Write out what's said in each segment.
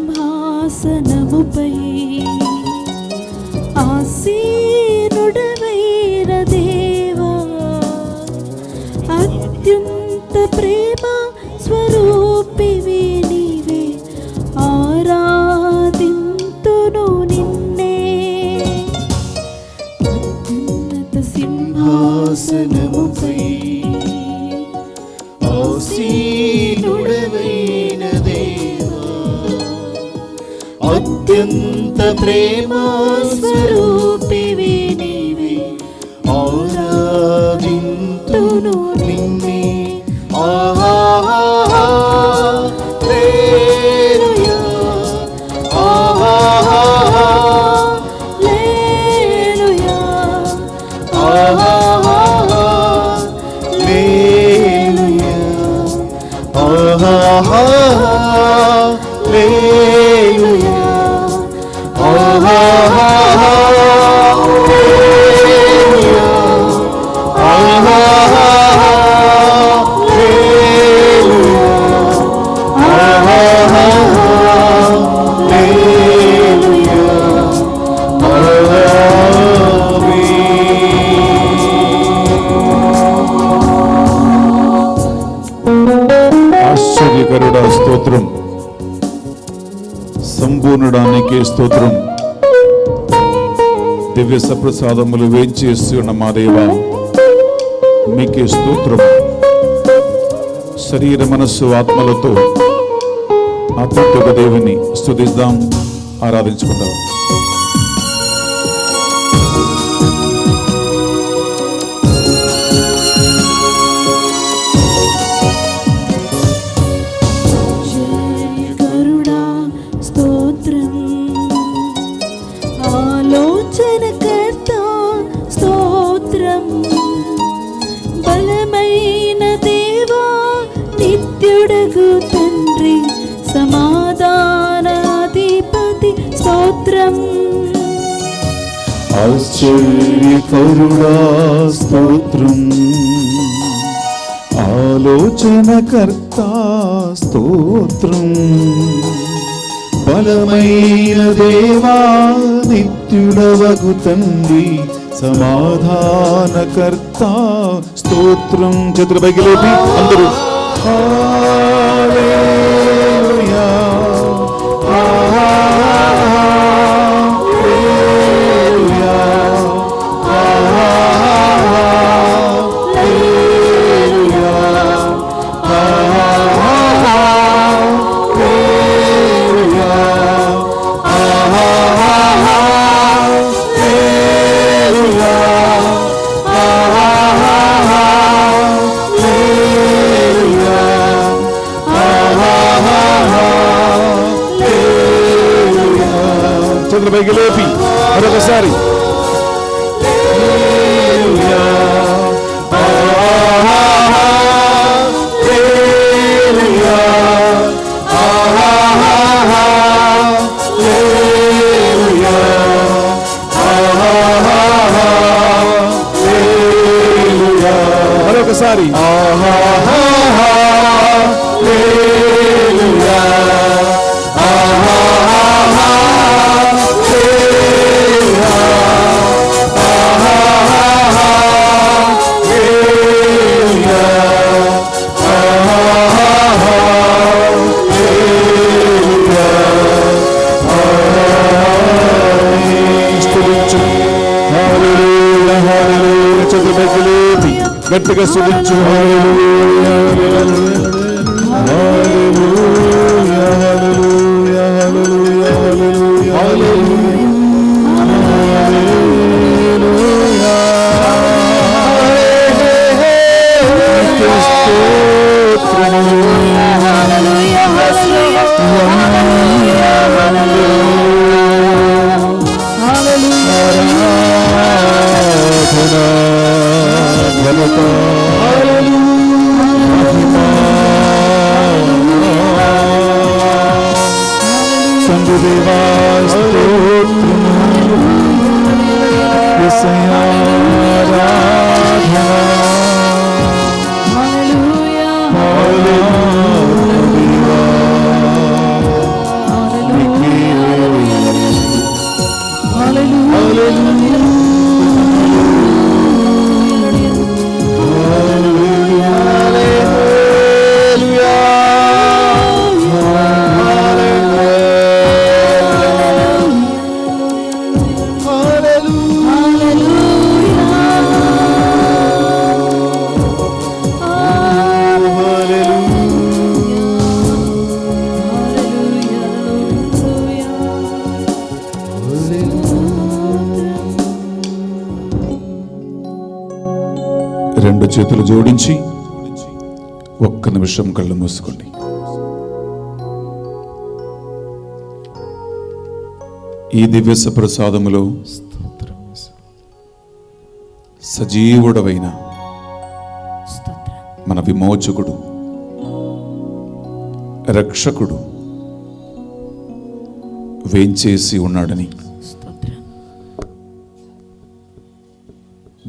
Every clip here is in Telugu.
సింహాసనముపై ఆసీనుడవైన దేవా, అత్యంత ప్రేమ స్వరూపివి నీవే, ఆరాధింతును నిన్నే. అత్యున్నత సింహాసనముపై ఆసీనుడవైన దేవా, అత్యంత ప్రేమ స్వరూపివి నీవే, ఆరాధింతును నిన్నే. హల్లెలూయా, హల్లెలూయా, ఆశ్చర్యకరుడా స్తోత్రం, సంపూర్ణుడానికి స్తోత్రం. దివ్య సప్రసాదములు వేంచేసి ఉన్న మా దేవా మీకే స్తోత్రం. శరీర మనస్సు ఆత్మలతో ఆత్మత్వ దేవుని స్తుతిద్దాం, ఆరాధించుకుందాం. ఆలోచనకర్త స్తోత్రం, బలమైన దేవా, నిత్యుడగు తండ్రి, సమాధానాధిపతి స్తోత్రం. ఆశ్చర్యకరుడా స్తోత్రం, ఆలోచనకర్త స్తోత్రం, బలమైన దేవా, నిత్యుడవగు తండ్రి, సమాధానకర్త స్తోత్రం. చేతుల పైకి లేపి అందరూ హల్లెలూయా, హల్లెలూయా, హల్లెలూయా, పైకి లేపి మరొకసారి మరొకసారి గట్టిగా స్తుతించు. హల్లెలూయా, హల్లెలూయా, హల్లెలూయా, హల్లెలూయా, హల్లెలూయా, హల్లెలూయా. తండ్రి దేవా స్తోత్రము, యేసయ్యా ఆరాధన. హల్లెలూయా హల్లెలూయా. హల్లెలూయా రెండు చేతులు జోడించి ఒక్క నిమిషం కళ్ళు మూసుకోండి. ఈ దివ్య ప్రసాదములో సజీవుడవైన మన విమోచకుడు, రక్షకుడు వేంచేసి ఉన్నాడని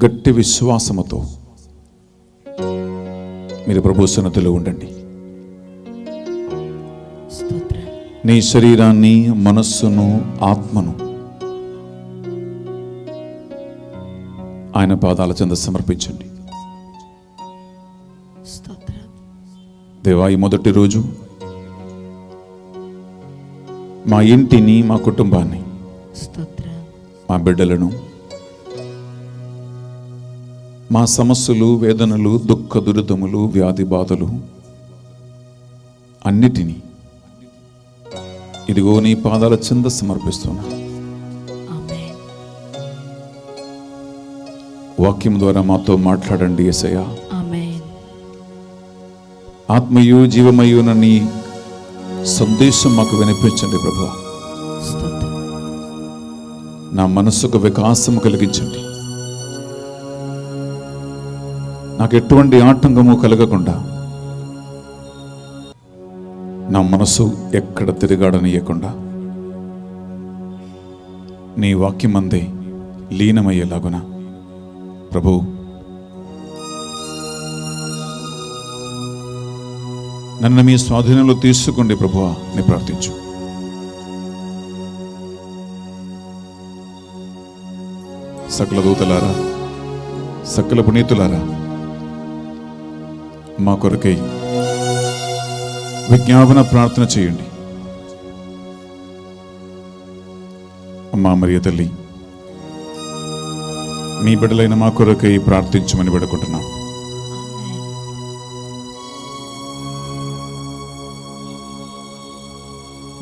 గట్టి విశ్వాసముతో మీరు ప్రభు సన్నిధిలో ఉండండి. నీ శరీరాన్ని, మనస్సును, ఆత్మను ఆయన పాదాల చెంత సమర్పించండి. దేవా, ఈ మొదటి రోజు మా ఇంటిని, మా కుటుంబాన్ని, మా బిడ్డలను, మా సమస్యలు, వేదనలు, దుఃఖ దురితములు, వ్యాధి బాధలు అన్నిటినీ ఇదిగో నీ పాదాల చెంత సమర్పిస్తున్నా. వాక్యం ద్వారా మాతో మాట్లాడండి యేసయ్యా. ఆత్మయు జీవమయున నీ సందేశం మాకు వినిపించండి ప్రభువా. నా మనస్సుకు వికాసము కలిగించండి. నాకు ఎటువంటి ఆటంకము కలగకుండా నా మనసు ఎక్కడ తిరగాడనియకుండా నీ వాక్యమందే లీనమయ్యేలాగున ప్రభు నన్ను మీ స్వాధీనంలో తీసుకోండి ప్రభువా అని ప్రార్థించు. సకల దూతలారా, సకల పునీతులారా, మా కొరకై విజ్ఞాపన ప్రార్థన చేయండి. అమ్మా మరియ తల్లి, మీ బిడ్డలైన మా కొరకై ప్రార్థించమని వేడుకుంటున్నాం.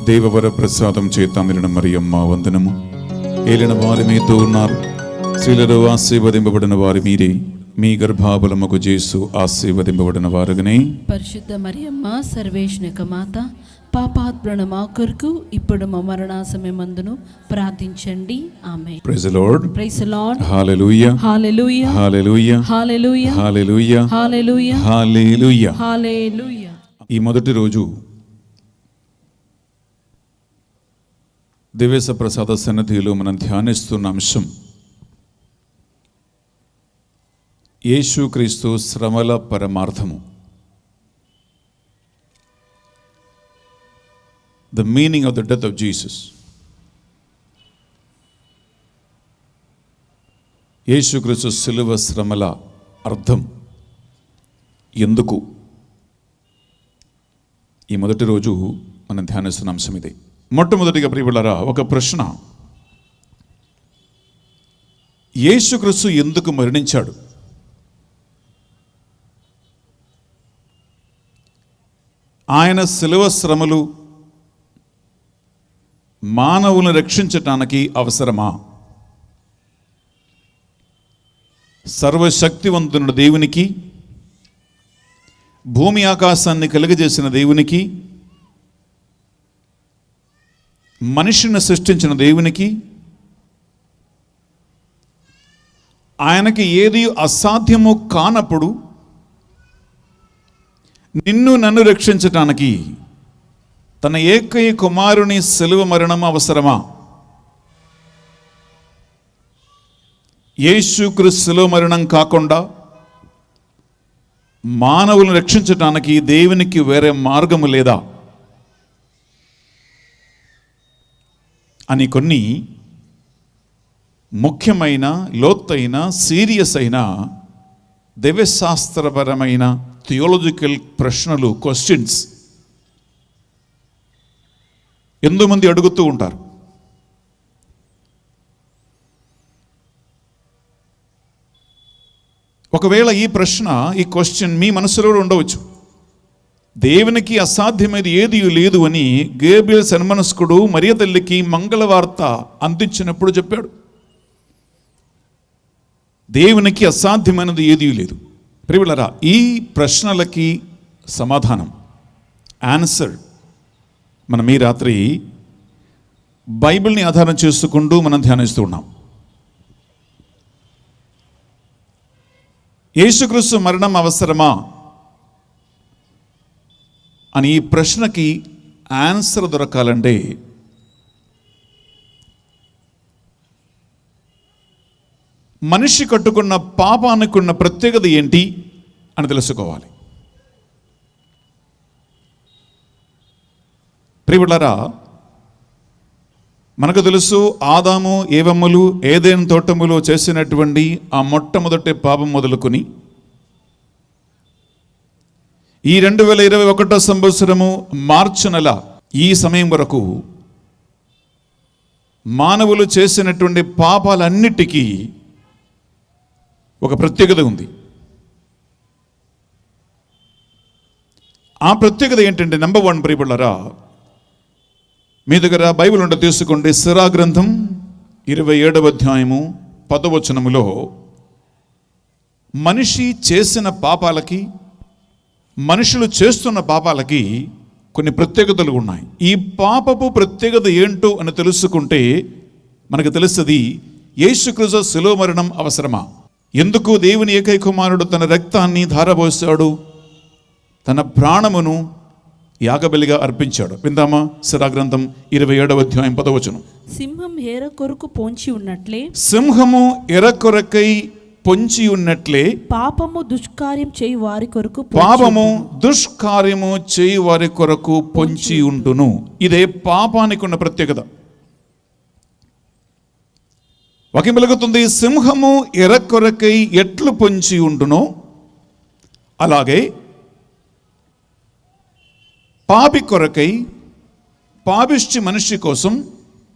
దేవవర ప్రసాదం చేత మిలిన మరియమ్మ వందనము. ఏలిన వారి మీతో ఉన్నారు, స్త్రీలలో ఆశీర్వదింపబడిన వారి మీరే, మీ గర్భాబలముకు జేసు ఆశీర్వదింపబడిన వారుగానే. పరిశుద్ధ మరియమ్మ సర్వేశ్వని యొక్క మాత, పాపాత్మల మా కొరకు ఇప్పుడు మా మరణ సమయమందును ప్రార్థించండి. Amen. Praise the Lord. Praise the Lord. Hallelujah. Hallelujah. Hallelujah. Hallelujah. Hallelujah. Hallelujah. Hallelujah. Hallelujah. ఈ మొదటి రోజు దివ్య ప్రసాద సన్నిధిలో మనం ధ్యానిస్తున్న అంశం యేసుక్రీస్తు శ్రమల పరమార్థము. The meaning of the death of Jesus. యేసుక్రీస్తు శిలువ శ్రమల అర్థం ఎందుకు? ఈ మొదటి రోజు మనం ధ్యానిస్తున్న అంశం ఇది. మొట్టమొదటిగా ప్రియబిడ్డలారా, ఒక ప్రశ్న. యేసుక్రీస్తు ఎందుకు మరణించాడు? ఆయన శిలువ శ్రమలు మానవులను రక్షించటానికి అవసరమా? సర్వశక్తివంతుని దేవునికి, భూమి ఆకాశాన్ని కలుగజేసిన దేవునికి, మనిషిని సృష్టించిన దేవునికి, ఆయనకి ఏది అసాధ్యము కానప్పుడు నిన్ను నన్ను రక్షించటానికి తన ఏకైక కుమారుని శిలువ మరణం అవసరమా? యేసుక్రీస్తు శిలువ మరణం కాకుండా మానవులను రక్షించటానికి దేవునికి వేరే మార్గము లేదా అని కొన్ని ముఖ్యమైన, లోతైన, సీరియస్ అయిన దైవశాస్త్రపరమైన థియోలాజికల్ ప్రశ్నలు, క్వశ్చన్స్ ఎంతోమంది అడుగుతూ ఉంటారు. ఒకవేళ ఈ ప్రశ్న, ఈ క్వశ్చన్ మీ మనసులో ఉండవచ్చు. దేవునికి అసాధ్యమైనది ఏది లేదు అని గేబ్రియల్ సన్మనస్కుడు మరియ తల్లికి మంగళవార్త అందించినప్పుడు చెప్పాడు. దేవునికి అసాధ్యమైనది ఏదీ లేదు. ప్రియులారా, ఈ ప్రశ్నలకి సమాధానం, ఆన్సర్ మనం ఈ రాత్రి బైబిల్ని ఆధారం చేసుకుంటూ మనం ధ్యానిస్తూ ఉన్నాం. యేసుక్రీస్తు మరణం అవసరమా అని ఈ ప్రశ్నకి ఆన్సర్ దొరకాలంటే మనిషి కట్టుకున్న పాపానికి ఉన్న ప్రత్యేకత ఏంటి అని తెలుసుకోవాలి. ప్రియులారా, మనకు తెలుసు, ఆదాము ఏవమ్మలు ఏదైనా తోటములో చేసినటువంటి ఆ మొట్టమొదటి పాపం మొదలుకొని ఈ 2021 సంవత్సరము మార్చి నెల ఈ సమయం వరకు మానవులు చేసినటువంటి పాపాలన్నిటికీ ఒక ప్రత్యేకత ఉంది. ఆ ప్రత్యేకత ఏంటంటే, నెంబర్ 1 ప్రియులారా, మీ దగ్గర బైబిల్ ఉంటే తీసుకోండి. సిరా గ్రంథం 27వ అధ్యాయము 10వ వచనములో మనిషి చేసిన పాపాలకి, మనుషులు చేస్తున్న పాపాలకి కొన్ని ప్రత్యేకతలు ఉన్నాయి. ఈ పాపపు ప్రత్యేకత ఏంటో అని తెలుసుకుంటే మనకు తెలుస్తుంది, యేసుక్రీస్తు శిలువ మరణం అవసరమా? ఎందుకు దేవుని ఏకైక కుమారుడు తన రక్తాన్ని ధారపోసాడు, తన ప్రాణమును యాగబలిగా అర్పించాడు? విందామా? సిరా గ్రంథం 27వ అధ్యాయం 10వ వచనం. సింహం ఎర కొరకు పొంచి ఉన్నట్లే, సింహము ఎర కొరకై పొంచి ఉన్నట్లే పాపము దుష్కార్యం చేయి వారి కొరకు పొంచి ఉండును. ఇదే పాపానికి ఉన్న ప్రత్యేకత. వాక్యం పలుకుతుంది, సింహము ఎర కొరకై ఎట్లు పొంచి ఉండునో అలాగే పాపి కొరకై, పాపిష్టి మనిషి కోసం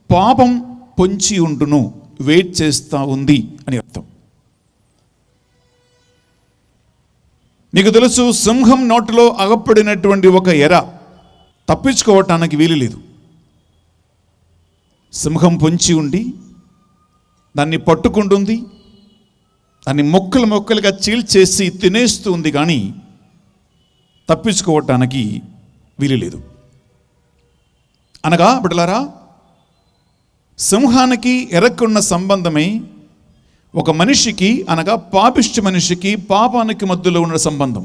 పాపం పొంచి ఉండును, వెయిట్ చేస్తూ ఉంది అని అర్థం. మీకు తెలుసు, సింహం నోటిలో అగపడినటువంటి ఒక ఎర తప్పించుకోవటానికి వీలు లేదు. సింహం పొంచి ఉండి దాన్ని పట్టుకుంటుంది, దాన్ని ముక్కలు ముక్కలుగా చీల్చేసి తినేస్తుంది, కానీ తప్పించుకోవటానికి వీలు లేదు. అనగా బిడ్డలారా, సింహానికి ఎరక్కున్న సంబంధమే ఒక మనిషికి, అనగా పాపిష్టి మనిషికి పాపానికి మధ్యలో ఉన్న సంబంధం.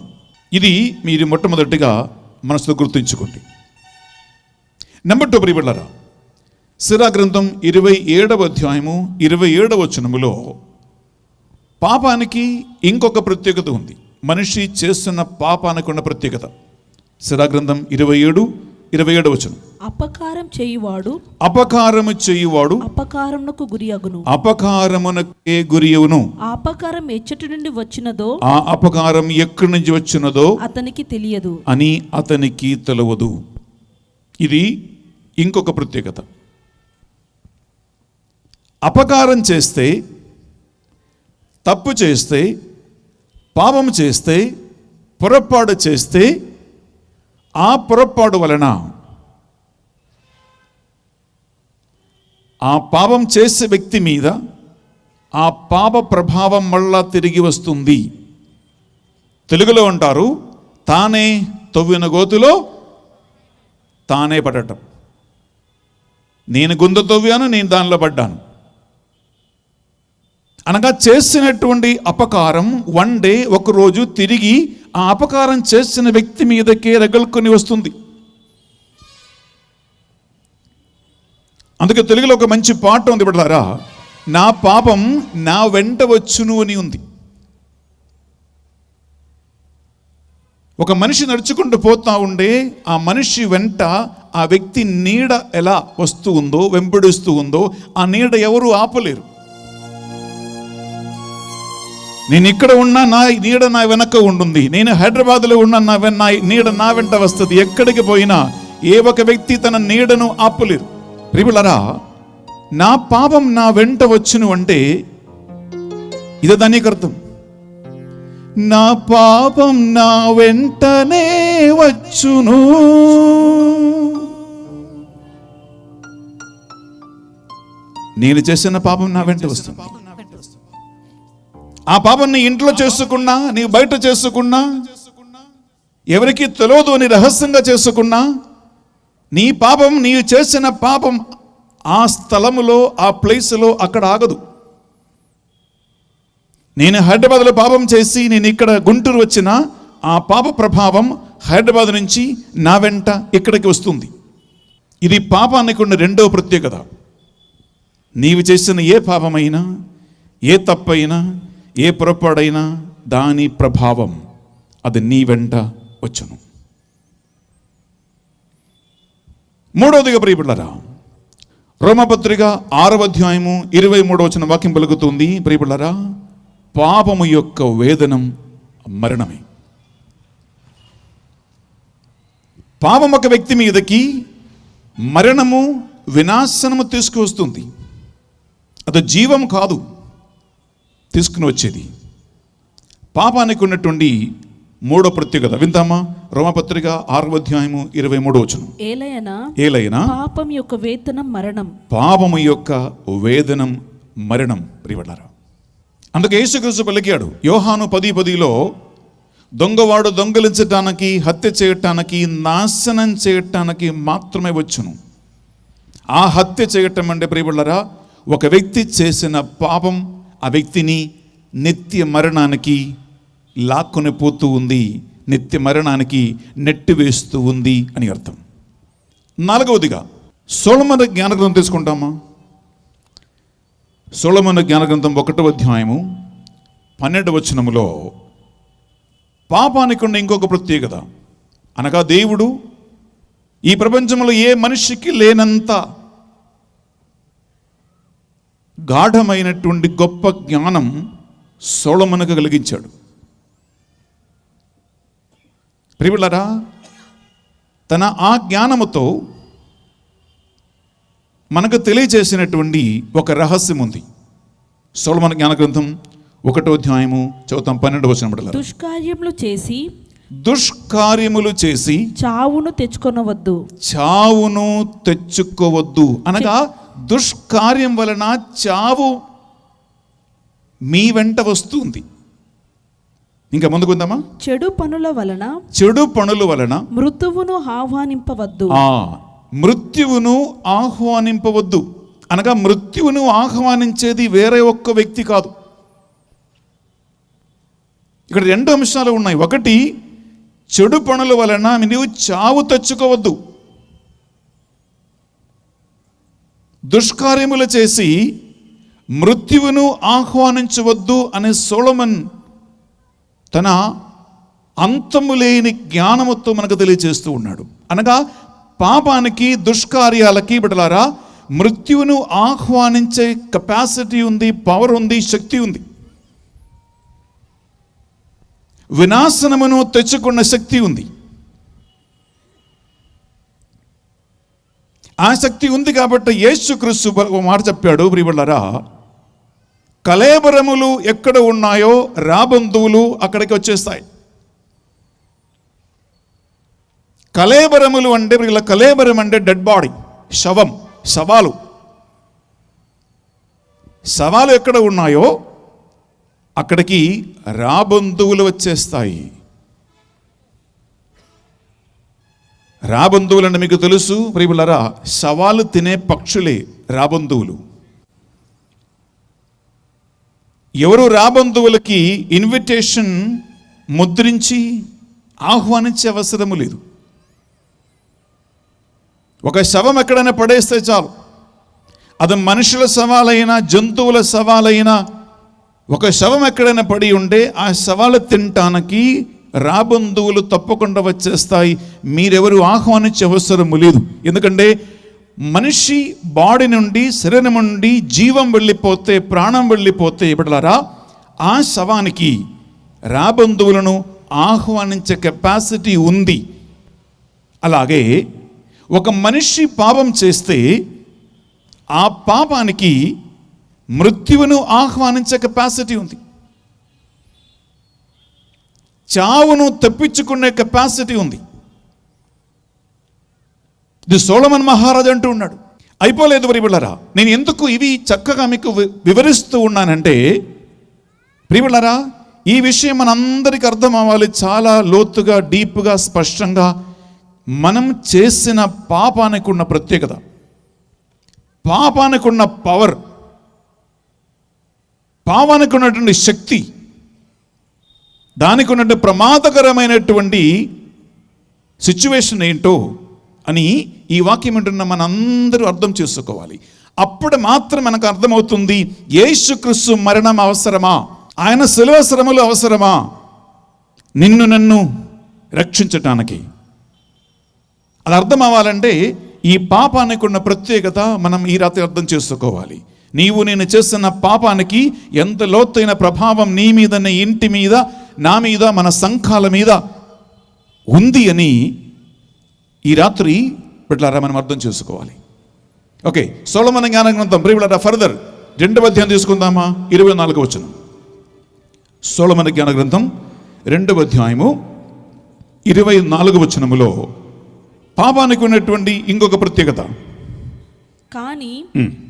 ఇది మీరు మొట్టమొదటిగా మనసులో గుర్తుంచుకోండి. నెంబర్ 2 ప్రియబిడ్డలారా, సిరా గ్రంథం 27వ అధ్యాయము 27వ వచనములో పాపానికి ఇంకొక ప్రత్యేకత ఉంది. మనిషి చేస్తున్న పాపానికి ఉన్న ప్రత్యేకత. సిరా గ్రంథం 27:27 వచనం. అపకారం చేయువాడు అపకారమునకు గురి అగును. ఆ అపకారం ఎచ్చటి నుండి వచ్చినదో, ఆ అపకారం ఎక్కడి నుంచి వచ్చినదో అతనికి తెలియదు అని అతనికి తెలియదు. ఇది ఇంకొక ప్రత్యేకత. అపకారం చేస్తే, తప్పు చేస్తే, పాపం చేస్తే, పొరపాటు చేస్తే, ఆ పొరపాటు వలన ఆ పాపం చేసే వ్యక్తి మీద ఆ పాప ప్రభావం మళ్ళా తిరిగి వస్తుంది. తెలుగులో అంటారు, తానే తవ్విన గోతులో తానే పడటం. నేను గుంత తవ్వాను, నేను దానిలో పడ్డాను. అనగా చేసినటువంటి అపకారం వన్ డే, ఒకరోజు తిరిగి ఆ అపకారం చేసిన వ్యక్తి మీదకే రగల్కొని వస్తుంది. అందుకే తెలుగులో ఒక మంచి పాట ఉంది బిడ్డలారా, నా పాపం నా వెంట వచ్చును అని ఉంది. ఒక మనిషి నడుచుకుంటూ పోతా ఉండే ఆ మనిషి వెంట ఆ వ్యక్తి నీడ ఎలా వస్తూ ఉందో, వెంబడిస్తూ ఉందో, ఆ నీడ ఎవరు ఆపలేరు. నేను ఇక్కడ ఉన్నా నా నీడ నా వెనక ఉంటుంది, నేను హైదరాబాద్లో ఉన్నా నా నీడ నా వెంట వస్తుంది. ఎక్కడికి పోయినా ఏ ఒక వ్యక్తి తన నీడను ఆపలేరు. ప్రియులారా, నా పాపం నా వెంట వచ్చును అంటే ఇది దానికి అర్థం. నా పాపం నా వెంటనే వచ్చును, నేను చేసిన పాపం నా వెంట వస్తుంది. ఆ పాపం నీ ఇంట్లో చేసుకున్నా, నీ బయట చేసుకున్నా, ఎవరికి తెలియదు అని రహస్యంగా చేసుకున్నా, నీ పాపం నీవు చేసిన పాపం ఆ స్థలములో, ఆ ప్లేసులో అక్కడ ఆగదు. నేను హైదరాబాద్లో పాపం చేసి నేను ఇక్కడ గుంటూరు వచ్చిన ఆ పాప ప్రభావం హైదరాబాద్ నుంచి నా వెంట ఇక్కడికి వస్తుంది. ఇది పాపానికి ఉన్న రెండవ ప్రత్యేకత. నీవు చేసిన ఏ పాపమైనా, ఏ తప్పైనా, ఏ పొరపాడైనా దాని ప్రభావం అది నీ వెంట వచ్చును. మూడవదిగా ప్రియబిడ్డలారా, రోమపత్రిక 6వ అధ్యాయము 23వ వాక్యం పలుకుతుంది. ప్రియబిడ్డలారా, పాపము యొక్క వేదనం మరణమే. పాపం ఒక వ్యక్తి మీదకి మరణము, వినాశనము తీసుకువస్తుంది. అది జీవం కాదు తీసుకుని వచ్చేది. పాపానికి ఉన్నటువంటి మూడో ప్రత్యేకత విందామా? రోమపత్రిక 6వ అధ్యాయము 23వ వచనం. ఏలైనా పాపం యొక్క వేతనం మరణం. పాపము యొక్క వేదనం మరణం. ప్రియబిడ్డలారా, అందుకే యేసుక్రీస్తు పలికాడు యోహాను 10:10లో, దొంగవాడు దొంగలించటానికి, హత్య చేయటానికి, నాశనం చేయటానికి మాత్రమే వచ్చును. ఆ హత్య చేయటం అంటే ప్రియబిడ్డలారా, ఒక వ్యక్తి చేసిన పాపం ఆ వ్యక్తిని నిత్య మరణానికి లాక్కొని పోతూ ఉంది, నిత్య మరణానికి నెట్టివేస్తూ ఉంది అని అర్థం. 4వదిగా సొలొమోను జ్ఞానగ్రంథం తీసుకుంటామా? సొలొమోను జ్ఞానగ్రంథం 1వ అధ్యాయము 12వ వచనములో పాపానికి ఉన్న ఇంకొక ప్రత్యేకత, అనగా దేవుడు ఈ ప్రపంచంలో ఏ మనిషికి లేనంత గాఢమైనటువంటి గొప్ప జ్ఞానం సొలొమోనుకు కలిగించాడు. ప్రియులారా, తన ఆ జ్ఞానముతో మనకు తెలియజేసినటువంటి ఒక రహస్యం ఉంది. సొలొమోను జ్ఞానగ్రంథం 1వ అధ్యాయము 12వ వచనం. దుష్కార్యములు చేసి చావును తెచ్చుకొనవద్దు. చావును తెచ్చుకోవద్దు అనగా దుష్కార్యం వలన చావు మీ వెంట వస్తుంది. ఇంకా ముందుకుందామా? చెడు పనుల వలన మృత్యువును ఆహ్వానింపవద్దు. మృత్యువును ఆహ్వానింపవద్దు అనగా మృత్యువును ఆహ్వానించేది వేరే ఒక్క వ్యక్తి కాదు. ఇక్కడ 2 అంశాలు ఉన్నాయి. ఒకటి, చెడు పనుల వలన నీవు చావు తెచ్చుకోవద్దు. దుష్కార్యములు చేసి మృత్యువును ఆహ్వానించవద్దు అనే సొలొమోను తన అంతము లేని జ్ఞానముతో మనకు తెలియజేస్తూ ఉన్నాడు. అనగా పాపానికి, దుష్కార్యాలకి బిడ్డలారా మృత్యువును ఆహ్వానించే కెపాసిటీ ఉంది, పవర్ ఉంది, శక్తి ఉంది. వినాశనమును తెచ్చుకున్న శక్తి ఉంది. ఆ శక్తి ఉంది కాబట్టి యేసుక్రీస్తు ఒక మాట చెప్పాడు, ప్రియబిడ్డలారా, కళేబరములు ఎక్కడ ఉన్నాయో రాబంధువులు అక్కడికి వచ్చేస్తాయి. కళేబరములు అంటే వీళ్ళ కళేబరం అంటే డెడ్ బాడీ, శవం, శవాలు ఎక్కడ ఉన్నాయో అక్కడికి రాబంధువులు వచ్చేస్తాయి. రాబంధువులు అంటే మీకు తెలుసు ప్రియబిడ్డలారా, శవాలు తినే పక్షులే రాబంధువులు. ఎవరు రాబంధువులకి ఇన్విటేషన్ ముద్రించి ఆహ్వానించే అవసరము లేదు. ఒక శవం ఎక్కడైనా పడేస్తే చాలు, అది మనుషుల శవాలైనా జంతువుల శవాలైనా, ఒక శవం ఎక్కడైనా పడి ఉంటే ఆ శవాలు తినటానికి రాబంధువులు తప్పకుండా వచ్చేస్తాయి. మీరెవరు ఆహ్వానించే అవసరము లేదు. ఎందుకంటే మనిషి బాడీ నుండి, శరీరం నుండి జీవం వెళ్ళిపోతే, ప్రాణం వెళ్ళిపోతే ఇప్పటిలారా ఆ శవానికి రాబంధువులను ఆహ్వానించే కెపాసిటీ ఉంది. అలాగే ఒక మనిషి పాపం చేస్తే ఆ పాపానికి మృత్యువును ఆహ్వానించే కెపాసిటీ ఉంది. చావును తప్పించుకునే కెపాసిటీ ఉంది. ఇది సొలొమోను మహారాజు అంటూ ఉన్నాడు. అయిపోలేదు ప్రియబిళ్ళారా, నేను ఎందుకు ఇవి చక్కగా మీకు వివరిస్తూ ఉన్నానంటే, ప్రియబిళ్ళారా, ఈ విషయం మనందరికీ అర్థం అవ్వాలి. చాలా లోతుగా, డీప్గా, స్పష్టంగా. మనం చేసిన పాపానికి ఉన్న ప్రత్యేకత, పాపానికి ఉన్న పవర్, పాపానికి ఉన్నటువంటి శక్తి, దానికి ఉన్నటువంటి ప్రమాదకరమైనటువంటి సిచ్యువేషన్ ఏంటో అని ఈ వాక్యం వింటున్న మనందరూ అర్థం చేసుకోవాలి. అప్పుడు మాత్రం మనకు అర్థమవుతుంది యేసుక్రీస్తు మరణం అవసరమా, ఆయన శిలువ శ్రమలు అవసరమా నిన్ను నన్ను రక్షించటానికి. అది అర్థం అవ్వాలంటే ఈ పాపానికి ఉన్న ప్రత్యేకత మనం ఈ రాత్రి అర్థం చేసుకోవాలి. నీవు నేను చేస్తున్న పాపానికి ఎంత లోతైన ప్రభావం నీ మీద, నీ ఇంటి మీద, నా మీద, మన సంఘాల మీద ఉంది అని ఈ రాత్రి బిడ్డలారా మనం అర్థం చేసుకోవాలి. ఓకే, సొలొమోను జ్ఞాన గ్రంథం ప్రియబిడ్డలారా ఫర్దర్ 2వ అధ్యాయం తీసుకుందామా? 24వ వచనం. సొలొమోను జ్ఞాన గ్రంథం 2వ అధ్యాయము 24వ వచనములో పాపానికి ఉన్నటువంటి ఇంకొక ప్రత్యేకత. కానీ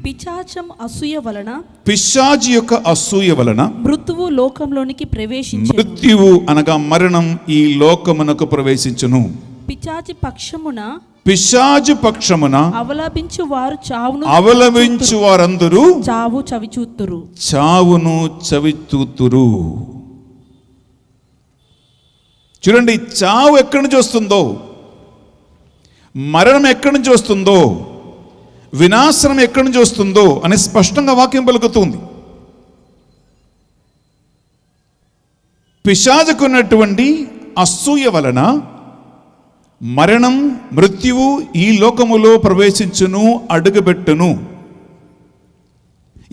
పిశాచం అసూయ వలన, పిశాచి యొక్క అసూయ వలన మృత్యువు లోకంలోనికి ప్రవేశించెను. మృత్యువు అనగా మరణం ఈ లోకమునకు ప్రవేశించును. పిశాచు పక్షమున అవలంబించు వారు చావును, అవలంబించు వారందరూ చావును చవిచూతురు. చూడండి, చావు ఎక్కడి నుంచి వస్తుందో, మరణం ఎక్కడి నుంచి వస్తుందో, వినాశనం ఎక్కడి నుంచి వస్తుందో అని స్పష్టంగా వాక్యం పలుకుతుంది. పిశాచుకున్నటువంటి అసూయ వలన మరణం, మృత్యువు ఈ లోకములో ప్రవేశించును, అడుగుబెట్టును.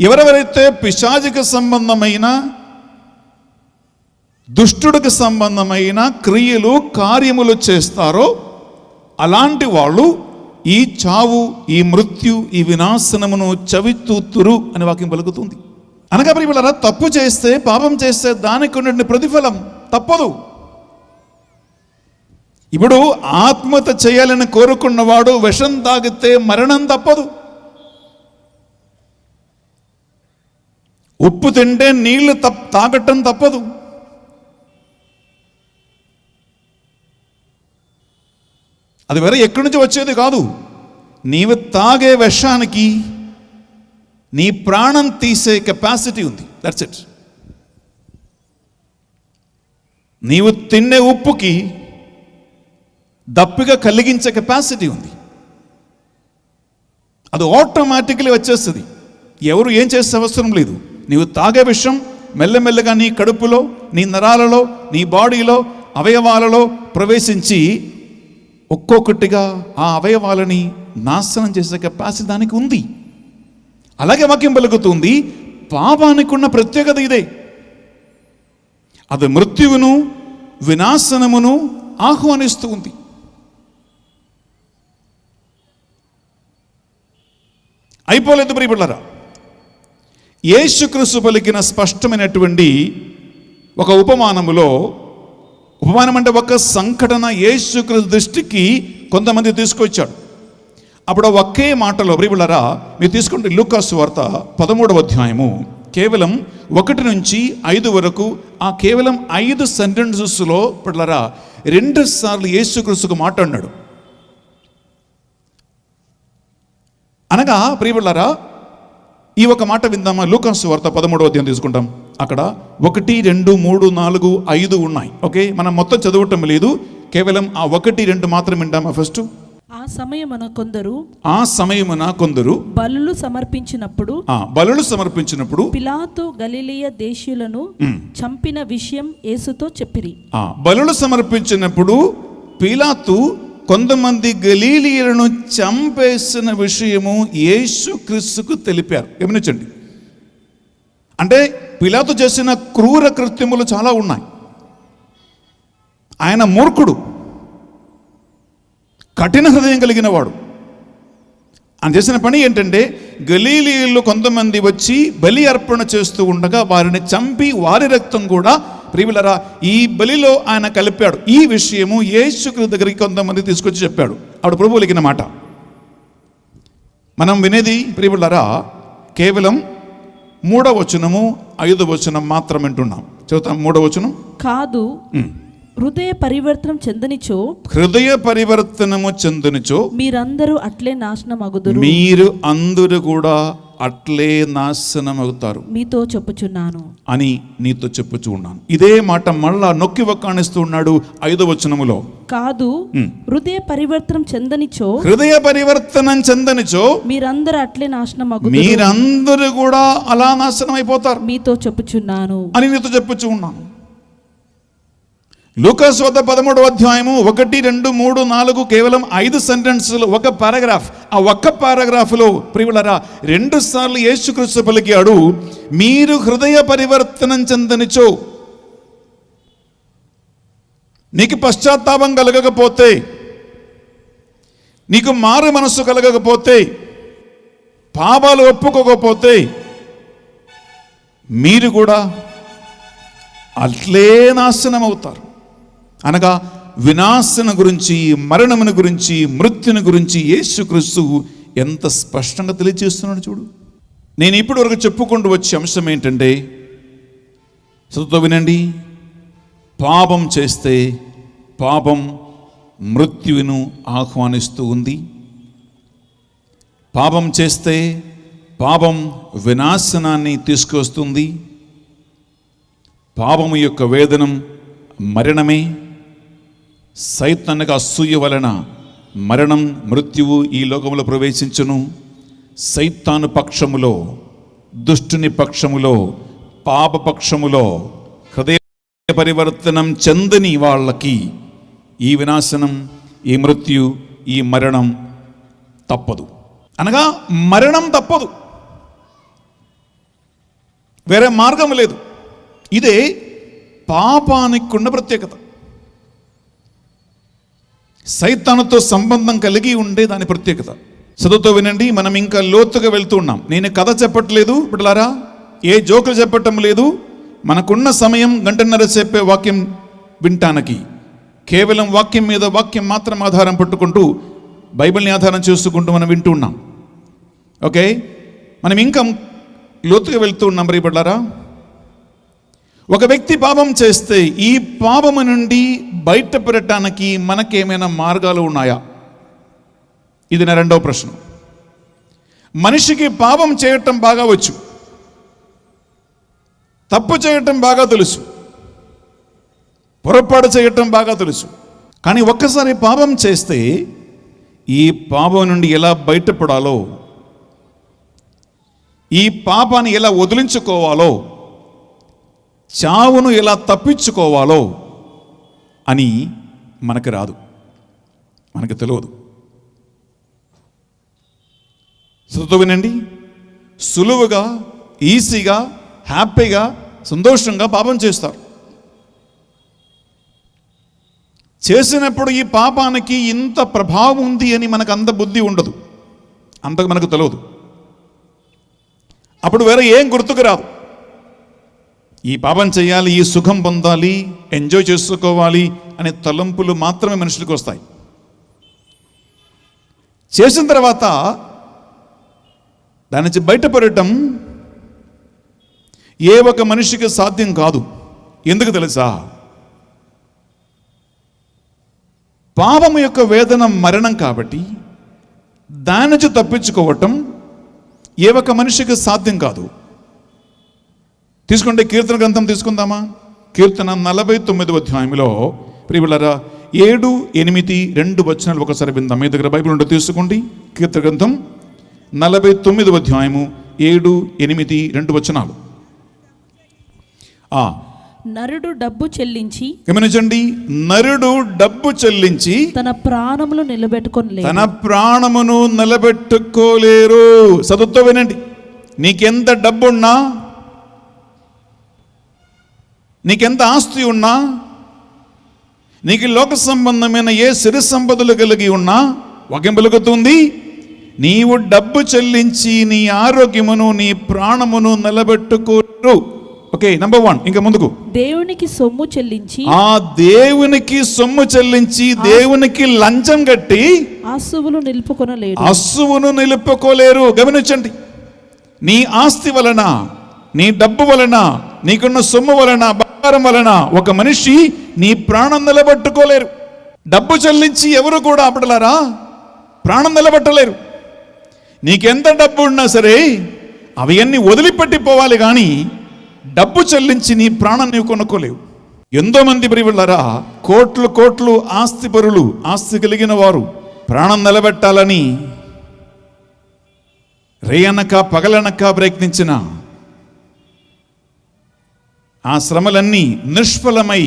ఎవరెవరైతే పిశాచికి సంబంధమైన, దుష్టుడికి సంబంధమైన క్రియలు, కార్యములు చేస్తారో అలాంటి వాళ్ళు ఈ చావు, ఈ మృత్యు, ఈ వినాశనమును చవిచూతురు అని వాక్యం పలుకుతుంది. అనగా ప్రియములారా, తప్పు చేస్తే, పాపం చేస్తే దానికి ఉన్నటువంటి ప్రతిఫలం తప్పదు. ఇప్పుడు ఆత్మహత్య చేయాలని కోరుకున్నవాడు విషం తాగితే మరణం తప్పదు. ఉప్పు తింటే నీళ్లు తాగటం తప్పదు. అది వేరే ఎక్కడి నుంచి వచ్చేది కాదు. నీవు తాగే విషానికి నీ ప్రాణం తీసే కెపాసిటీ ఉంది. That's it. నీవు తినే ఉప్పుకి దప్పిగా కలిగించే కెపాసిటీ ఉంది. అది ఆటోమేటిక్లీ వచ్చేస్తుంది. ఎవరు ఏం చేసే అవసరం లేదు. నీవు తాగే విషయం మెల్లమెల్లగా నీ కడుపులో, నీ నరాలలో, నీ బాడీలో, అవయవాలలో ప్రవేశించి ఒక్కొక్కటిగా ఆ అవయవాలని నాశనం చేసే కెపాసిటీ దానికి ఉంది. అలాగే వాక్యం పలుకుతుంది, పాపానికి ఉన్న ప్రత్యేకత ఇదే. అది మృత్యువును, వినాశనమును ఆహ్వానిస్తూ ఉంది. అయిపోలేదు ప్రియబిడ్డలారా, యేసుక్రీస్తు పలికిన స్పష్టమైనటువంటి ఒక ఉపమానములో, ఉపమానం అంటే ఒక సంఘటన యేసుక్రీస్తు దృష్టికి కొంతమంది తీసుకొచ్చాడు. అప్పుడు ఒకే మాటలో ప్రియబిడ్డలారా మీరు తీసుకుంటే లూకా సువార్త 13వ అధ్యాయము కేవలం 1 నుంచి 5 వరకు, ఆ కేవలం 5 సెంటెన్సెస్లో ప్రియబిడ్డలారా 2 సార్లు యేసుక్రీస్తుకు మాట్లాడినాడు. అనగా ప్రియబిడ్డలారా ఈ ఒక మాట విందామా? లూకా సువార్త 13వ అధ్యాయం తీసుకుంటాం. అక్కడ 1, 2, 3, 4, 5 ఉన్నాయి. ఓకే, మనం మొత్తం చదవటం లేదు, కేవలం ఆ 1, 2 మాత్రం వింటామా ఫస్ట్. ఆ సమయమున కొందరు బలులు సమర్పించినప్పుడు పిలాతు గలిలయ దేశీయులను చంపిన విషయం యేసుతో చెప్పిరి. బలులు సమర్పించినప్పుడు పిలాతు కొంతమంది గలీలీయులను చంపేసిన విషయము యేసుక్రీస్తుకు తెలిపారు. గమనించండి, అంటే పిలాతు చేసిన క్రూర కృత్యములు చాలా ఉన్నాయి. ఆయన మూర్ఖుడు, కఠిన హృదయం కలిగిన వాడు. ఆయన చేసిన పని ఏంటంటే గలీలీయులు కొంతమంది వచ్చి బలి అర్పణ చేస్తూ ఉండగా వారిని చంపి వారి రక్తం కూడా ప్రియులరా ఈ బలిలో ఆయన కలిపాడు. ఈ విషయము యేసుక్రీస్తు దగ్గరికి కొంతమంది తీసుకొచ్చి చెప్పాడు. ఆవిడ ప్రభువు లిఖిన మాట మనం వినేది ప్రియులరా కేవలం 3వ వచనము 5వ వచనం మాత్రం వింటున్నాం. చదువుతాం 3వ వచనం. కాదు, హృదయ పరివర్తనం చెందనిచో మీరందరూ అట్లే నాశనమగుదురు. మీరు అందరూ కూడా అట్లే నాశనమవుతారు మీతో చెప్పుచున్నాను అని నీతో చెప్పుచూ ఉన్నాను. ఇదే మాట మళ్ళా నొక్కి వక్కాణిస్తూ ఉన్నాడు 5వ వచనములో. కాదు, హృదయ పరివర్తనం చెందనిచో మీరందరూ అట్లే నాశనమగుదురు, మీరందరూ కూడా అలా నాశనం అయిపోతారు మీతో చెప్పుచున్నాను అని నీతో చెప్పుచూ ఉన్నాను. లూకాసు వార్త 13వ అధ్యాయము 1, 2, 3, 4 కేవలం 5 సెంటెన్సులు, ఒక పారాగ్రాఫ్. ఆ ఒక్క పారాగ్రాఫ్లో ప్రియులరా 2 సార్లు యేసుక్రీస్తు పలికాడు, మీరు హృదయ పరివర్తనం చెందనిచో. నీకు పశ్చాత్తాపం కలగకపోతే, నీకు మారు మనస్సు కలగకపోతే, పాపాలు ఒప్పుకోకపోతే మీరు కూడా అట్లే నాశనం అవుతారు. అనగా వినాశన గురించి, మరణమును గురించి, మృత్యుని గురించి యేసుక్రీస్తు ఎంత స్పష్టంగా తెలియజేస్తున్నాడు చూడు. నేను ఇప్పటి వరకు చెప్పుకుంటూ వచ్చే అంశం ఏంటంటే, చదువుతో వినండి, పాపం చేస్తే పాపం మృత్యువును ఆహ్వానిస్తూ ఉంది. పాపం చేస్తే పాపం వినాశనాన్ని తీసుకొస్తుంది. పాపము యొక్క వేదనం మరణమే. సైతానుగా అసూయ వలన మరణం, మృత్యువు ఈ లోకంలో ప్రవేశించును. సైతాను పక్షములో, దుష్టుని పక్షములో, పాప పక్షములో హృదయ పరివర్తనం చెందని వాళ్ళకి ఈ వినాశనం, ఈ మృత్యు, ఈ మరణం తప్పదు. అనగా మరణం తప్పదు, వేరే మార్గం లేదు. ఇదే పాపానికి ఉన్న ప్రత్యేకత. సైతానుతో సంబంధం కలిగి ఉండే దాని ప్రత్యేకత. చదువుతో వినండి, మనం ఇంకా లోతుగా వెళ్తూ ఉన్నాం. నేను కథ చెప్పట్లేదు బిడ్డలారా, ఏ జోకులు చెప్పటం లేదు. మనకున్న సమయం 1.5 గంటల చెప్పే వాక్యం వింటానికి, కేవలం వాక్యం మీద వాక్యం మాత్రం ఆధారం పట్టుకుంటూ, బైబిల్ని ఆధారం చేసుకుంటూ మనం వింటూ ఉన్నాం. ఓకే, మనం ఇంకా లోతుగా వెళ్తూ ఉన్నాం. మరి బిడ్డలారా, ఒక వ్యక్తి పాపం చేస్తే ఈ పాపము నుండి బయటపడటానికి మనకేమైనా మార్గాలు ఉన్నాయా? ఇది నా 2వ ప్రశ్న. మనిషికి పాపం చేయటం బాగా వచ్చు, తప్పు చేయటం బాగా తెలుసు, పొరపాటు చేయటం బాగా తెలుసు. కానీ ఒక్కసారి పాపం చేస్తే ఈ పాపం నుండి ఎలా బయటపడాలో, ఈ పాపాన్ని ఎలా వదిలించుకోవాలో, చావును ఎలా తప్పించుకోవాలో అని మనకు రాదు, మనకు తెలియదు. శ్రద్ధ వినండి, సులువుగా, ఈజీగా, హ్యాపీగా, సంతోషంగా పాపం చేస్తారు. చేసినప్పుడు ఈ పాపానికి ఇంత ప్రభావం ఉంది అని మనకు అంత బుద్ధి ఉండదు, అంత మనకు తెలియదు. అప్పుడు వేరే ఏం గుర్తుకు రాదు. ఈ పాపం చేయాలి, ఈ సుఖం పొందాలి, ఎంజాయ్ చేసుకోవాలి అనే తలంపులు మాత్రమే మనుషులకు వస్తాయి. చేసిన తర్వాత దాని నుంచి బయటపడటం ఏ ఒక మనిషికి సాధ్యం కాదు. ఎందుకు తెలుసా? పాపము యొక్క వేదన మరణం కాబట్టి దాని నుంచి తప్పించుకోవటం ఏ ఒక మనిషికి సాధ్యం కాదు. తీసుకుంటే కీర్తన గ్రంథం తీసుకుందామా? కీర్తన 49వ అధ్యాయంలో ప్రియులారా 7, 8, 2 వచనాలు ఒకసారి విందాం. మీ దగ్గర బైబిల్ ఉంటే తీసుకోండి. కీర్తన గ్రంథం 49వ అధ్యాయము 7, 8, 2 వచనాలు. నరుడు డబ్బు చెల్లించి, గమనించండి, నరుడు డబ్బు చెల్లించి తన ప్రాణమును నిలబెట్టుకోలేరు. చదువుతో వినండి. నీకెంత డబ్బున్నా, నీకెంత ఆస్తి ఉన్నా, నీకు లోక సంబంధమైన ఏ సిరి సంపదలు కలిగి ఉన్నా వాక్యం పలుకుతుంది, నీవు డబ్బు చెల్లించి నీ ఆరోగ్యమును నీ ప్రాణమును నిలబెట్టుకోరు. Okay, number 1. ఇంకా ముందుకు, దేవునికి సొమ్ము చెల్లించి, దేవునికి సొమ్ము చెల్లించి దేవునికి లంచం కట్టి అస్సువును నిలుపుకోలేరు. గమనించండి, నీ ఆస్తి వలన, నీ డబ్బు వలన, నీకున్న సొమ్ము వలన, బంగారం వలన ఒక మనిషి నీ ప్రాణం నిలబెట్టుకోలేరు. డబ్బు చెల్లించి ఎవరు కూడా అప్పడలారా ప్రాణం నిలబెట్టలేరు. నీకెంత డబ్బు ఉన్నా సరే అవి అన్ని వదిలిపెట్టిపోవాలి, కానీ డబ్బు చెల్లించి నీ ప్రాణం నీవు కొనుక్కోలేవు. ఎంతో మంది ప్రియులారా కోట్లు ఆస్తి పరులు, ఆస్తి కలిగిన వారు ప్రాణం నిలబెట్టాలని రేయనక పగలనక ప్రయత్నించిన ఆ శ్రమలన్నీ నిష్ఫలమై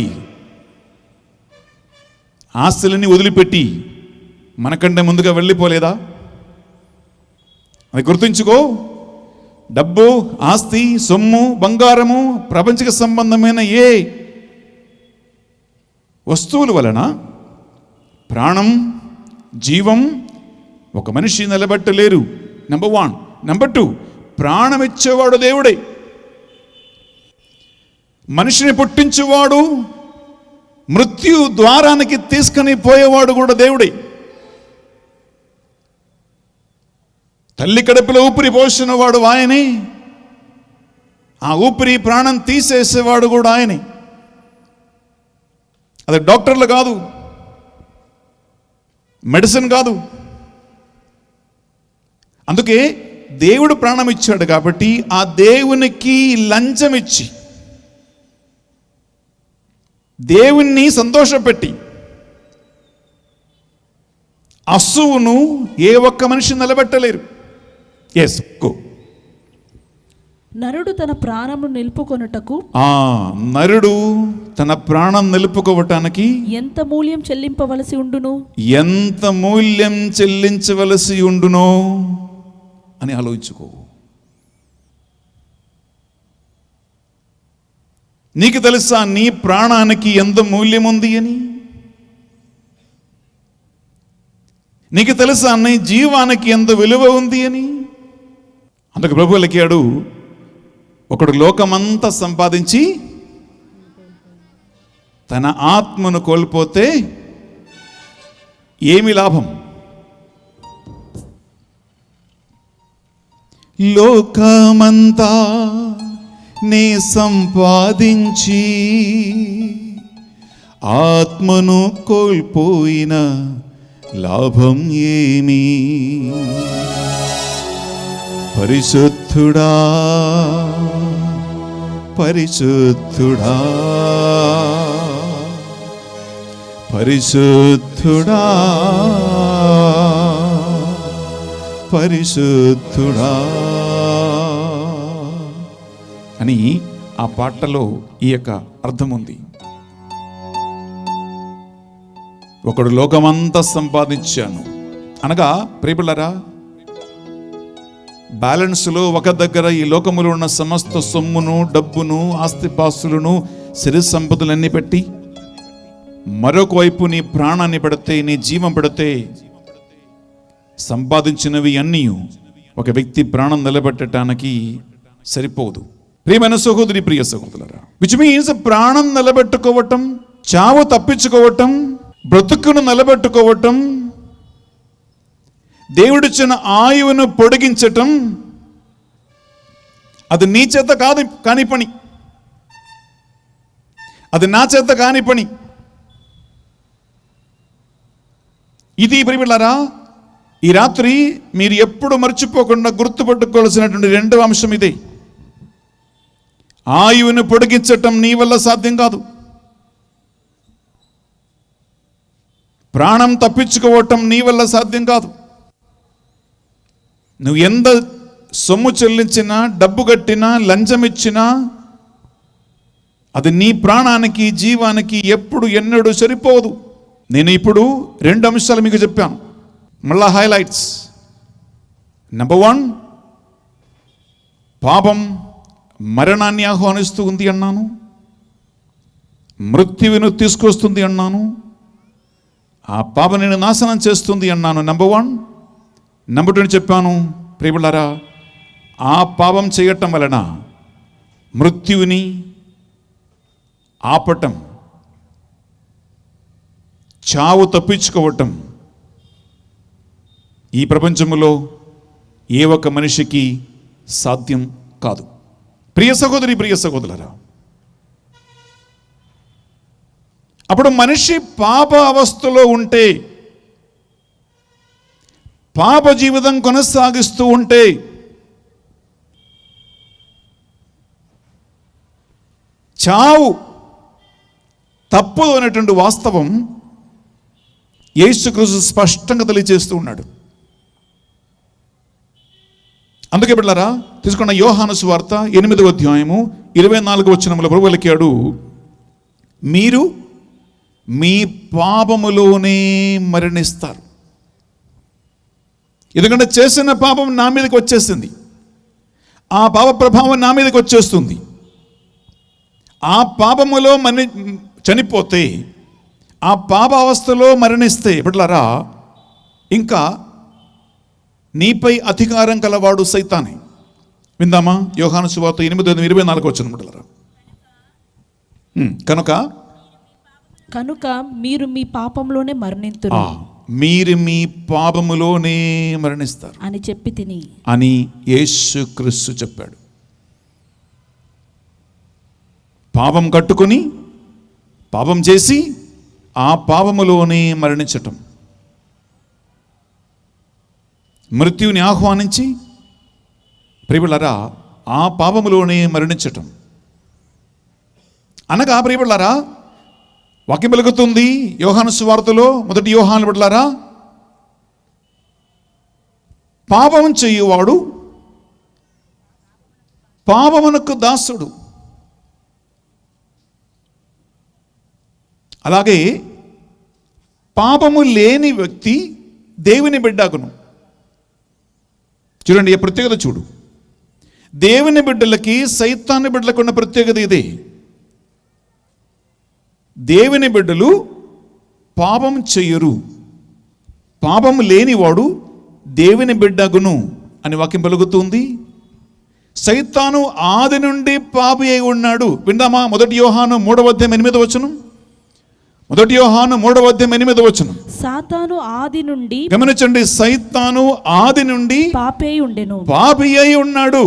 ఆస్తులన్నీ వదిలిపెట్టి మనకంటే ముందుగా వెళ్ళిపోలేదా? అది గుర్తుంచుకో. డబ్బు, ఆస్తి, సొమ్ము, బంగారము, ప్రపంచక సంబంధమైన ఏ వస్తువుల వలన ప్రాణం, జీవం ఒక మనిషి నిలబెట్టలేరు. నంబర్ 1. నంబర్ 2, ప్రాణం ఇచ్చేవాడు దేవుడే. మనిషిని పుట్టించేవాడు, మృత్యు ద్వారానికి తీసుకుని పోయేవాడు కూడా దేవుడే. తల్లి కడుపులో ఊపిరి పోసిన వాడు ఆయనే, ఆ ఊపిరి ప్రాణం తీసేసేవాడు కూడా ఆయనే. అది డాక్టర్లు కాదు, మెడిసిన్ కాదు. అందుకే దేవుడు ప్రాణం ఇచ్చాడు కాబట్టి ఆ దేవునికి లంచం ఇచ్చి, దేవుణ్ణి సంతోషపెట్టి అస్సువును ఏ ఒక్క మనిషి నిలబెట్టలేరు. నరుడు తన ప్రాణము నిలుపుకొనుటకు, నరుడు తన ప్రాణం నిలుపుకోవటానికి ఎంత మూల్యం చెల్లింపవలసి ఉండునో అని ఆలోచించుకో. నీకు తెలుసా నీ ప్రాణానికి ఎంత మూల్యం ఉంది అని? నీకు తెలుసా నీ జీవానికి ఎంత విలువ ఉంది అని? అందుకు ప్రభువు లెక్కాడు, ఒకడు లోకమంతా సంపాదించి తన ఆత్మను కోల్పోతే ఏమి లాభం? లోకమంతా నీ సంపాదించి ఆత్మను కోల్పోయిన లాభం ఏమి? పరిశుద్ధుడా పరిశుద్ధుడా పరిశుద్ధుడా పరిశుద్ధుడా అని ఆ పాటలో ఈ యొక్క అర్థం ఉంది. ఒకడు లోకమంతా సంపాదించాను అనగా ప్రియబిళ్ళారా, బ్యాలెన్స్లో ఒక దగ్గర ఈ లోకములో ఉన్న సమస్త సొమ్మును, డబ్బును, ఆస్తిపాస్తులను, సిరి సంపదలన్నీ పెట్టి మరొక వైపు నీ ప్రాణాన్ని పెడితే, నీ జీవం పెడితే సంపాదించినవి అన్నీ ఒక వ్యక్తి ప్రాణం నిలబెట్టడానికి సరిపోదు. ప్రియమైన సహోదరి, ప్రియ సహోదరులారా, విచ్ మీన్స్ ప్రాణం నిలబెట్టుకోవటం, చావు తప్పించుకోవటం, బ్రతుకును నిలబెట్టుకోవటం, దేవుడిచ్చిన ఆయువును పొడిగించటం, అది నీ చేత కాని పని, అది నా చేత కాని పని. ఇది ప్రియబిడ్డలారా, ఈ రాత్రి మీరు ఎప్పుడు మర్చిపోకుండా గుర్తుపెట్టుకోవాల్సినటువంటి రెండవ అంశం ఇదే. ఆయువును పొడిగించటం నీ వల్ల సాధ్యం కాదు. ప్రాణం తప్పించుకోవటం నీ వల్ల సాధ్యం కాదు. నువ్వు ఎంత సొమ్ము చెల్లించినా, డబ్బు కట్టినా, లంచం ఇచ్చినా అది నీ ప్రాణానికి, జీవానికి ఎప్పుడు ఎన్నడూ సరిపోదు. నేను ఇప్పుడు 2 అంశాలు మీకు చెప్పాను, మళ్ళా హైలైట్స్. నెంబర్ 1, పాపం మరణాన్ని ఆహ్వానిస్తూ ఉంది అన్నాను, మృత్యువును తీసుకొస్తుంది అన్నాను, ఆ పాపం నేను నాశనం చేస్తుంది అన్నాను. నెంబర్ 1. నెంబర్ 2 చెప్పాను, ప్రియబిడ్డలారా, ఆ పాపం చేయటం వలన మృత్యువుని ఆపటం, చావు తప్పించుకోవటం ఈ ప్రపంచంలో ఏ ఒక్క మనిషికి సాధ్యం కాదు. ప్రియ సహోదరి, ప్రియ సహోదరులారా, అప్పుడు మనిషి పాప అవస్థలో ఉంటే, పాప జీవితం కొనసాగిస్తూ ఉంటే చావు తప్పదు అనేటువంటి వాస్తవం యేసుక్రీస్తు స్పష్టంగా తెలియజేస్తూ ఉన్నాడు. అందుకే బిడ్డలారా, తీసుకున్న యోహాను సువార్త 8వ అధ్యాయము 24వ వచనంలో ప్రభువు పలికాడు, మీరు మీ పాపములోనే మరణిస్తారు. ఎందుకంటే చేసిన పాపం నా మీదకి వచ్చేసింది, ఆ పాప ప్రభావం నా మీదకి వచ్చేస్తుంది. ఆ పాపములో చనిపోతే, ఆ పాప అవస్థలో మరణిస్తే బిడ్డలారా, ఇంకా నీపై అధికారం కలవాడు సైతానే. విందామా? యోహాను సువార్త 8:24 వచనం బిడ్డలారా. కనుక మీరు మీ పాపంలోనే మరణింతురు, మీరు మీ పాపములోనే మరణిస్తారు అని చెప్పి తిని అని యేసుక్రీస్తు చెప్పాడు. పాపం కట్టుకుని, పాపం చేసి ఆ పాపములోనే మరణించటం, మృత్యువుని ఆహ్వానించి ప్రియబిడ్డలారా ఆ పాపములోనే మరణించటం అనగా, ప్రియబిడ్డలారా వాక్యం వెలుగుతుంది యోహాను సువార్తలో 1 యోహాను బిడ్డలారా, పాపం చేయువాడు పాపమునకు దాసుడు. అలాగే పాపము లేని వ్యక్తి దేవుని బిడ్డగును. చూడండి, ఈ ప్రత్యేకత చూడు. దేవుని బిడ్డలకి సైతాన్ని బిడ్డలకు ఉన్న ప్రత్యేకత ఇదే. దేవుని బిడ్డలు పాపం చెయ్యరు, పాపం లేనివాడు దేవుని బిడ్డగును అని వాక్యం పలుకుతుంది. సైతాను ఆది నుండి పాపి అయి ఉన్నాడు. విందామా? 1 యోహాను 3వ అధ్యాయం 8వ వచనం. 1 యోహాను 3వ అధ్యాయం 8వ వచనం. సాతాను ఆది నుండి, గమనించండి, సైతాను ఆది నుండి పాపి అయి ఉండెను, పాపి అయి ఉన్నాడు.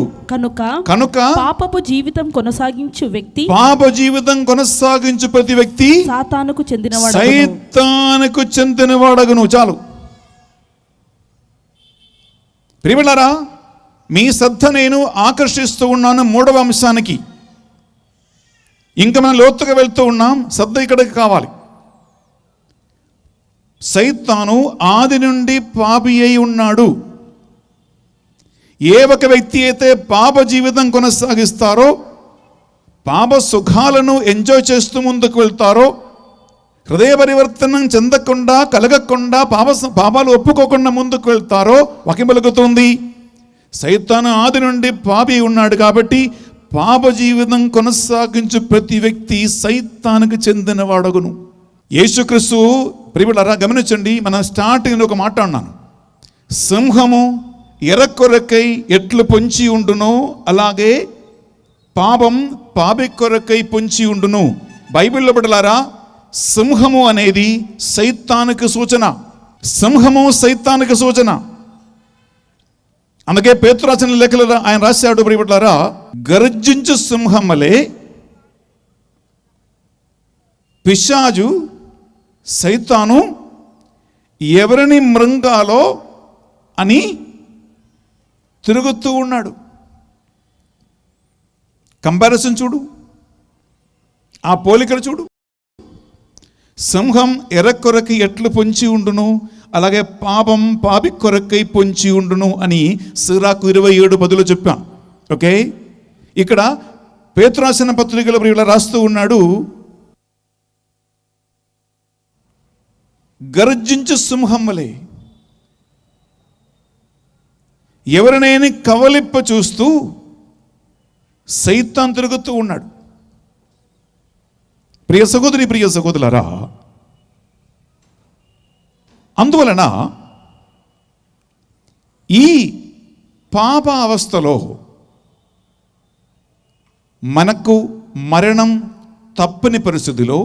కనుక పాపపు జీవితం కొనసాగించు వ్యక్తి, పాప జీవితం కొనసాగించు ప్రతి వ్యక్తి సాతానుకు చెందినవాడు, సైతానుకు చెందినవాడగును. చాలు ప్రియబిడ్డలారా, మీ శ్రద్ధ నేను ఆకర్షిస్తూ ఉన్నాను 3వ అంశానికి. ఇంకా మనం లోతుగా వెళ్తూ ఉన్నాం, శ్రద్ధ ఇక్కడికి కావాలి. సైతాను ఆది నుండి పాపి అయి ఉన్నాడు. ఏ ఒక వ్యక్తి అయితే పాప జీవితం కొనసాగిస్తారో, పాప సుఖాలను ఎంజాయ్ చేస్తూ ముందుకు వెళ్తారో, హృదయ పరివర్తనం చెందకుండా, కలగకుండా, పాపాలు ఒప్పుకోకుండా ముందుకు వెళ్తారో వాక్యం పలుకుతుంది, సైతాను ఆది నుండి పాపి ఉన్నాడు కాబట్టి పాప జీవితం కొనసాగించు ప్రతి వ్యక్తి సైతానికి చెందినవాడగును. యేసుక్రీస్తు ప్రియబిడ్డలారా గమనించండి, మనం స్టార్టింగ్ ఒక మాట అన్నాను, సింహము ఎరకొరకై ఎట్లు పొంచి ఉండునో అలాగే పాపం పాపి కొరకై పొంచి ఉండును. బైబిల్లో బిడ్డలారా, సింహము అనేది సైతానికి సూచన. సింహము సైతానికి సూచన. అందుకే పేతురు రాసిన లేఖలో ఆయన రాశాడు, ప్రియబిడ్డలారా, గర్జించు సింహం వలె పిశాచు సైతాను ఎవరిని మృంగాలో అని తిరుగుతూ ఉన్నాడు. కంపారిజన్ చూడు, ఆ పోలికలు చూడు. సింహం ఎర్ర కొరకి ఎట్లు పొంచి ఉండును, అలాగే పాపం పాపి కొరకై పొంచి ఉండును అని సిరాకు 27:10 చెప్పాం. ఓకే, ఇక్కడ పేతురు రాసిన పత్రికలో ఇలా రాస్తూ ఉన్నాడు, గర్జించు సింహం వలె ఎవరినైనా కవలిప్ప చూస్తూ సైతాన్ తిరుగుతూ ఉన్నాడు. ప్రియ సహోదరి, ప్రియ సహోదరులారా, అందువలన ఈ పాప అవస్థలో మనకు మరణం తప్పని పరిస్థితిలో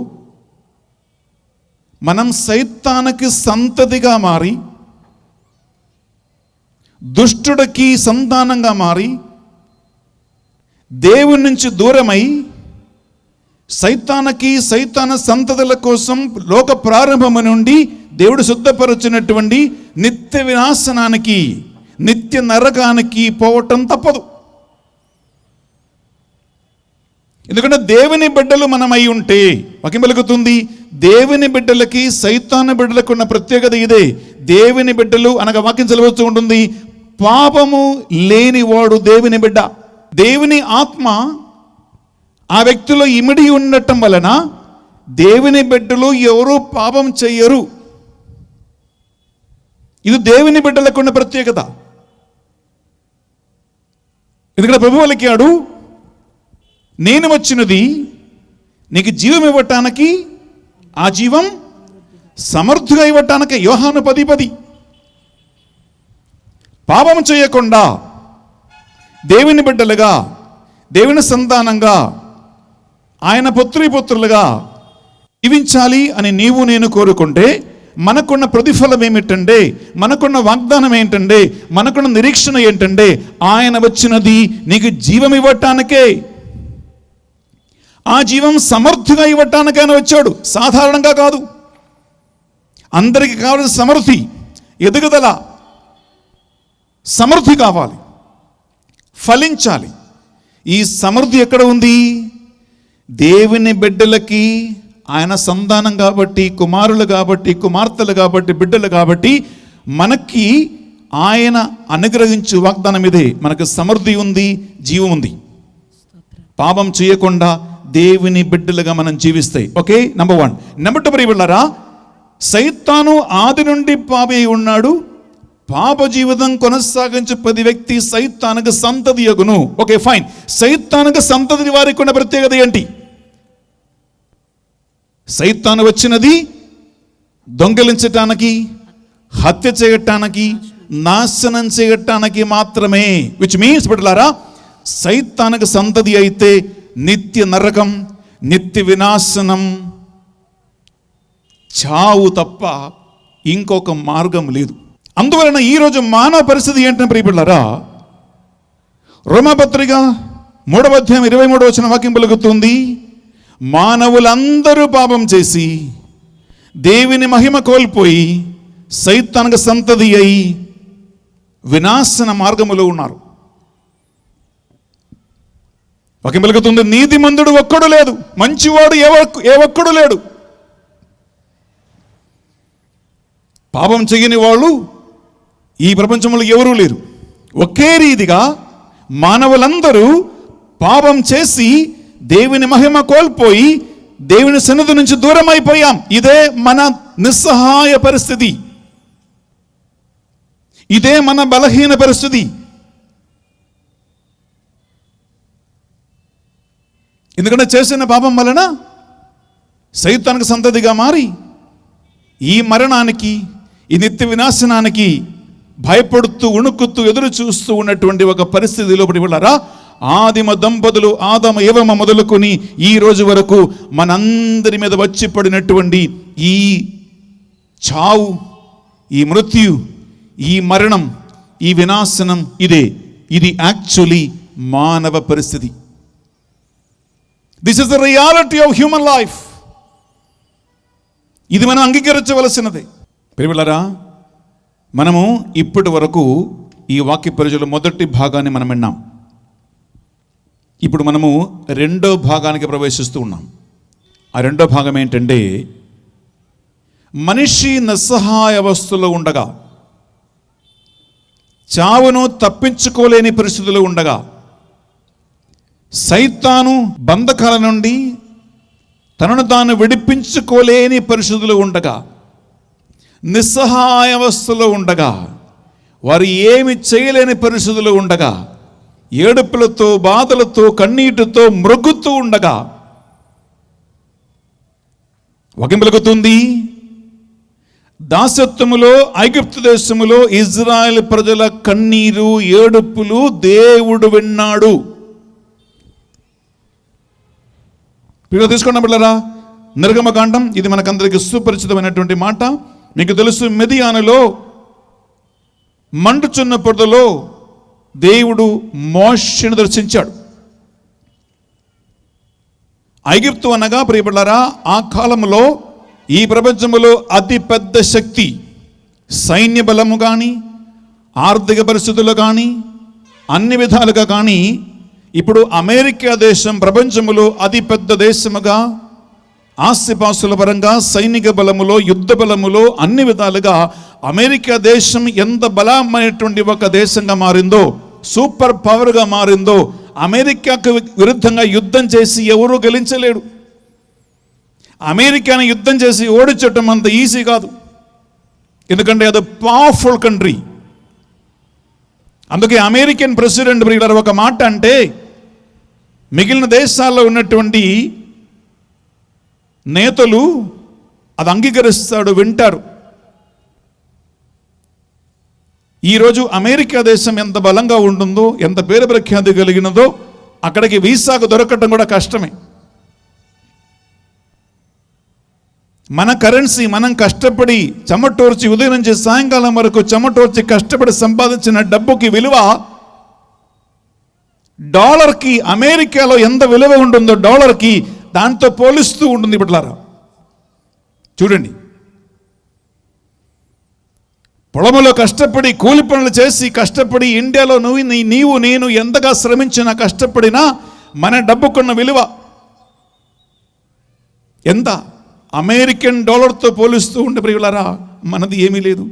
మనం సైతానికి సంతతిగా మారి, దుష్టుడికి సంతానంగా మారి, దేవుని నుంచి దూరమై సైతాన సంతతుల కోసం లోక ప్రారంభము నుండి దేవుడు శుద్ధపరచినటువంటి నిత్య వినాశనానికి, నిత్య నరకానికి పోవటం తప్పదు. ఎందుకంటే దేవుని బిడ్డలు మనమై ఉంటే వాక్యం పలుకుతుంది, దేవుని బిడ్డలకి సైతాను బిడ్డలకు ఉన్న ప్రత్యేకత ఇదే. దేవుని బిడ్డలు అనగా వాక్యం సెలవుతూ ఉంటుంది, పాపము లేనివాడు దేవుని బిడ్డ. దేవుని ఆత్మ ఆ వ్యక్తిలో ఇమిడి ఉండటం వలన దేవుని బిడ్డలు ఎవరూ పాపం చెయ్యరు. ఇది దేవుని బిడ్డలకు ఉన్న ప్రత్యేకత. ఎందుకంటే ప్రభువు పలికాడు, నేను వచ్చినది నీకు జీవం ఇవ్వటానికి, ఆ జీవం సమృద్ధిగా ఇవ్వటానికి. యోహాను 10:10. పాపం చేయకుండా దేవుని బిడ్డలుగా, దేవుని సంతానంగా, ఆయన పుత్రులుగా జీవించాలి అని నీవు నేను కోరుకుంటే మనకున్న ప్రతిఫలం ఏమిటంటే, మనకున్న వాగ్దానం ఏంటంటే, మనకున్న నిరీక్షణ ఏంటంటే, ఆయన వచ్చినది నీకు జీవం ఇవ్వటానికే. ఆ జీవం సమృద్ధిగా ఇవ్వటానికి ఆయన వచ్చాడు, సాధారణంగా కాదు. అందరికీ కావాల్సిన సమృద్ధి, ఎదుగుదల, సమృద్ధి కావాలి, ఫలించాలి. ఈ సమృద్ధి ఎక్కడ ఉంది? దేవుని బిడ్డలకి. ఆయన సంతానం కాబట్టి, కుమారులు కాబట్టి, కుమార్తెలు కాబట్టి, బిడ్డలు కాబట్టి మనకి ఆయన అనుగ్రహించు వాగ్దానం ఇదే. మనకు సమృద్ధి ఉంది, జీవం ఉంది. పాపం చేయకుండా దేవుని బిడ్డలుగా మనం జీవిస్తాయి. Okay, number 1. నంబర్ 2 ప్రియబిడ్డలారా, సైతాను ఆది నుండి పాపి ఉన్నాడు. పాప జీవితం కొనసాగించే ప్రతి వ్యక్తి సైతానికి సంతతి యగును. Okay, fine. సైతానికి సంతతి వారికి ఉన్న ప్రత్యేకత ఏంటి? సైతాను వచ్చినది దొంగిలించటానికి, హత్య చేయటానికి, నాశనం చేయటానికి మాత్రమే. విచ్ మీన్స్ బిడ్డలారా, సైతానికి సంతతి అయితే నిత్య నరకం, నిత్య వినాశనం, చావు తప్ప ఇంకొక మార్గం లేదు. అందువలన ఈరోజు మానవ పరిస్థితి ఏంటంటే ప్రియబిడ్డలారా, రోమాపత్రిక 3:23 వాక్యం పలుకుతుంది, మానవులందరూ పాపం చేసి దేవుని మహిమ కోల్పోయి సైతానికి సంతతి అయి వినాశన మార్గములో ఉన్నారు. వాక్యం పలుకుతుంది, నీతిమంతుడు ఒక్కడు లేదు, మంచివాడు ఏ ఒక్కడు లేడు. పాపం చేయని వాళ్ళు ఈ ప్రపంచంలో ఎవరూ లేరు. ఒకే రీతిగా మానవులందరూ పాపం చేసి దేవుని మహిమ కోల్పోయి దేవుని సన్నిధి నుంచి దూరం అయిపోయాం. ఇదే మన నిస్సహాయ పరిస్థితి, ఇదే మన బలహీన పరిస్థితి. ఎందుకంటే చేసిన పాపం వలన సైతానికి సంతతిగా మారి ఈ మరణానికి, ఈ నిత్య వినాశనానికి భయపడుతూ, ఉణుకుతూ, ఎదురు చూస్తూ ఉన్నటువంటి ఒక పరిస్థితిలో పడివలరా ఆదిమ దంపతులు ఆదమ ఏవమ మొదలుకొని ఈ రోజు వరకు మనందరి మీద వచ్చి పడినటువంటి ఈ చావు, ఈ మృత్యు, ఈ మరణం, ఈ వినాశనం ఇది యాక్చువల్లీ మానవ పరిస్థితి. This is the reality of human life. ఇది మనం అంగీకరించవలసినదే. ప్రియబిడ్డలారా, మనము ఇప్పటి వరకు ఈ వాక్య పరిచయంలో మొదటి భాగాన్ని మనం విన్నాం. ఇప్పుడు మనము రెండో భాగానికి ప్రవేశిస్తూ ఉన్నాం. ఆ రెండో భాగం ఏంటంటే, మనిషి నిస్సహాయ అవస్థలో ఉండగా, చావును తప్పించుకోలేని పరిస్థితులు ఉండగా, సైతాను బంధకాల నుండి తనను తాను విడిపించుకోలేని పరిస్థితులు ఉండగా, నిస్సహాయ అవస్థలో ఉండగా, వారు ఏమి చేయలేని పరిస్థితులు ఉండగా, ఏడుపులతో బాధలతో కన్నీటితో మ్రొగ్గుతూ ఉండగా వాక్యం పలుకుతుంది, దాసత్వములో ఐగుప్తు దేశములో ఇజ్రాయెల్ ప్రజల కన్నీరు ఏడుపులు దేవుడు విన్నాడు. పిల్లలు తీసుకున్న బిడ్డలారా, నిర్గమకాండం ఇది మనకందరికీ సుపరిచితమైనటువంటి మాట. మీకు తెలుసు, మిదియానులో మండుచున్న పొదలో దేవుడు మోషేను దర్శించాడు. ఐగుప్తు అనగా ప్రియబిడ్డలారా, ఆ కాలంలో ఈ ప్రపంచంలో అతి పెద్ద శక్తి, సైన్య బలము కానీ, ఆర్థిక పరిస్థితులు కానీ, అన్ని విధాలుగా కానీ, ఇప్పుడు అమెరికా దేశం ప్రపంచంలో అతి పెద్ద దేశముగా, ఆస్తిపాస్తుల పరంగా, సైనిక బలములో, యుద్ధ బలములో, అన్ని విధాలుగా అమెరికా దేశం ఎంత బలమైనటువంటి ఒక దేశంగా మారిందో, సూపర్ పవర్గా మారిందో, అమెరికాకు విరుద్ధంగా యుద్ధం చేసి ఎవరూ గెలించలేడు. అమెరికాని యుద్ధం చేసి ఓడించటం అంత ఈజీ కాదు, ఎందుకంటే అది పవర్ఫుల్ కంట్రీ. అందుకే అమెరికన్ ప్రెసిడెంట్ ప్రియులారా ఒక మాట అంటే మిగిలిన దేశాల్లో ఉన్నటువంటి నేతలు అది అంగీకరిస్తాడు, వింటారు. ఈరోజు అమెరికా దేశం ఎంత బలంగా ఉంటుందో, ఎంత పేరు ప్రఖ్యాతి కలిగినదో, అక్కడికి వీసాకు దొరకటం కూడా కష్టమే. మన కరెన్సీ మనం కష్టపడి చెమటోర్చి ఉదయం నుంచి సాయంకాలం వరకు చెమటోర్చి కష్టపడి సంపాదించిన డబ్బుకి విలువ డాలర్కి, అమెరికాలో ఎంత విలువ ఉంటుందో డాలర్కి, దాంతో పోలిస్తూ ఉంటుంది. బిడ్డలారా చూడండి, పొలములో కష్టపడి కూలి పనులు చేసి కష్టపడి ఇండియాలో నీవు నేను ఎంతగా శ్రమించినా కష్టపడినా మన డబ్బుకున్న విలువ ఎంత? అమెరికన్ డాలర్తో పోలిస్తూ ఉండే ప్రియులారా మనది ఏమీ లేదు.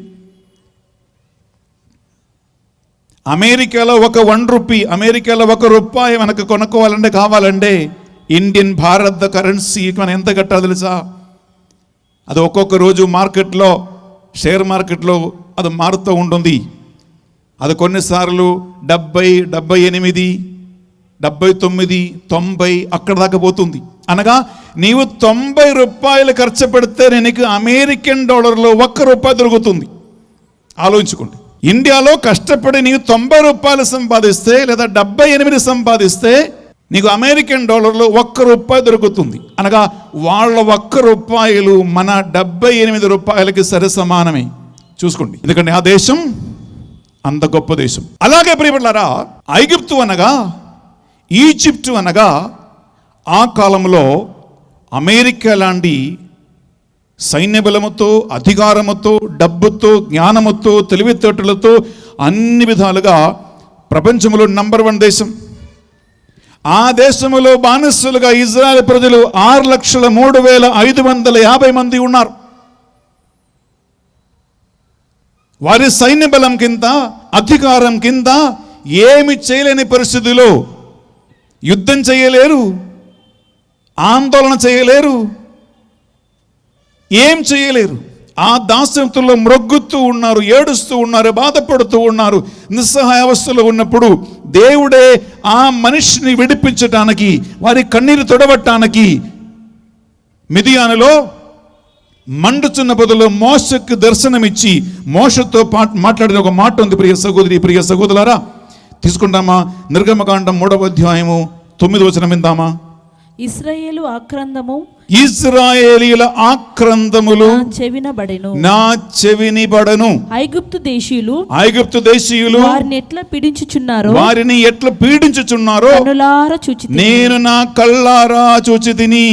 అమెరికాలో ఒక ₹1, అమెరికాలో ₹1 మనకు కొనుక్కోవాలంటే కావాలంటే ఇండియన్ భారత్ కరెన్సీ మనం ఎంత కట్టాలి తెలుసా? అది ఒక్కొక్క రోజు మార్కెట్లో, షేర్ మార్కెట్లో అది మారుతూ ఉంటుంది. అది కొన్నిసార్లు 70, 78, 79, 90 అక్కడ దాకా పోతుంది. అనగా నీవు ₹90 ఖర్చు పెడితే నీకు అమెరికన్ డాలర్లో ₹1 దొరుకుతుంది. ఆలోచించుకోండి. ఇండియాలో కష్టపడి నీవు ₹90 సంపాదిస్తే లేదా 78 సంపాదిస్తే నీకు అమెరికన్ డాలర్లో ₹1 దొరుకుతుంది. అనగా వాళ్ళ ₹1 మన ₹78కి సరి సమానమే. చూసుకోండి, ఎందుకంటే ఆ దేశం అంత గొప్ప దేశం. అలాగే ప్రియబిడ్డలారా, ఐగుప్తు అనగా, ఈజిప్టు అనగా ఆ కాలంలో అమెరికా లాంటి సైన్య బలముతో, అధికారముతో, డబ్బుతో, జ్ఞానముతో, తెలివితేటలతో అన్ని విధాలుగా ప్రపంచంలో నంబర్ 1 దేశం. ఆ దేశంలో బానిసలుగా ఇజ్రాయెల్ ప్రజలు 6,03,550 మంది ఉన్నారు. వారి సైన్య బలం కింద, అధికారం కింద ఏమి చేయలేని పరిస్థితిలో యుద్ధం చేయలేరు, ఆందోళన చేయలేరు, ఏం చేయలేరు. ఆ దాస్యంతుల్లో మ్రొగ్గుతూ ఉన్నారు, ఏడుస్తూ ఉన్నారు, బాధపడుతూ ఉన్నారు. నిస్సహాయ అవస్థలో ఉన్నప్పుడు దేవుడే ఆ మనిషిని విడిపించటానికి, వారి కన్నీరు తొడవటానికి మిదియానులో మండుచున్న పొదలో మోషకు దర్శనమిచ్చి మోషతో మాట్లాడిన ఒక మాట ఉంది. ప్రియ సహోదరి, ప్రియ సహోదరులారా, తీసుకుంటామా? నిర్గమకాండం 3వ అధ్యాయము 9వ వచనం విందామా? ఇశ్రాయేలు ఆక్రందము, ఇశ్రాయేలీయుల ఆక్రందములు నా చెవిని బడను. ఐగుప్తు దేశీయులు వారిని ఎట్లా పీడించుచున్నారో నేను నా కళ్ళారా చూచితిని.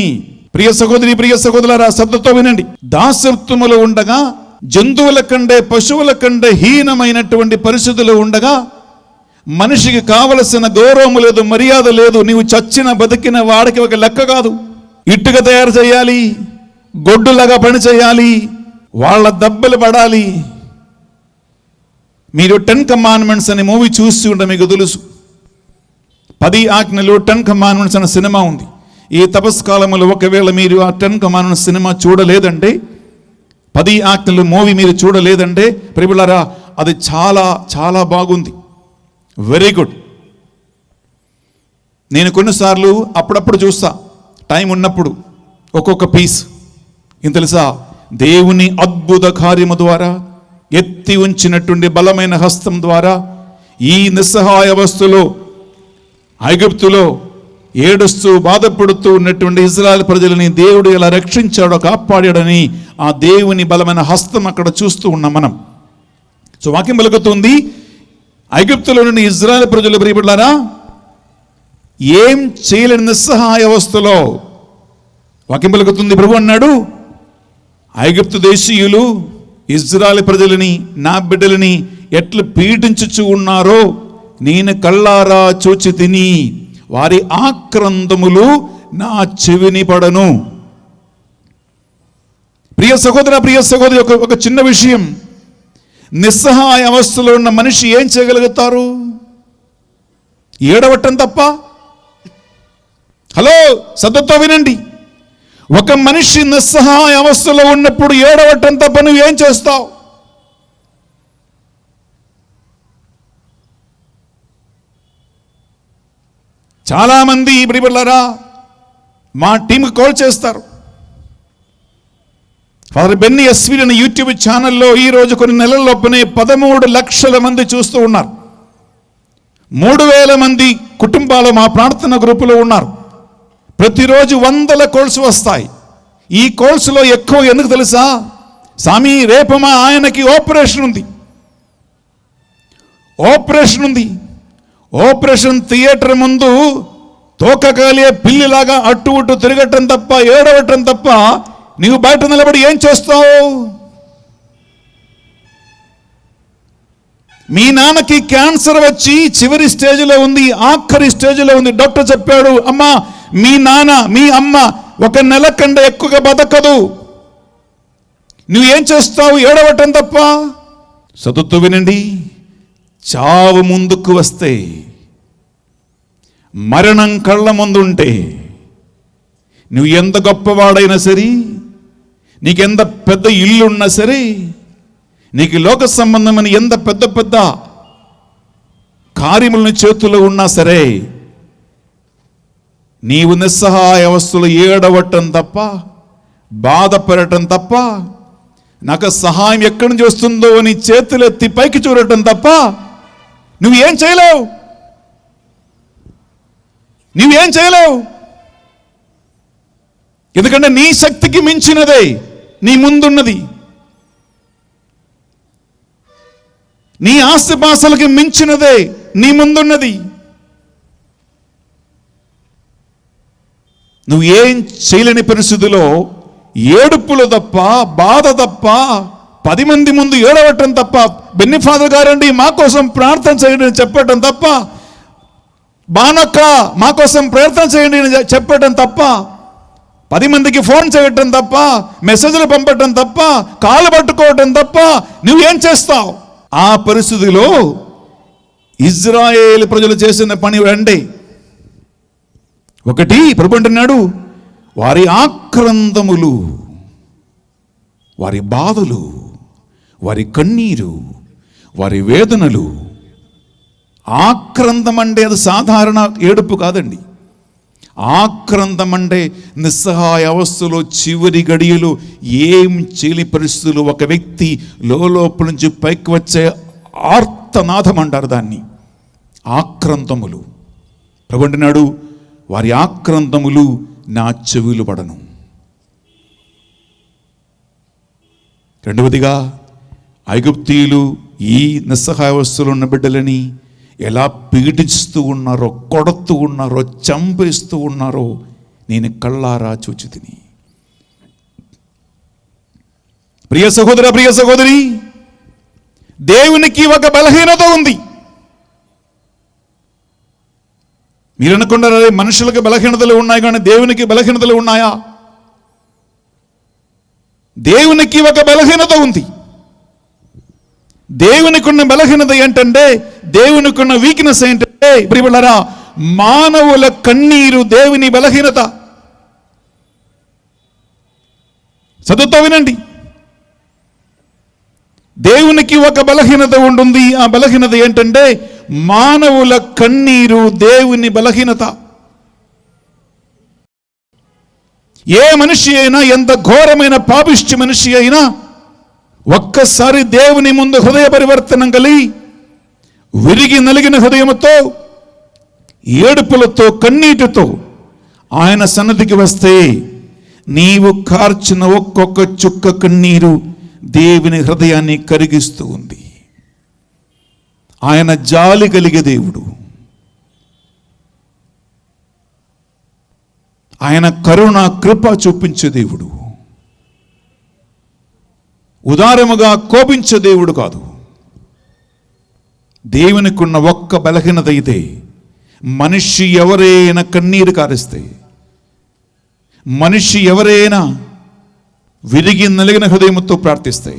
ప్రియ సహోదరి, ప్రియ సహోదరులారా, శ్రద్ధతో వినండి. దాసత్వములో ఉండగా, జంతువుల కంటే, పశువుల కంటే హీనమైనటువంటి పరిస్థితులు ఉండగా, మనిషికి కావలసిన గౌరవం లేదు, మర్యాద లేదు. నీవు చచ్చిన బతికిన వాడికి ఒక లెక్క కాదు. ఇటుక తయారు చేయాలి, గొడ్డులాగా పని చేయాలి, వాళ్ళ దెబ్బలు పడాలి. మీరు 10 కమాండ్మెంట్స్ అనే మూవీ చూస్తూ ఉంటే మీకు తెలుసు. 10 ఆజ్ఞలు 10 కమాండ్మెంట్స్ అనే సినిమా ఉంది. ఈ తపస్కాలంలో ఒకవేళ మీరు ఆ 10 కమాండ్మెంట్స్ సినిమా చూడలేదంటే, 10 ఆజ్ఞలు మూవీ మీరు చూడలేదంటే ప్రియులారా, అది చాలా చాలా బాగుంది. Very good. నేను కొన్నిసార్లు అప్పుడప్పుడు చూస్తా, టైం ఉన్నప్పుడు ఒక్కొక్క పీస్. ఏం తెలుసా? దేవుని అద్భుత కార్యము ద్వారా, ఎత్తి ఉంచినటువంటి బలమైన హస్తం ద్వారా ఈ నిస్సహాయ అవస్థలో ఐగుప్తులో ఏడుస్తూ బాధపడుతూ ఉన్నటువంటి ఇశ్రాయేలు ప్రజలని దేవుడు ఎలా రక్షించాడో, కాపాడాడని ఆ దేవుని బలమైన హస్తం అక్కడ చూస్తూ ఉన్నాం మనం. సో వాక్యం పలుకుతుంది, ఐగుప్తులో నుండి ఇశ్రాయేలు ప్రజలు ప్రియబిడ్డలారా ఏం చేయలేని నిస్సహాయ అవస్థలో వాక్యం పలుకుతుంది. ప్రభు అన్నాడు, ఐగుప్తు దేశీయులు ఇశ్రాయేలు ప్రజలని, నా బిడ్డలని ఎట్లు పీడించుచు ఉన్నారో నేను కళ్ళారా చూచి తిని, వారి ఆక్రందములు నా చెవిని పడను. ప్రియ సహోదర, ప్రియ సహోదరి, ఒక చిన్న విషయం. నిస్సహాయ అవస్థలో ఉన్న మనిషి ఏం చేయగలుగుతారు? ఏడవటం తప్ప. హలో, శ్రద్ధతో వినండి. ఒక మనిషి నిస్సహాయ అవస్థలో ఉన్నప్పుడు ఏడవటం తప్ప నువ్వు ఏం చేస్తావు? చాలామంది ప్రియబిడ్డలారా మా టీంకి కాల్ చేస్తారు. ఫాదర్ బెన్నీ ఎస్వి అనే యూట్యూబ్ ఛానల్లో ఈరోజు కొన్ని నెలల లోపునే 13 లక్షల మంది చూస్తూ ఉన్నారు. 3,000 మంది కుటుంబాలు మా ప్రార్థన గ్రూపులో ఉన్నారు. ప్రతిరోజు 100 కాల్స్ వస్తాయి. ఈ కాల్స్లో ఎక్కువ ఎందుకు తెలుసా? స్వామి, రేపు మా ఆయనకి ఆపరేషన్ ఉంది. ఆపరేషన్ థియేటర్ ముందు తోకకాలియే పిల్లిలాగా అటు ఇటు తిరగటం తప్ప, ఏడవటం తప్ప నీవు బయట నిలబడి ఏం చేస్తావు? మీ నాన్నకి క్యాన్సర్ వచ్చి చివరి స్టేజ్లో ఉంది, ఆఖరి స్టేజ్లో ఉంది. డాక్టర్ చెప్పాడు, అమ్మా మీ నాన్న, మీ అమ్మ 1 నెల కంటే ఎక్కువగా బతకదు. నువ్వేం చేస్తావు? ఏడవటం తప్ప. సతుత్తు వినండి, చావు ముందుకు వస్తే, మరణం కళ్ళ ముందుంటే, నువ్వు ఎంత గొప్పవాడైనా సరే, నీకెంత పెద్ద ఇల్లున్నా సరే, నీకు లోక సంబంధమైన ఎంత పెద్ద పెద్ద కార్యములను చేతుల్లో ఉన్నా సరే, నీవు నిస్సహాయ అవస్థలో ఏడవటం తప్ప, బాధపడటం తప్ప, నాకు సహాయం ఎక్కడి నుంచి వస్తుందో అని చేతులెత్తి పైకి చూడటం తప్ప నువ్వేం చేయలేవు. ఎందుకంటే నీ శక్తికి మించినదే నీ ముందున్నది. నీ ఆస్తిపాసలకి మించినదే నీ ముందున్నది. నువ్వు ఏం చేయలేని పరిస్థితిలో ఏడుపులు తప్ప, బాధ తప్ప, 10 మంది ముందు ఏడవటం తప్ప, బెన్నీ ఫాదర్ గారండి మా కోసం ప్రార్థన చేయండి అని చెప్పటం తప్ప, బానక్క మా కోసం ప్రార్థన చేయండి అని చెప్పటం తప్ప, 10 మందికి ఫోన్ చేయటం తప్ప, మెసేజ్లు పంపటం తప్ప, కాలు పట్టుకోవటం తప్ప నువ్వేం చేస్తావు? ఆ పరిస్థితిలో ఇజ్రాయేలు ప్రజలు చేసిన పని రండి. ఒకటి, ప్రభు అంటున్నాడు, వారి ఆక్రందములు, వారి బాధలు, వారి కన్నీరు, వారి వేదనలు. ఆక్రందం అంటే అది సాధారణ ఏడుపు కాదండి. ఆక్రందం అంటే నిస్సహాయ అవస్థలో చివరి గడియలు ఏం చేయని పరిస్థితులు ఒక వ్యక్తి లోపల నుంచి పైకి వచ్చే ఆర్తనాదం అంటారు దాన్ని. ఆక్రందములు. ప్రభు అంటున్నాడు, వారి ఆక్రందములు నా చెవులు పడను. రెండవదిగా, ఐగుప్తీయులు ఈ నిస్సహాయావస్థలో ఉన్న బిడ్డలని ఎలా పీడిస్తూ ఉన్నారో, కొడుతూ ఉన్నారో, చంపేస్తూ ఉన్నారో నేను కళ్ళారా చూచి తిని. ప్రియ సహోదర, ప్రియ సహోదరి, దేవునికి ఒక బలహీనత ఉంది. మీరు అనుకుంటారు, మనుషులకు బలహీనతలు ఉన్నాయి కానీ దేవునికి బలహీనతలు ఉన్నాయా? దేవునికి ఒక బలహీనత ఉంది. దేవునికి ఉన్న బలహీనత ఏంటంటే, దేవునికి ఉన్న వీక్నెస్ ఏంటంటే, ప్రియములారా, మానవుల కన్నీరు దేవుని బలహీనత. చదువుతా వినండి. దేవునికి ఒక బలహీనత ఉంటుంది. ఆ బలహీనత ఏంటంటే, మానవుల కన్నీరు దేవుని బలహీనత. ఏ మనిషి అయినా, ఎంత ఘోరమైన పాపిష్టి మనిషి అయినా, ఒక్కసారి దేవుని ముందు హృదయ పరివర్తనం కలిగి విరిగి నలిగిన హృదయముతో, ఏడుపులతో, కన్నీటితో ఆయన సన్నిధికి వస్తే, నీవు కార్చిన ఒక్కొక్క చుక్క కన్నీరు దేవుని హృదయాన్ని కరిగిస్తూ ఉంది. ఆయన జాలి కలిగే దేవుడు. ఆయన కరుణ, కృప చూపించే దేవుడు. ఉదారముగా కోపించే దేవుడు కాదు. దేవునికి ఉన్న ఒక్క బలహీనత ఇదే. మనిషి ఎవరైనా కన్నీరు కారిస్తే, మనిషి ఎవరైనా విరిగి నలిగిన హృదయంతో ప్రార్థిస్తే,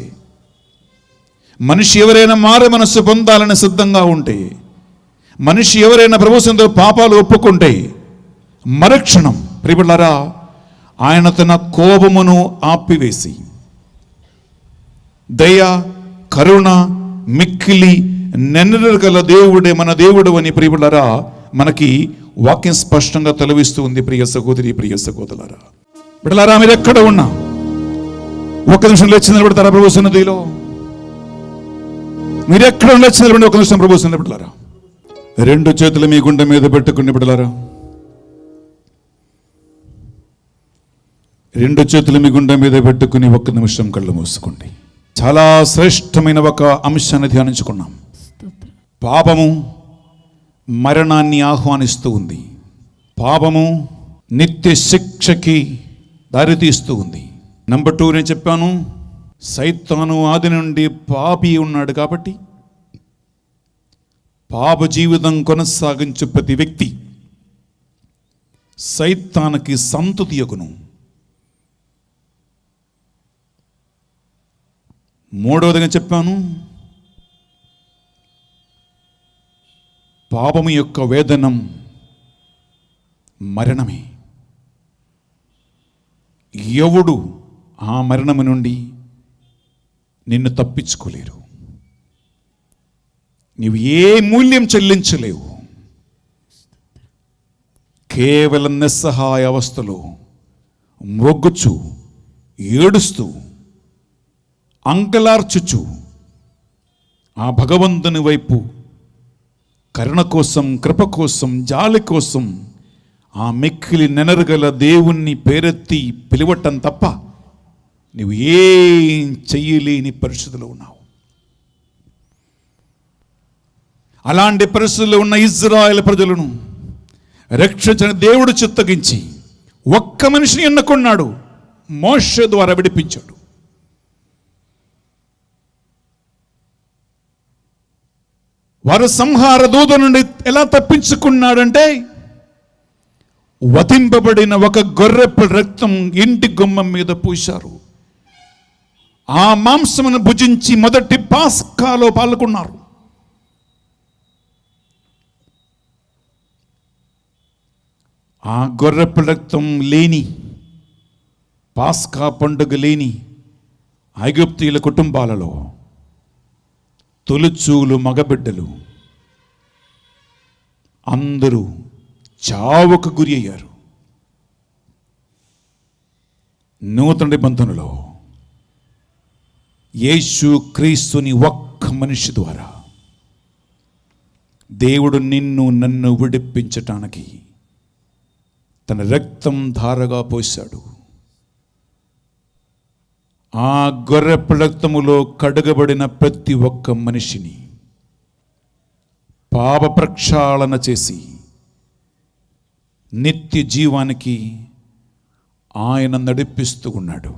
మనిషి ఎవరైనా మారు మనస్సు పొందాలని సిద్ధంగా ఉంటే, మనిషి ఎవరైనా ప్రభుత్వంతో పాపాలు ఒప్పుకుంటే, మరుక్షణం ప్రియములారా ఆయన తన కోపమును ఆపివేసి, దయ, కరుణ, మిక్కిలి నెన్నరగల దేవుడే మన దేవుడు అని ప్రియములారా మనకి వాక్యం స్పష్టంగా తలవిస్తూ ఉంది. ప్రియ సహోదరి, ప్రియ సహోదరులారా, బిడ్డలారా, మీరు ఎక్కడ ఉన్నా ఒక్క నిమిషం లేచి నిలబడతారా ప్రభు సన్నిధిలో? మీరు ఎక్కడ లేచి నిలబడి ఒక నిమిషం ప్రభు సన్నిధిలో బిడ్డలారా, రెండు చేతులు మీ గుండె మీద పెట్టుకుని బిడ్డలారా, రెండు చేతులు మీ గుండె మీద పెట్టుకుని ఒక్క నిమిషం కళ్ళు మూసుకోండి. చాలా శ్రేష్టమైన ఒక అంశాన్ని ధ్యానించుకున్నాం. పాపము మరణాన్ని ఆహ్వానిస్తూ ఉంది. పాపము నిత్య శిక్షకి దారితీస్తూ ఉంది. నంబర్ 2 నేను చెప్పాను, సైతాను ఆది నుండి పాపి ఉన్నాడు కాబట్టి పాప జీవితం కొనసాగించే ప్రతి వ్యక్తి సైతానికి సంతతియగును. మూడవదిగా చెప్పాను, పాపము యొక్క వేదనం మరణమే. ఎవడు ఆ మరణము నుండి నిన్ను తప్పించుకోలేరు. నీవు ఏ మూల్యం చెల్లించలేవు. కేవలం నిస్సహాయ అవస్థలో మొగ్గుచు, ఏడుస్తూ, అంకలార్చుచు ఆ భగవంతుని వైపు కరుణ కోసం, కృప కోసం, జాలి కోసం ఆ మిక్కిలి నెనరుగల దేవుణ్ణి పేరెత్తి పిలవటం తప్ప నువ్వు ఏం చెయ్యలేని పరిస్థితిలో ఉన్నావు. అలాంటి పరిస్థితుల్లో ఉన్న ఇజ్రాయేల్ ప్రజలను రక్షించిన దేవుడు చిత్తగించి ఒక్క మనిషిని ఎన్నుకున్నాడు, మోషే ద్వారా విడిపించాడు. వారు సంహార దూత నుండి ఎలా తప్పించుకున్నాడంటే, వధింపబడిన ఒక గొర్రెపు రక్తం ఇంటి గుమ్మం మీద పూశారు. ఆ మాంసమును భుజించి మొదటి పాస్కాలో పాల్గొన్నారు. ఆ గొర్రెపు రక్తం లేని, పాస్కా పండుగ లేని ఐగుప్తీయుల కుటుంబాలలో తొలిచూలు మగబిడ్డలు అందరూ చావుకు గురి అయ్యారు. నూతన నిబంధనలో యేసు క్రీస్తుని ఒక్క మనిషి ద్వారా దేవుడు నిన్ను నన్ను విడిపించటానికి తన రక్తం ధారగా పోశాడు. ఆ గొర్రెపు రక్తములో కడగబడిన ప్రతి ఒక్క మనిషిని పాప ప్రక్షాళన చేసి నిత్య జీవానికి ఆయన నడిపిస్తూ ఉన్నాడు.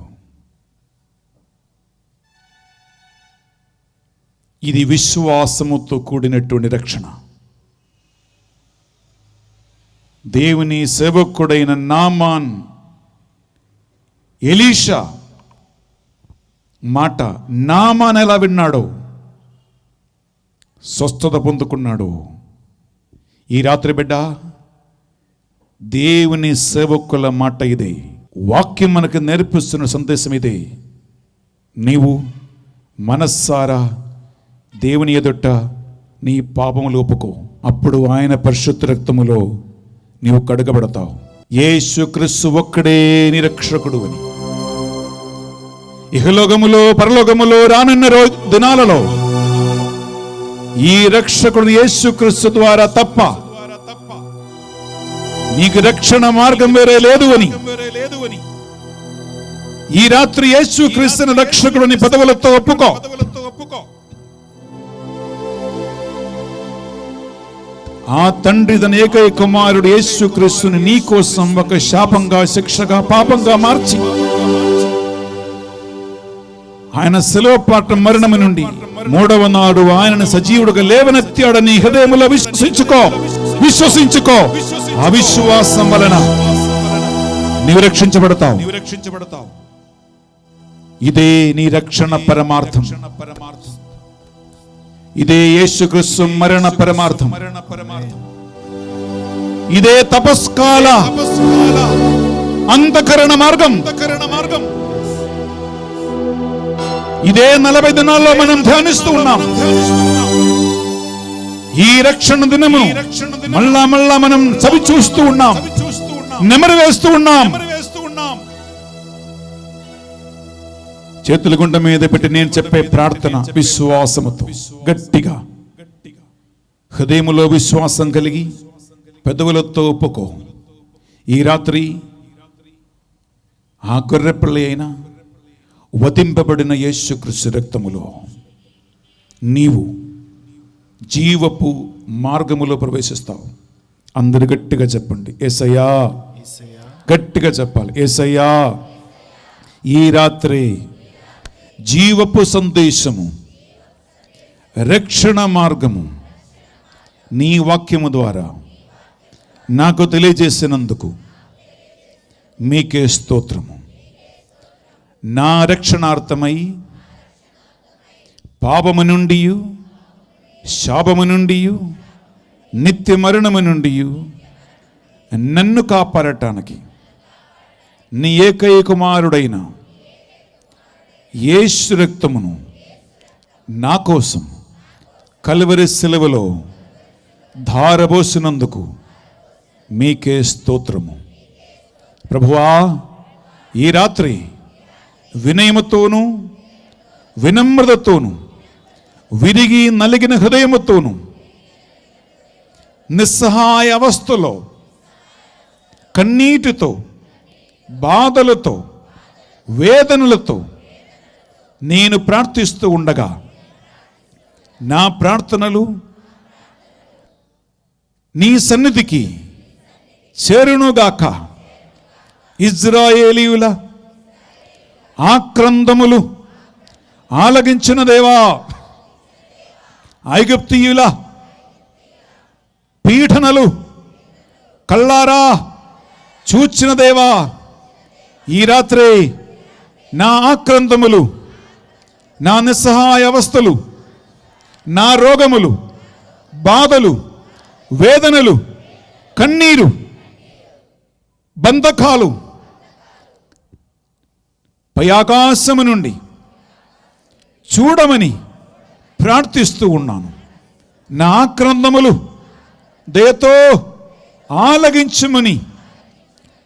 ఇది విశ్వాసముతో కూడినటువంటి రక్షణ. దేవుని సేవకుడైన నామాన్ ఎలీషా మాట నామాన్ ఎలా విన్నాడో స్వస్థత పొందుకున్నాడు. ఈ రాత్రి బిడ్డ, దేవుని సేవకుల మాట ఇదే, వాక్యం మనకు నేర్పిస్తున్న సందేశం ఇదే. నీవు మనస్సారా దేవుని ఎదుట నీ పాపములు ఒప్పుకో, అప్పుడు ఆయన పరిశుద్ధ రక్తములో నీవు కడగబడతావు. యేసుక్రీస్తు ఒక్కడే నీ రక్షకుడు అని. ఇహలోకములో పరలోకములో రానున్న దినాలలో ఈ రక్షకుడు యేసుక్రీస్తు ద్వారా తప్ప నీకు రక్షణ మార్గం వేరే లేదు అని ఈ రాత్రి యేసుక్రీస్తుని రక్షకుడిని పదవులతో ఒప్పుకో. ఆ తండ్రి తన ఏకైక కుమారుడు యేసుక్రీస్తుని నీ కోసం ఒక శాపంగా, శిక్షగా, పాపంగా మార్చి ఆయన శిలువ పాట మరణము నుండి మూడవ నాడు ఆయనను సజీవుడుగా లేవనెత్తాడని హృదయములో విశ్వసించుకో. అవిశ్వాసం వలన నీవు రక్షించబడతావు. ఇదే నీ రక్షణ పరమార్థం. ఇదే యేసుక్రీస్తు మరణ పరమార్థం. ఇదే తపస్కాల అంతఃకరణ మార్గం. ఇదే 40 దినాల్లో మనం ధ్యానిస్తూ ఉన్నాం. ఈ రక్షణ దినము మళ్ళా మనం చవి చూస్తూ ఉన్నాం, నెమరు వేస్తూ ఉన్నాం. చేతుల గుండ మీద పెట్టి నేను చెప్పే ప్రార్థన విశ్వాసముతో గట్టిగా హృదయములో విశ్వాసం కలిగి పెదవులతో ఒప్పుకో. ఈ రాత్రి ఆ గొర్రెపిల్ల అయిన వధింపబడిన యేసుక్రీస్తు రక్తములో నీవు జీవపు మార్గములో ప్రవేశిస్తావు. అందరు గట్టిగా చెప్పండి, యేసయ్యా. గట్టిగా చెప్పాలి, యేసయ్యా. ఈ రాత్రి జీవపు సందేశము, రక్షణ మార్గము నీ వాక్యము ద్వారా నాకు తెలియజేసినందుకు మీకే స్తోత్రము. నా రక్షణార్థమై పాపము నుండి, శాపము నుండి, నిత్య మరణము నుండి నన్ను కాపాడటానికి నీ ఏకైక కుమారుడైన యేసు రక్తమును నా కోసం కల్వరి శిలువలో ధారబోసినందుకు మీకే స్తోత్రము. ప్రభువా, ఈ రాత్రి వినయముతోనూ వినమ్రతతోనూ విరిగి నలిగిన హృదయముతోనూ నిస్సహాయ అవస్థలో కన్నీటితో, బాధలతో, వేదనలతో నేను ప్రార్థిస్తూ ఉండగా నా ప్రార్థనలు నీ సన్నిధికి చేరునుగాక. ఇజ్రాయేలీయుల ఆక్రందములు ఆలగించిన దేవా, ఐగుప్తీయుల పీఠనలు కళ్ళారా చూచిన దేవా, ఈ రాత్రి నా ఆక్రందములు, నా నిస్సహాయ అవస్థలు, నా రోగములు, బాధలు, వేదనలు, కన్నీరు, బంధకాలు పై ఆకాశము నుండి చూడమని ప్రార్థిస్తూ ఉన్నాను. నా ఆక్రందములు దయతో ఆలగించమని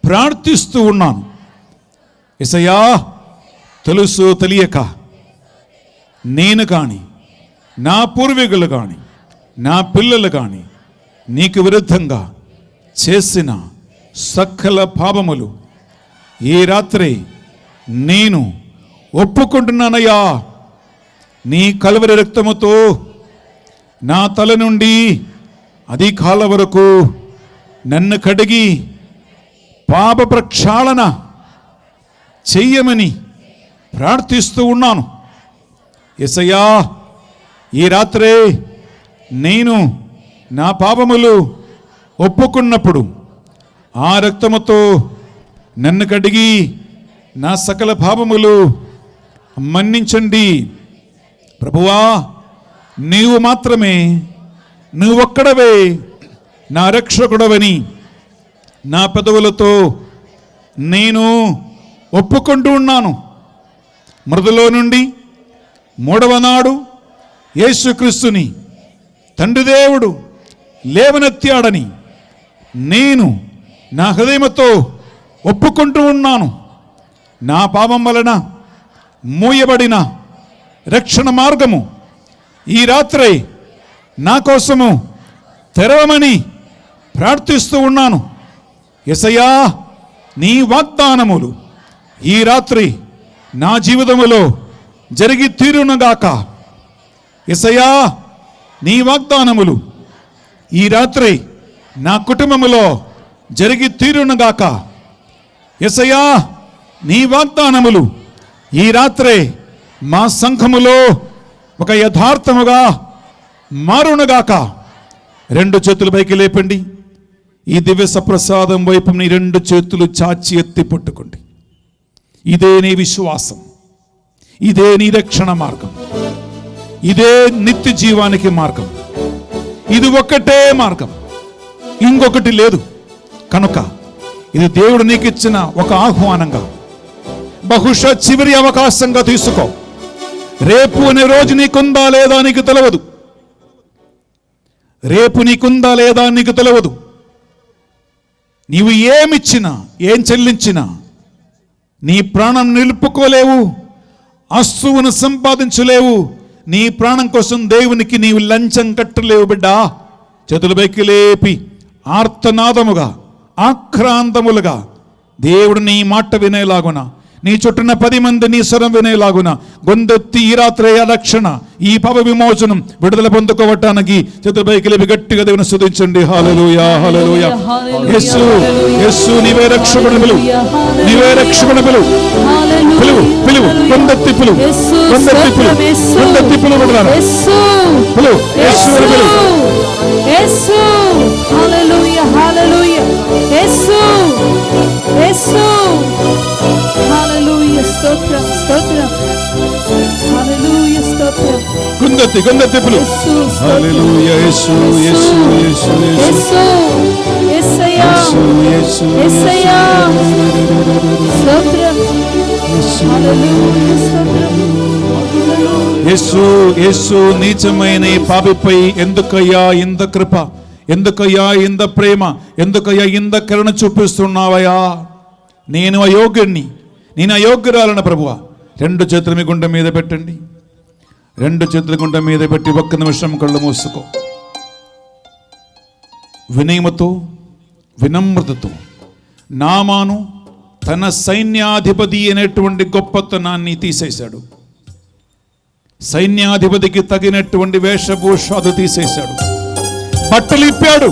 ప్రార్థిస్తూ ఉన్నాను. యేసయ్యా, తెలుసు తెలియక నేను కానీ, నా పూర్వీకులు కానీ, నా పిల్లలు కానీ నీకు విరుద్ధంగా చేసిన సకల పాపములు ఈ రాత్రి నేను ఒప్పుకుంటున్నానయ్యా. నీ కల్వరి రక్తముతో నా తల నుండి అది కాళ్ళ వరకు నన్ను కడిగి పాప ప్రక్షాళన చెయ్యమని ప్రార్థిస్తూ ఉన్నాను. యేసయ్యా, ఈ రాత్రే నేను నా పాపములు ఒప్పుకున్నప్పుడు ఆ రక్తముతో నన్ను కడిగి నా సకల పాపములు మన్నించండి. ప్రభువా, నీవు మాత్రమే, నువ్వొక్కడవే నా రక్షకుడవని నా పెదవులతో నేను ఒప్పుకుంటూ ఉన్నాను. మృదులో నుండి 3వ నాడు యేసుక్రీస్తుని తండ్రి దేవుడు లేవనెత్తాడని నేను నా హృదయముతో ఒప్పుకుంటూ ఉన్నాను. నా పాపం వలన మూయబడిన రక్షణ మార్గము ఈ రాత్రి నా కోసము తెరవమని ప్రార్థిస్తూ ఉన్నాను. యేసయ్యా, నీ వాగ్దానములు ఈ రాత్రి నా జీవితములో జరిగి తీరునుగాక. యేసయ్యా, నీ వాగ్దానములు ఈ రాత్రి నా కుటుంబములో జరిగి తీరునుగాక. యేసయ్యా, నీ వాగ్దానములు ఈ రాత్రి మా సంఘములో ఒక యథార్థముగా మారునుగాక. 2 చేతులు పైకి లేపండి. ఈ దివ్య సప్రసాదం వైపు నీ 2 చేతులు చాచి ఎత్తి పట్టుకోండి. ఇదే నీ విశ్వాసం, ఇదే నీ రక్షణ మార్గం, ఇదే నిత్య జీవానికి మార్గం. ఇది ఒక్కటే మార్గం, ఇంకొకటి లేదు. కనుక ఇది దేవుడు నీకు ఇచ్చిన ఒక ఆహ్వానంగా, బహుశా చివరి అవకాశంగా తీసుకో. రేపు అనే రోజు నీకుందా లేదా నీకు తెలియదు. రేపు నీకుందా లేదా నీకు తెలియదు. నీవు ఏమిచ్చినా, ఏం చెల్లించినా నీ ప్రాణం నిలుపుకోలేవు, అస్తువును సంపాదించలేవు. నీ ప్రాణం కోసం దేవునికి నీవు లంచం కట్టలేవు బిడ్డా. చేతులు పైకి లేపి ఆర్తనాదముగా, ఆక్రాంతములుగా దేవుడు నీ మాట వినేలాగున, నీ చుట్టూన 10 మంది నీ స్వరం వినేలాగున గొంతెత్తి ఈ రాత్రి రక్షణ, ఈ పాప విమోచనం, విడుదల పొందుకోవటానికి చేతుల పైకి లేపి గట్టిగా దేవుని స్తుతించండి. హల్లెలూయా, హల్లెలూయా. యేసు, యేసు, నీవే రక్షకుడు పిలువు, నీవే రక్షకుడు పిలువు, పిలువు, పిలువు, గొంతెత్తి పిలువు, గొంతెత్తి పిలువు, గొంతెత్తి పిలువు, పిలువు, యేసు పిలువు. యేసు, హల్లెలూయా, హల్లెలూయా. యేసు, యేసు, హల్లెలూయా. స్తోత్రం, స్తోత్రం, హల్లెలూయా, స్తోత్రం. గొంతెత్తి, గొంతెత్తి పిలువు. హల్లెలూయా. యేసు, యేసు, యేసు, యేసు, యేసయ్యా, యేసయ్యా. స్తోత్రం, హల్లెలూయా, స్తోత్రం. యేసు, యేసు, నీచమైన ఈ పాపిపై ఎందుకయ్యా ఇంత కృప, ఎందుకయ్యా ఇంత ప్రేమ, ఎందుకయ్యా ఇంత కరుణ చూపిస్తున్నావయ్యా? నేను అయోగ్యుణ్ణి, నేను అయోగ్యురాలన ప్రభువా. 2 చేతులు మీ గుండె మీద పెట్టండి. 2 చేతుల గుండె మీద పెట్టి 1 నిమిషం కళ్ళు మూసుకో. వినయముతో, వినమ్రతతో నామాను తన సైన్యాధిపతి అనేటువంటి గొప్పతనాన్ని తీసేశాడు. సైన్యాధిపతికి తగినటువంటి వేషభూషాలు తీసేశాడు. బట్టలు ఇప్పాడు,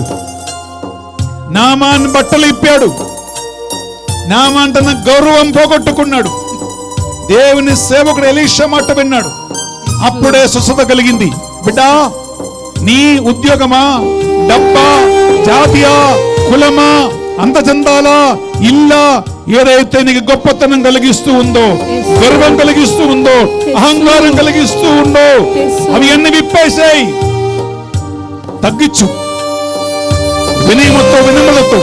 నామాన్ని బట్టలు ఇప్పాడు. నామాన్ తన గౌరవం పోగొట్టుకున్నాడు. దేవుని సేవకుడు ఎలీషా మాట విన్నాడు. అప్పుడే స్వస్థత కలిగింది. బిడ్డా, నీ ఉద్యోగమా, డబ్బా, జాతియా, కులమా, అందచందాలా, ఇల్లా, ఏదైతే నీకు గొప్పతనం కలిగిస్తూ ఉందో, గర్వం కలిగిస్తూ ఉందో, అహంకారం కలిగిస్తూ ఉందో, అవి అన్ని విప్పేసాయి. తగ్గించు. వినయముతో, వినమ్రతతో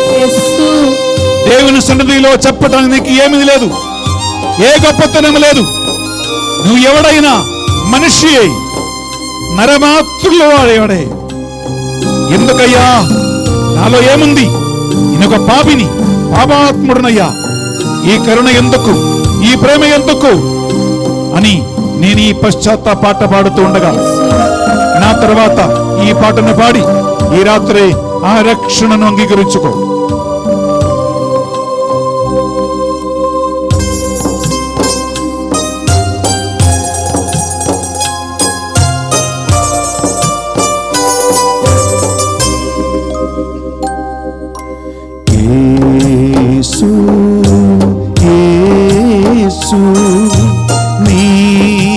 దేవుని సన్నిధిలో చెప్పడానికి నీకు ఏమీ లేదు, ఏ గొప్పతనం లేదు. నువ్వు ఎవడైనా మనిషి అయి నరమాత్రులు వాడేవాడే. ఎందుకయ్యా, నాలో ఏముంది, నేనొక పాపిని, పాపాత్ముడునయ్యా, ఈ కరుణ ఎందుకు, ఈ ప్రేమ ఎందుకు అని నేను ఈ పశ్చాత్తాప పాట పాడుతూ ఉండగా నా తర్వాత ఈ పాటను పాడి ఈ రాత్రి ఆ రక్షణను అంగీకరించుకో.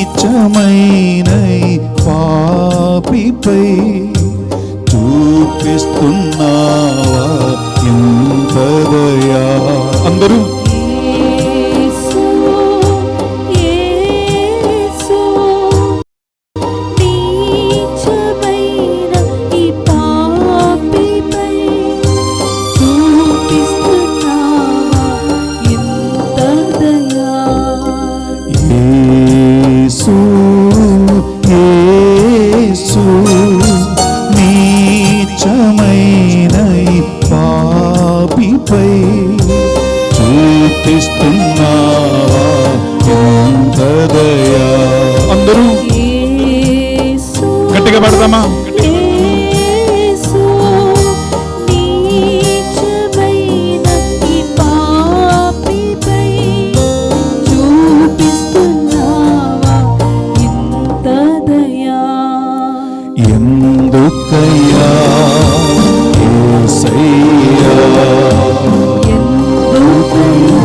నీచమైన పాపిపై చూపిస్తున్నావా అందరూ యేసు గట్టిగా పడదామా? యేసు నీచమైన ఈ పాపిపై చూపిస్తున్నావా ఇంత దయా? ఎందుకయ్యా యేసయ్యా, ఎందుకయ్యా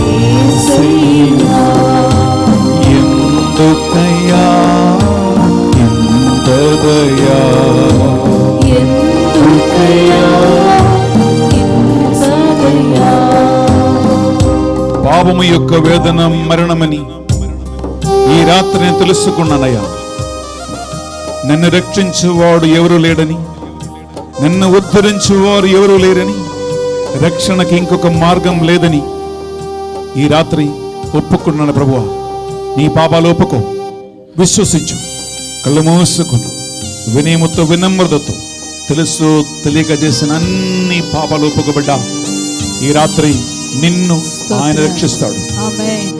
యేసయ్యా, ఎందుకయ్యా ఇంత దయా? ఎందుకయ్యా ఇంత దయా? పాపము యొక్క వేదన మరణమని ఈ రాత్రి నేను తెలుసుకున్నానయ్యా. నన్ను రక్షించువాడు ఎవరు లేడని, నన్ను ఉద్ధరించువారు ఎవరు లేరని, రక్షణకి ఇంకొక మార్గం లేదని ఈ రాత్రి ఒప్పుకున్నాను ప్రభువా. నీ పాపాలు ఒప్పుకో, విశ్వసించు, కళ్ళు మూసుకుని వినయముతో వినమ్రతతో తెలుసు తెలియక చేసిన అన్ని పాపాలు ఒప్పుకోబడ్డా ఈ రాత్రి నిన్ను ఆయన రక్షిస్తాడు. ఆమేన్.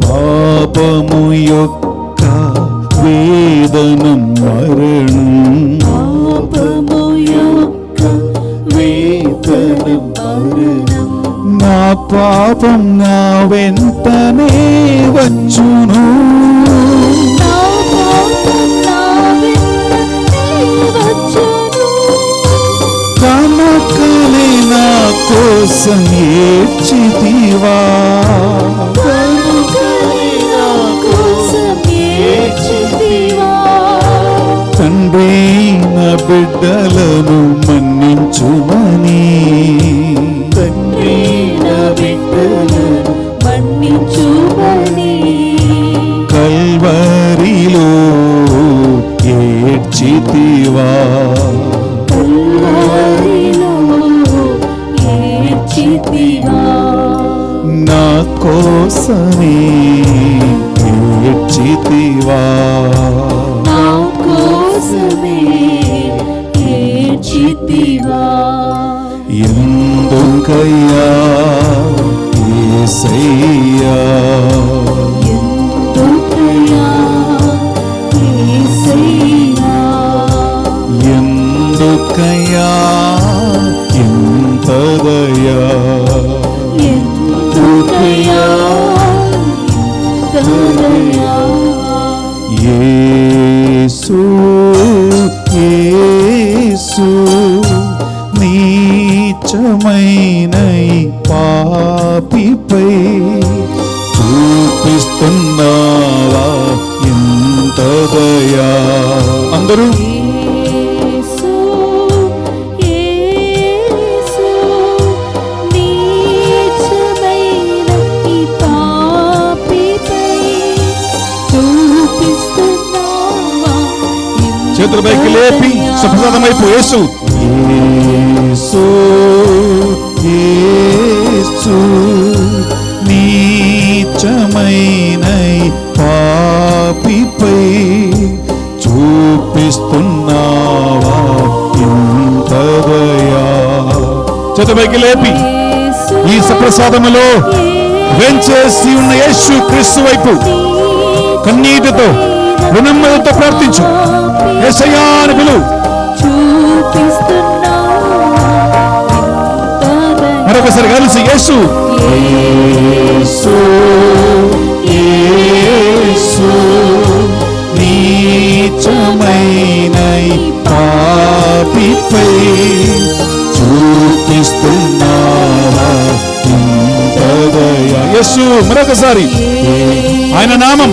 పాపము యొక్క వేదన మరణం, పాపము యొక్క వేదన మరణం, నా పాపం నా వెంటనే వచ్చును, నా పాపం నా వెంటనే వచ్చును, కనుకనే నా కోసం ఏడ్చితివా, కనుకనే నా కోసం ఏడ్చితివా, తండ్రి నా బిడ్డలను మన్నించుమని, తండ్రి నా బిడ్డలను మన్నించుమని, కల్వరిలో ఏడ్చితివా, కల్వరిలో ఏడ్చితివా, నా కోసమే ఏడ్చితివా, నా కోసమే ఏడ్చితివా, ఎందుకయ్యా యేసయ్యా, ఎందుకయ్యా యేసయ్యా, ఎందుకయ్యా ఇంత దయా, ఎందుకయ్యా ఇంత దయా? యేసు యేసు నీచమైన ఈ పాపిపై చూపిస్తున్నావా ఇంత దయా? అందరూ యేసు యేసు నీచమైన ఈ పాపిపై చూపిస్తున్నావా ఇంత చేతుల పైకి లేపి దయా? సుప్రసాదమైపు యేసు యేసు యేసు నీచమైన ఈ పాపిపై చూపిస్తున్నావా ఇంత దయా? చేతుల పైకి లేపి యేసు ఈ సుప్రసాదములో వెంచేసి ఉన్న యేసు క్రీస్తు వైపు కన్నీటితో వినమ్రతతో ప్రార్థించు. యేసయ్యా అని పిలువు. మరొకసారి కలిసి యేసు యేసు యేసు నీచమైన ఈ పాపిపై చూపిస్తున్నావా ఇంత దయా? యేసు మరొకసారి ఆయన నామం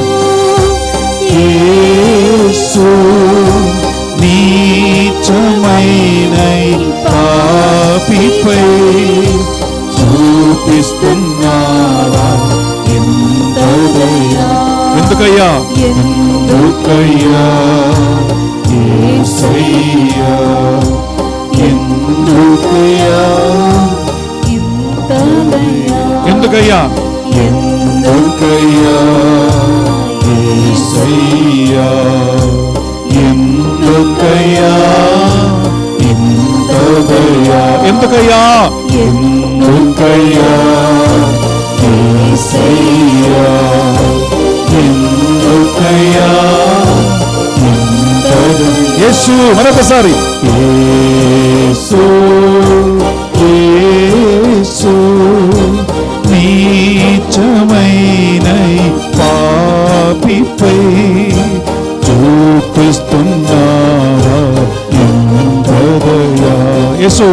యేసు నీచమైన ఈ పాపిపై చూపిస్తున్నావా ఇంత దయా? ఎందుకయ్యా ఎందుకయ్యా యేసయ్యా, ఎందుకయ్యా ఎందుకయ్యా ఎందుకయ్యా యేసయ్యా, ఎందుకయ్యా ఇంత ఎందుకయ్యా ఎందుకయ్యా ఎందుకయ్యా యేసయ్యా ఎందుకయ్యా యేసు మరొకసారి యేసు యేసు నీచమైన పాపిపై చూపిస్తున్నావా ఎంతదయా యేసు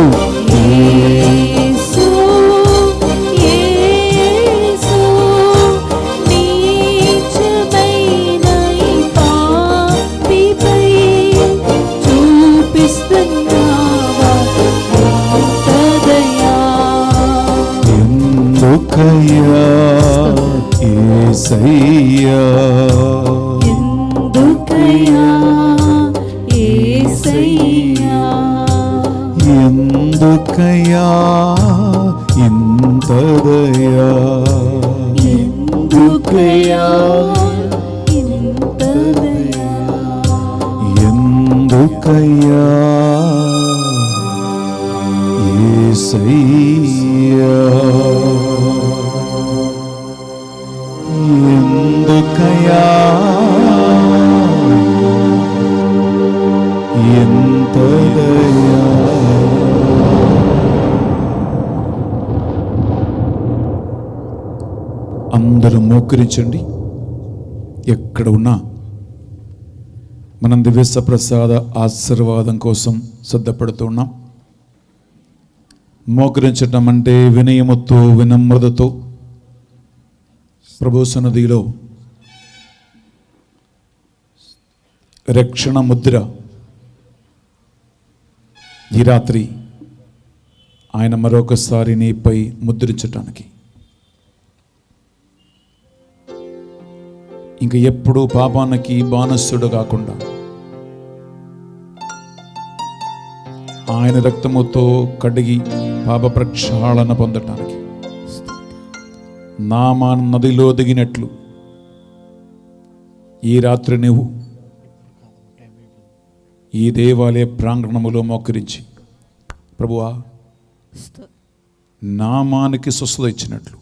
యేసు యేసు నీచమైన ఈ పాపిపై చూపిస్తున్నావా ఎంత దయా. ఎందుకయ్యా యేసయ్యా ఎందుకయ్యా యేసయ్యా ఎందుకయ్యా ఇంతదయా ఎందుకయ్యా ఇంత దయా. ఎందుకయ్యా యేసయ్యా ఎందుకయ్యా ఎంత దయా. అందరూ మోకరించండి. ఎక్కడ ఉన్నా మనం దివ్య ప్రసాద ఆశీర్వాదం కోసం సిద్ధపడుతున్నాం. మోకరించటం అంటే వినయముతో వినమ్రతతో ప్రభు సన్నిధిలో రక్షణ ముద్ర ఈ రాత్రి ఆయన మరొకసారి నీపై ముద్రించటానికి, ఇంక ఎప్పుడూ పాపానికి బానిసుడు కాకుండా ఆయన రక్తముతో కడిగి పాప ప్రక్షాళన పొందటానికి, నామా నదిలో దిగినట్లు ఈ రాత్రి నువ్వు ఈ దేవాలయ ప్రాంగణములో మోకరించి, ప్రభువా నామానికి స్వస్థత ఇచ్చినట్లు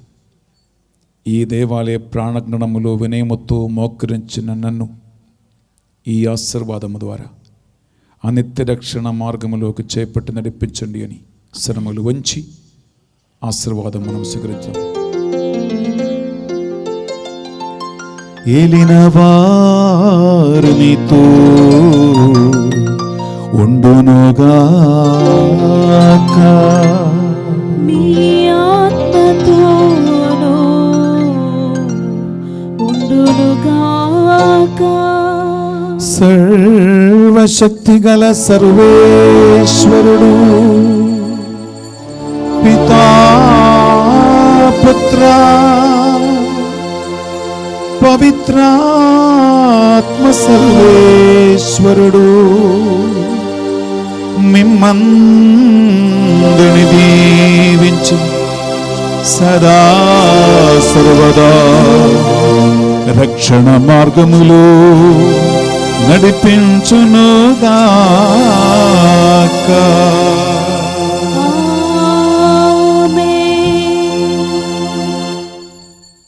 ఈ దేవాలయ ప్రాంగణములో వినయముతో మోకరించిన నన్ను ఈ ఆశీర్వాదము ద్వారా అనిత్య రక్షణ మార్గములోకి చేపట్టి నడిపించండి అని శరములు వంచి ఆశీర్వాదం మనం స్వీకరించాం. ఏలిన వారు నీతో ఉండునుగాక, నీ ఆత్మతోను ఉండునుగాక. సర్వశక్తి గల సర్వేశ్వరుడు పితా పుత్ర పవిత్రాత్మ సర్వేశ్వరుడు మిమ్మందుని దీవించి సదా సర్వదా రక్షణ మార్గములో నడిపించునుగాక.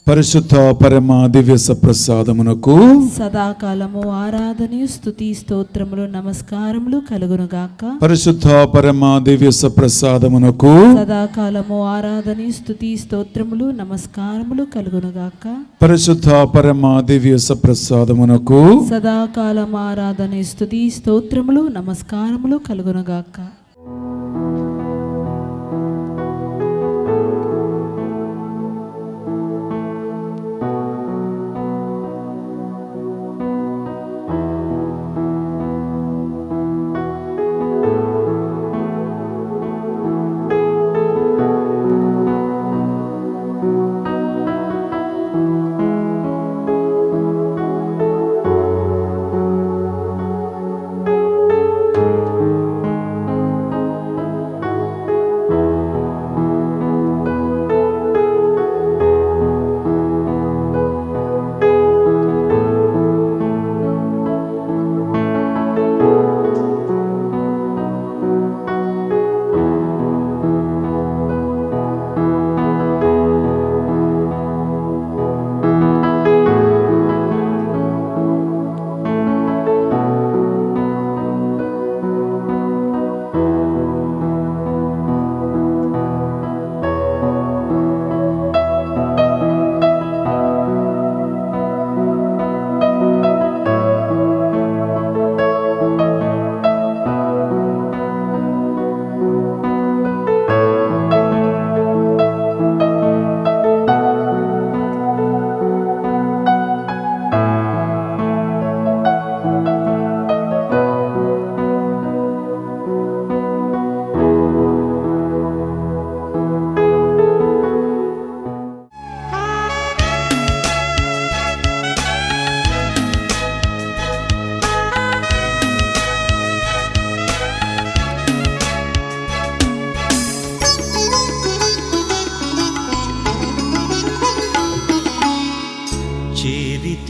పరిశుద్ధ పరమ దివ్య సప్రసాదమునకు సదాకాలము ఆరాధనయు స్తుతి స్తోత్రములు నమస్కారములు కలుగునుగాక. పరిశుద్ధ పరమ దివ్య సప్రసాదమునకు సదాకాలము ఆరాధనయు స్తుతి స్తోత్రములు నమస్కారములు కలుగునుగాక. పరిశుద్ధ పరమ దివ్య సప్రసాదమునకు సదాకాలము ఆరాధనయు స్తుతి స్తోత్రములు నమస్కారములు కలుగునుగాక.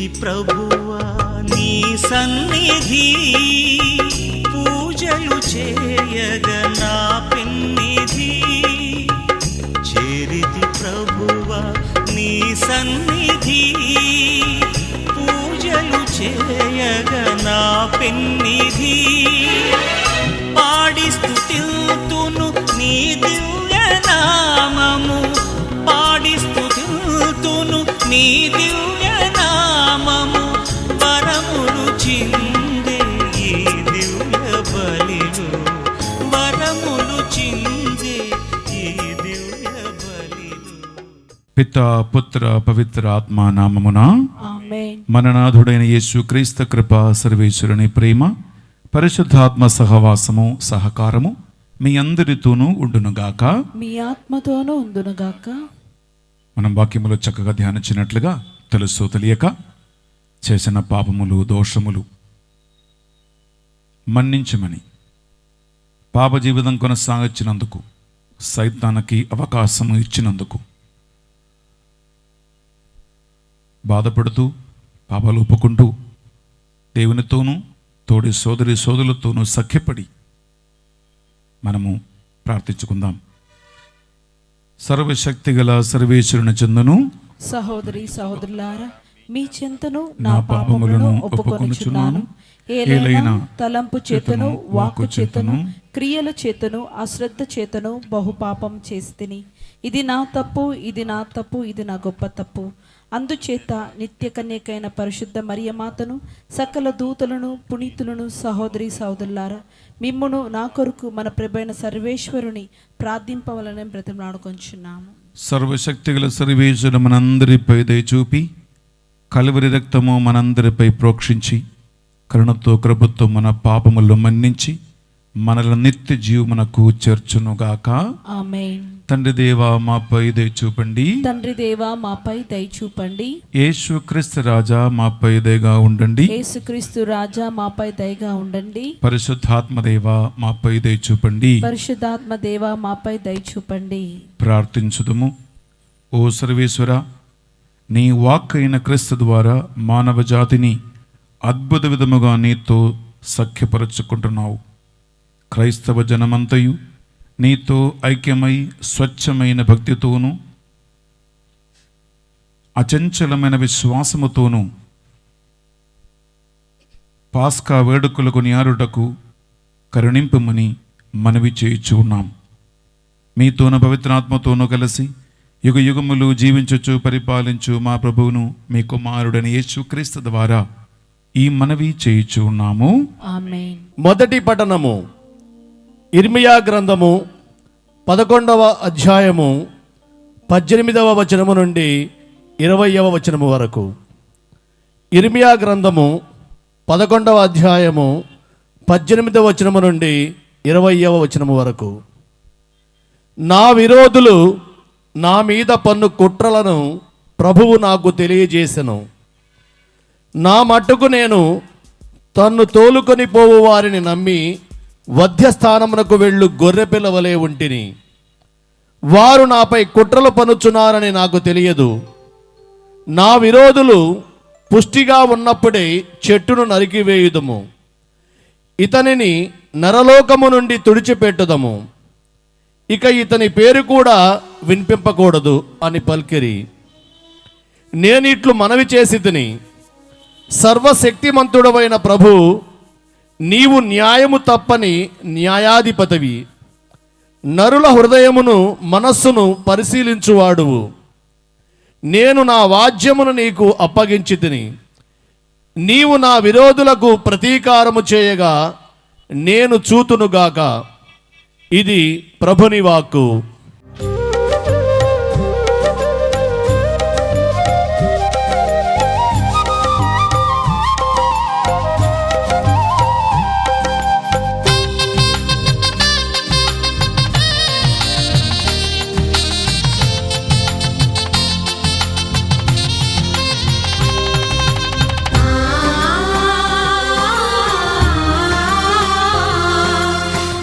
చేరితి ప్రభువా నీ సన్నిధి, పూజలు చేయగ నా పెన్నిధి. చేరితి ప్రభువా నీ సన్నిధి, పూజలు చేయగ నా పెన్నిధి. పాడి స్తుతిల్తును నీ దివ్య నామము, పాడి స్తుతిల్తును నీ దివ్య నామము. వరములు చిందే ఈ దివ్య బలిలో, వరములు చిందే ఈ దివ్య బలిలో. పితా పుత్ర పవిత్ర ఆత్మ నామమున ఆమేన్. మన నాథుడైన యేసు క్రీస్తు కృప, సర్వేశ్వరుని ప్రేమ, పరిశుద్ధాత్మ సహవాసము సహకారము మీ అందరితోనూ ఉండునుగాక. మీ ఆత్మతోనూ ఉందునుగాక. మనం వాక్యములో చక్కగా ధ్యానించినట్లుగా తెలుసో తెలియక చేసిన పాపములు దోషములు మన్నించమని పాప జీవితం కొనసాగించినందుకు, సైతానికి అవకాశం ఇచ్చినందుకు బాధపడుతూ పాపాలు ఒప్పుకుంటూ దేవునితోనూ తోడి సోదరి సోదరులతోనూ సఖ్యపడి మనము ప్రార్థించుకుందాం. సర్వశక్తిగల సర్వేశ్వరుని చెందును సహోదరి సహోదరులారా, మీ చింతను నా నా పాపములను పాపములను ఒప్పుకొనుచున్నాను. ఒప్పుకొనుచున్నాను. ఏలైనా తలంపు చేతను, వాక్కు చేతను, క్రియల చేతను, అశ్రద్ధ చేతను బహుపాపం చేస్తిని. ఇది నా తప్పు, ఇది నా తప్పు, ఇది నా గొప్ప తప్పు. అందుచేత నిత్య కన్యకైన పరిశుద్ధ మరియమాతను, సకల దూతలను, పునీతులను, సహోదరి సహోదరులారా, మిమ్మును నా కొరకు మన ప్రభైన సర్వేశ్వరుని ప్రార్థింపవలనని బ్రతిమలాడుకొంచున్నాము. సర్వశక్తిగల సర్వేశ్వరుడు మనందరిపై దయచూపి కలువరి రక్తము మనందరిపై ప్రోక్షించి కరుణతో కృపతో మన పాపములు మన్నించి మనల నిత్య జీవమునకు చేర్చునుగాక. ఆమేన్. తండ్రి దేవా మాపై దయచూపండి. తండ్రి దేవా మాపై దయచూపండి. యేసు క్రీస్తు రాజా మాపై దయగా ఉండండి. యేసుక్రీస్తు రాజా మాపై దయగా ఉండండి. పరిశుద్ధాత్మ దేవా మాపై దయచూపండి. పరిశుద్ధాత్మ దేవా మాపై దయచూపండి. ప్రార్థించుదుము. ఓ సర్వేశ్వర, నీ వాక్ అయిన క్రీస్తు ద్వారా మానవ జాతిని అద్భుత విధముగా నీతో సఖ్యపరుచుకుంటున్నావు. క్రైస్తవ జనమంతయు నీతో ఐక్యమై స్వచ్ఛమైన భక్తితోనూ అచంచలమైన విశ్వాసముతోనూ పాస్కా వేడుకలకు న్యారుటకు కరుణింపమని మనవి చేయుచున్నాం. మీతోన పవిత్రాత్మతోనూ కలిసి యుగ యుగములు జీవించుచు పరిపాలించు మా ప్రభువును మీ కుమారుడైన యేసుక్రీస్తు ద్వారా ఈ మనవి చేయుచున్నాము. ఆమేన్. మొదటి పఠనము ఇర్మియా గ్రంథము 11వ అధ్యాయము 18వ వచనము నుండి 20వ వచనము వరకు. ఇర్మియా గ్రంథము 11వ అధ్యాయము 18వ వచనము నుండి 20వ వచనము వరకు. నా విరోధులు నా మీద పన్ను కుట్రలను ప్రభువు నాకు తెలియజేసెను. నా మట్టుకు నేను తన్ను తోలుకొని పోవు వారిని నమ్మి వధ్యస్థానమునకు వెళ్ళు గొర్రెపిల్ల వలె ఉంటిని. వారు నాపై కుట్రలు పన్నుచున్నారని నాకు తెలియదు. నా విరోధులు పుష్టిగా ఉన్నప్పుడే చెట్టును నరికివేయుదము, ఇతనిని నరలోకము నుండి తుడిచిపెట్టుదము, ఇక ఇతని పేరు కూడా వినిపింపకూడదు అని పలికిరి. నేనిట్లు మనవి చేసి తిని, సర్వశక్తిమంతుడవైన ప్రభు, నీవు న్యాయము తప్పని న్యాయాధిపతివి, నరుల హృదయమును మనస్సును పరిశీలించువాడువు. నేను నా వాద్యమును నీకు అప్పగించి తిని, నీవు నా విరోధులకు ప్రతీకారము చేయగా నేను చూతునుగాక. ఇది ప్రభుని వాక్కు.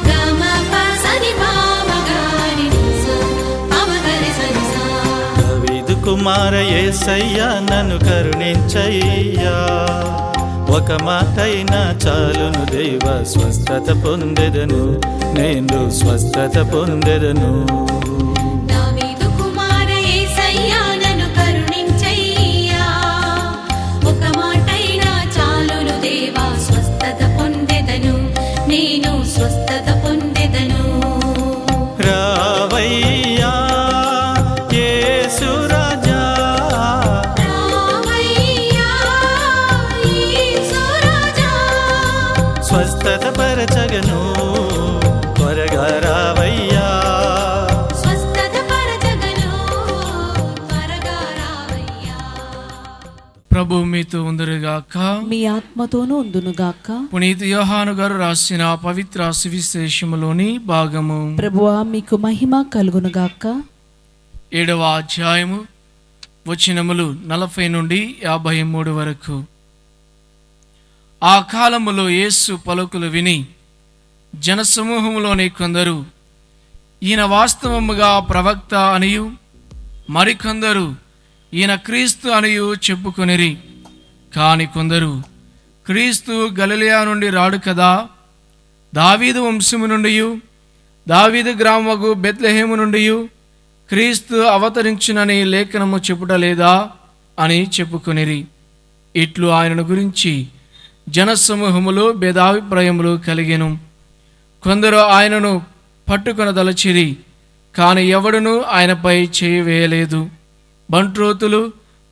గమ పసని బామగాని కుమార యేసయ్యా నన్ను కరుణించయ్యా. ఒక మాటైనా చాలును దేవ, స్వస్థత పొందెదను, నేను స్వస్థత పొందెదను. దావీదు కుమార యేసయ్యా నన్ను కరుణించయ్యా. ఒక మాటైనా చాలును దేవా, స్వస్థత పొందెదను, నేను స్వస్థత పొందెదను. రావయ్యా యేసు రాజా, రావయ్యా యేసు రాజా, స్వస్థత పరచగను, త్వరగా రావయ్యా. స్వస్థత పరచగను, త్వరగా రావయ్యా. ప్రభు మీతో ఉందరుగాక. మీ ఆత్మతోనూ ఉందునుగాక. పునీత యోహాను గారు రాసిన పవిత్ర సువిశేషములోని భాగము. ప్రభువా మీకు మహిమ కలుగునుగాక. 7వ అధ్యాయము వచనములు 40 నుండి 53 వరకు. ఆ కాలములో యేసు పలుకులు విని జనసమూహములోని కొందరు ఈయన వాస్తవముగా ప్రవక్త అనియు, మరికొందరు ఈయన క్రీస్తు అనియు చెప్పుకొనిరి. కాని కొందరు క్రీస్తు గలిలయ నుండి రాడు కదా, దావీదు వంశము నుండి, దావీదు గ్రామము బెత్లెహేము నుండి క్రీస్తు అవతరించునని లేఖనము చెప్పుటలేదా అని చెప్పుకొనిరి. ఇట్లు ఆయనను గురించి జనసమూహములు భేదాభిప్రాయములు కలిగెను. కొందరు ఆయనను పట్టుకొనదలచిరి, కాని ఎవడునూ ఆయనపై చేయి వేయలేదు. బంట్రోతులు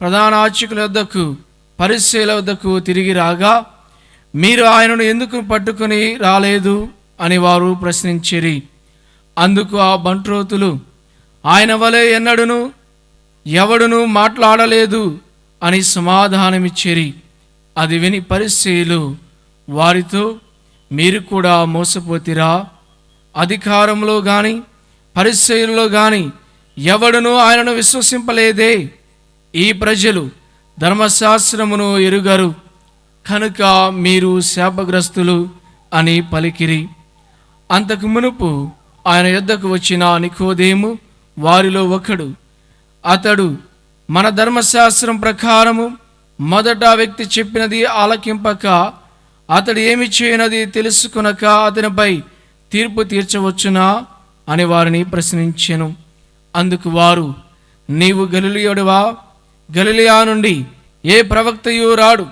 ప్రధాన యాజకుల వద్దకు, పరిసయ్యుల వద్దకు తిరిగి రాగా, మీరు ఆయనను ఎందుకు పట్టుకొని రాలేదు అని వారు ప్రశ్నించిరి. అందుకు ఆ బంట్రోతులు, ఆయన వలె ఎన్నడును ఎవడును మాట్లాడలేదు అని సమాధానమిచ్చిరి. అది విని పరిసయ్యులు వారితో, మీరు కూడా మోసపోతిరా? అధికారంలో గాని పరిసయ్యులలో గాని ఎవడును ఆయనను విశ్వసింపలేదే. ఈ ప్రజలు ధర్మశాస్త్రమును ఎరుగరు కనుక మీరు శాపగ్రస్తులు అని పలికిరి. అంతకు మునుపు ఆయన యొద్దకు వచ్చిన నికోదేము వారిలో ఒకడు. అతడు మన ధర్మశాస్త్రం ప్రకారము మొదట వ్యక్తి చెప్పినది ఆలకింపక, అతడు ఏమి చేయనది తెలుసుకొనక అతనిపై తీర్పు తీర్చవచ్చునా అని వారిని ప్రశ్నించెను. అందుకు వారు, నీవు గలిలయుడవా? గలిలయ నుండి ఏ ప్రవక్తయు రాడు,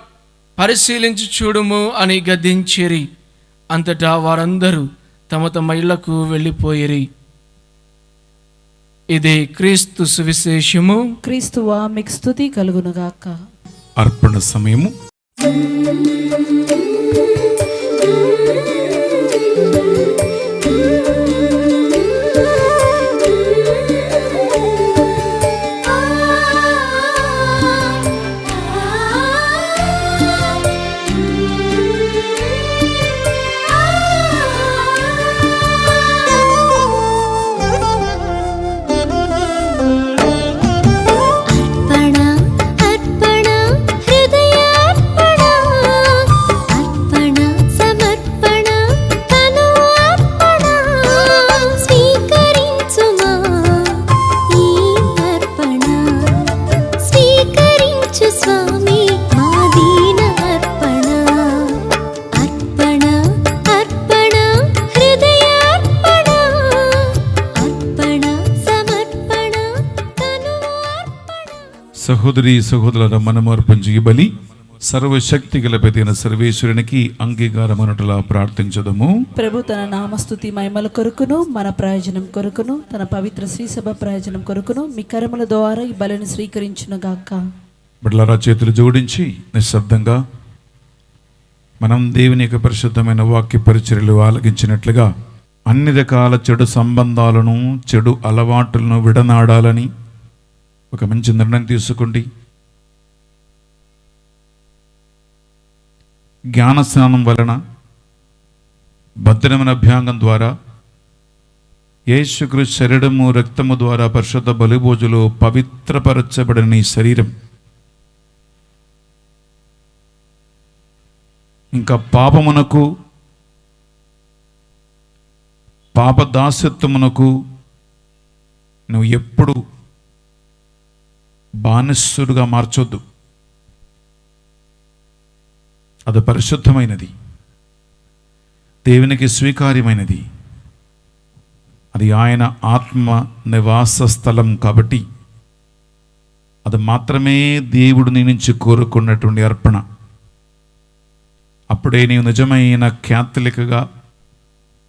పరిశీలించి చూడుము అని గద్దించిరి. అంతటా వారందరూ తమ తమ ఇళ్లకు వెళ్ళిపోయిరి. ఇది క్రీస్తు సువిశేషము. క్రీస్తువా మీకు స్తుతి కలుగునుగాక. అర్పణ సమయము. సహోదరి సహోదరుల మనము అర్పించు ఈ బలి సర్వశక్తి గల పెదైన సర్వేశ్వరునికి అంగీకారమనుటలా ప్రార్థించదము. ప్రభు తన నామస్తుతి మహిమల కొరకును మన ప్రయోజనం కొరకును తన పవిత్ర శ్రీసభ ప్రయోజనం కొరకును మీ కర్మల ద్వారా ఈ బలిని స్వీకరించునుగాక. బిడ్డలారా చేతులు జోడించి నిశ్శబ్దంగా మనం దేవుని యొక్క పరిశుద్ధమైన వాక్య పరిచర్యలు ఆలకించినట్లుగా అన్ని రకాల చెడు సంబంధాలను, చెడు అలవాటులను విడనాడాలని ఒక మంచి నిర్ణయం తీసుకోండి. జ్ఞానస్నానం వలన, భద్రమైన అభ్యాంగం ద్వారా, యేసుక్రీస్తు శరీరము రక్తము ద్వారా పరిశుద్ధ బలిభోజులు పవిత్రపరచబడిన ఈ శరీరం ఇంకా పాపమునకు, పాపదాస్యత్వమునకు నువ్వు ఎప్పుడు బానిసుడుగా మార్చొద్దు. అది పరిశుద్ధమైనది, దేవునికి స్వీకార్యమైనది. అది ఆయన ఆత్మ నివాస స్థలం కాబట్టి అది మాత్రమే దేవుడు నీ నుంచి కోరుకున్నటువంటి అర్పణ. అప్పుడే నీవు నిజమైన క్యాథలిక్గా,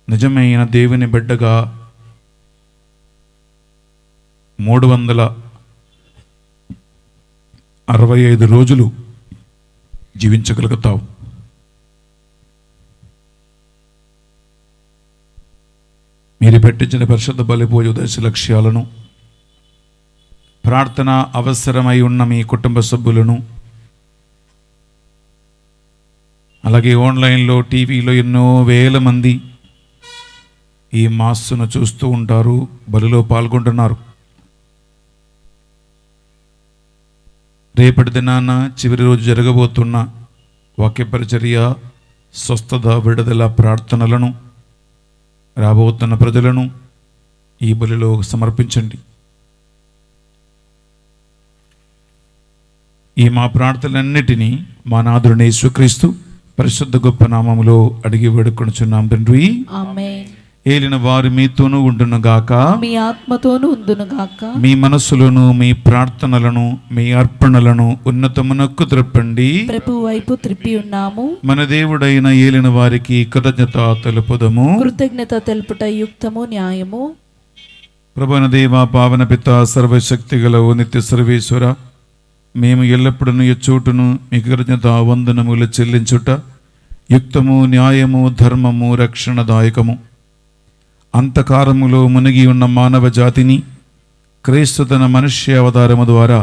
నిజమైన దేవుని బిడ్డగా 365 రోజులు జీవించగలుగుతావు. మీరు పెట్టించిన పరిశుద్ధ బలి పూజ ఉద్దేశ లక్ష్యాలను, ప్రార్థన అవసరమై ఉన్న మీ కుటుంబ సభ్యులను, అలాగే ఆన్లైన్లో, టీవీలో ఎన్నో వేల మంది ఈ మాస్సును చూస్తూ ఉంటారు, బలిలో పాల్గొంటున్నారు. రేపటి దినాన చివరి రోజు జరగబోతున్న వాక్య పరిచర్య, స్వస్థత, విడుదల ప్రార్థనలను రాబోతున్న ప్రజలను ఈ బలిలో సమర్పించండి. ఈ మా ప్రార్థనలన్నిటినీ మా నాథుడైన యేసుక్రీస్తు పరిశుద్ధ గొప్ప నామములో అడిగి వేడుకొనుచున్నాం తండ్రి. ఆమేన్. ఏలిన వారు మీతోనూ ఉండునుగాక, మీ ఆత్మతోనూ ఉండునుగాక. మీ మనస్సులను, మీ ప్రార్థనలను, మీ అర్పణలను ఉన్నతమునకు త్రిప్పండి. ప్రభు వైపు త్రిప్పి ఉన్నాము. మన దేవుడైన ఏలిన వారికి కృతజ్ఞత తెలుపుదము. కృతజ్ఞత తెలుపుట యుక్తము, న్యాయము. ప్రభువైన దేవ, పావన పిత, సర్వశక్తి గల ఓ నిత్య సర్వేశ్వర, మేము ఎల్లప్పుడూ ఎచ్చోటును మీ కృతజ్ఞత వందనములు చెల్లించుట యుక్తము, న్యాయము, ధర్మము, రక్షణదాయకము. అంతకారములో మునిగి ఉన్న మానవ జాతిని క్రీస్తు తన మనుష్య అవతారము ద్వారా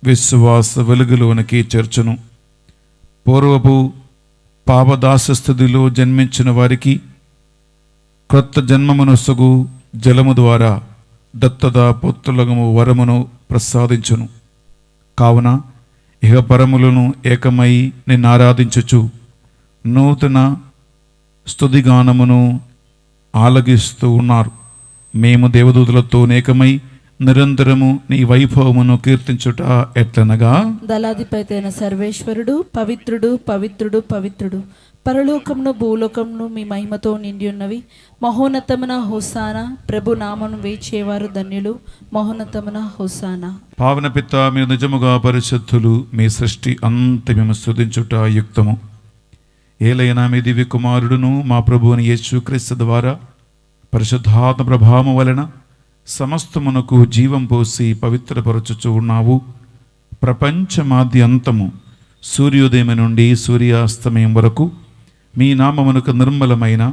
విశ్వాస వెలుగులోనికి చేర్చును. పూర్వపు పాపదాసస్థితిలో జన్మించిన వారికి క్రొత్త జన్మమునొసగు జలము ద్వారా దత్తత పుత్రులగము వరమును ప్రసాదించును. కావున ఇహ పరములను ఏకమై నిన్ను ఆరాధించుచు నూతన స్తుతిగానమును ఆలగిస్తూ ఉన్నారు. మేము దేవదూతలతో ఏకమై నిరంతరము నీ వైభవమును కీర్తించుట ఎట్లనగా, దళాధిపతి అయిన సర్వేశ్వరుడు పవిత్రుడు, పవిత్రుడు, పవిత్రుడు. పరలోకమును భూలోకమును మీ మహిమతో నిండి ఉన్నవి. మహోన్నతమున హోసానా. ప్రభు నామను వేచేవారు ధన్యులు. మహోన్నతమున హోసానా. పావన పిత, మీరు నిజముగా పరిశుద్ధులు. మీ సృష్టి అంతా మేము స్తుతించుట యుక్తము. ఏలైనా మీ దివ్య కుమారుడును మా ప్రభువుని యేసుక్రీస్తు ద్వారా పరిశుద్ధాత్మ ప్రభావము వలన సమస్తమునకు జీవం పోసి పవిత్రపరచుచు ఉన్నావు. ప్రపంచమాద్య అంతము సూర్యోదయం నుండి సూర్యాస్తమయం వరకు మీ నామమునకు నిర్మలమైన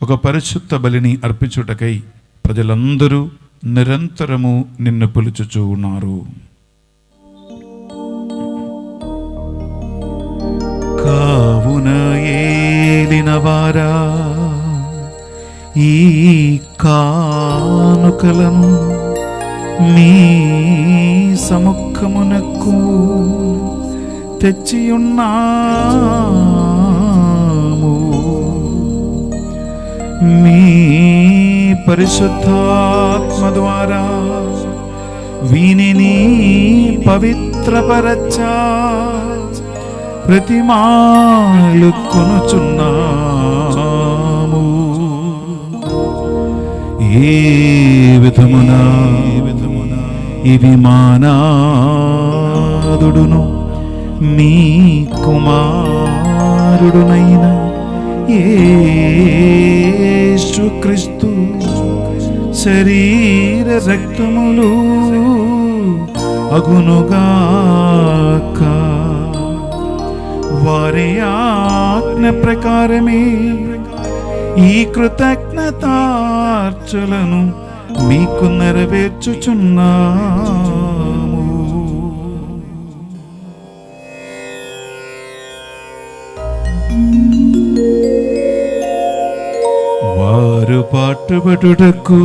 ఒక పరిశుద్ధ బలిని అర్పించుటకై ప్రజలందరూ నిరంతరము నిన్ను పిలుచుచూ ఉన్నారు. కావున ఏలినవారా, ఈ కానుకలను మీ సముఖమునకు తెచ్చియున్నాము. మీ పరిశుద్ధాత్మ ద్వారా వీనిని పవిత్రపరచా ప్రతిమాలు కొనుచున్నాము. ఏ విధమున ఇవి మానాదుడును మీ కుమారుడునైన యేసుక్రీస్తు శరీర రక్తములు అగునుగాక. వారి ఆజ్ఞ ప్రకారమే ఈ కృతజ్ఞతార్చలను మీకు నెరవేర్చుచున్నాము. వారు పాటుపడుటకు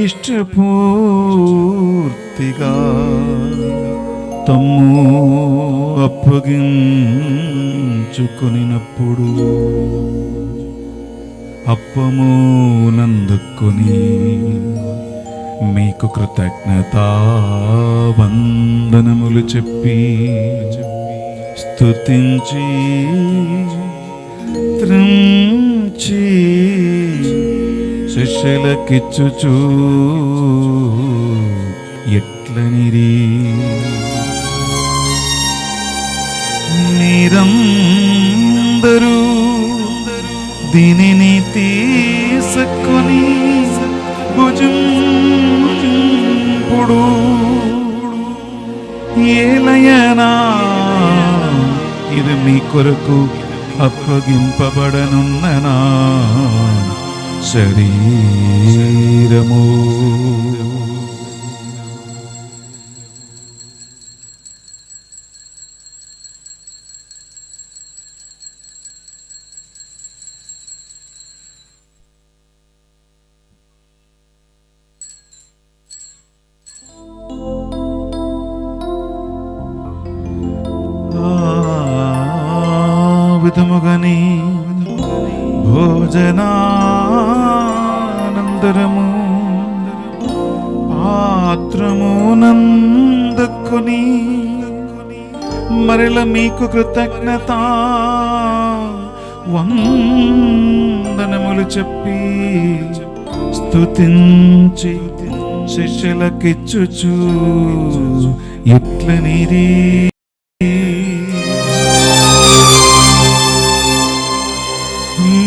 ఇష్టపూర్తిగా తమ్ము అప్పగించుకొనినప్పుడు అప్పమునందుకొని మీకు కృతజ్ఞతా వందనములు చెప్పి స్తుతించి త్రించి శిష్యులకిచ్చుచూ ఎట్లనిరి మీరందరూ దీనిని తీసుకొని భుజింపుడు, ఏలయనా ఇది మీ కొరకు అప్పగింపబడనున్న నా శరీరము. విధముగని భోజనానంతరము పాత్రము నందుకొని మరల మీకు కృతజ్ఞత వందనములు చెప్పి స్తుతించి శిష్యులకిచ్చుచు ఎట్లనిరి,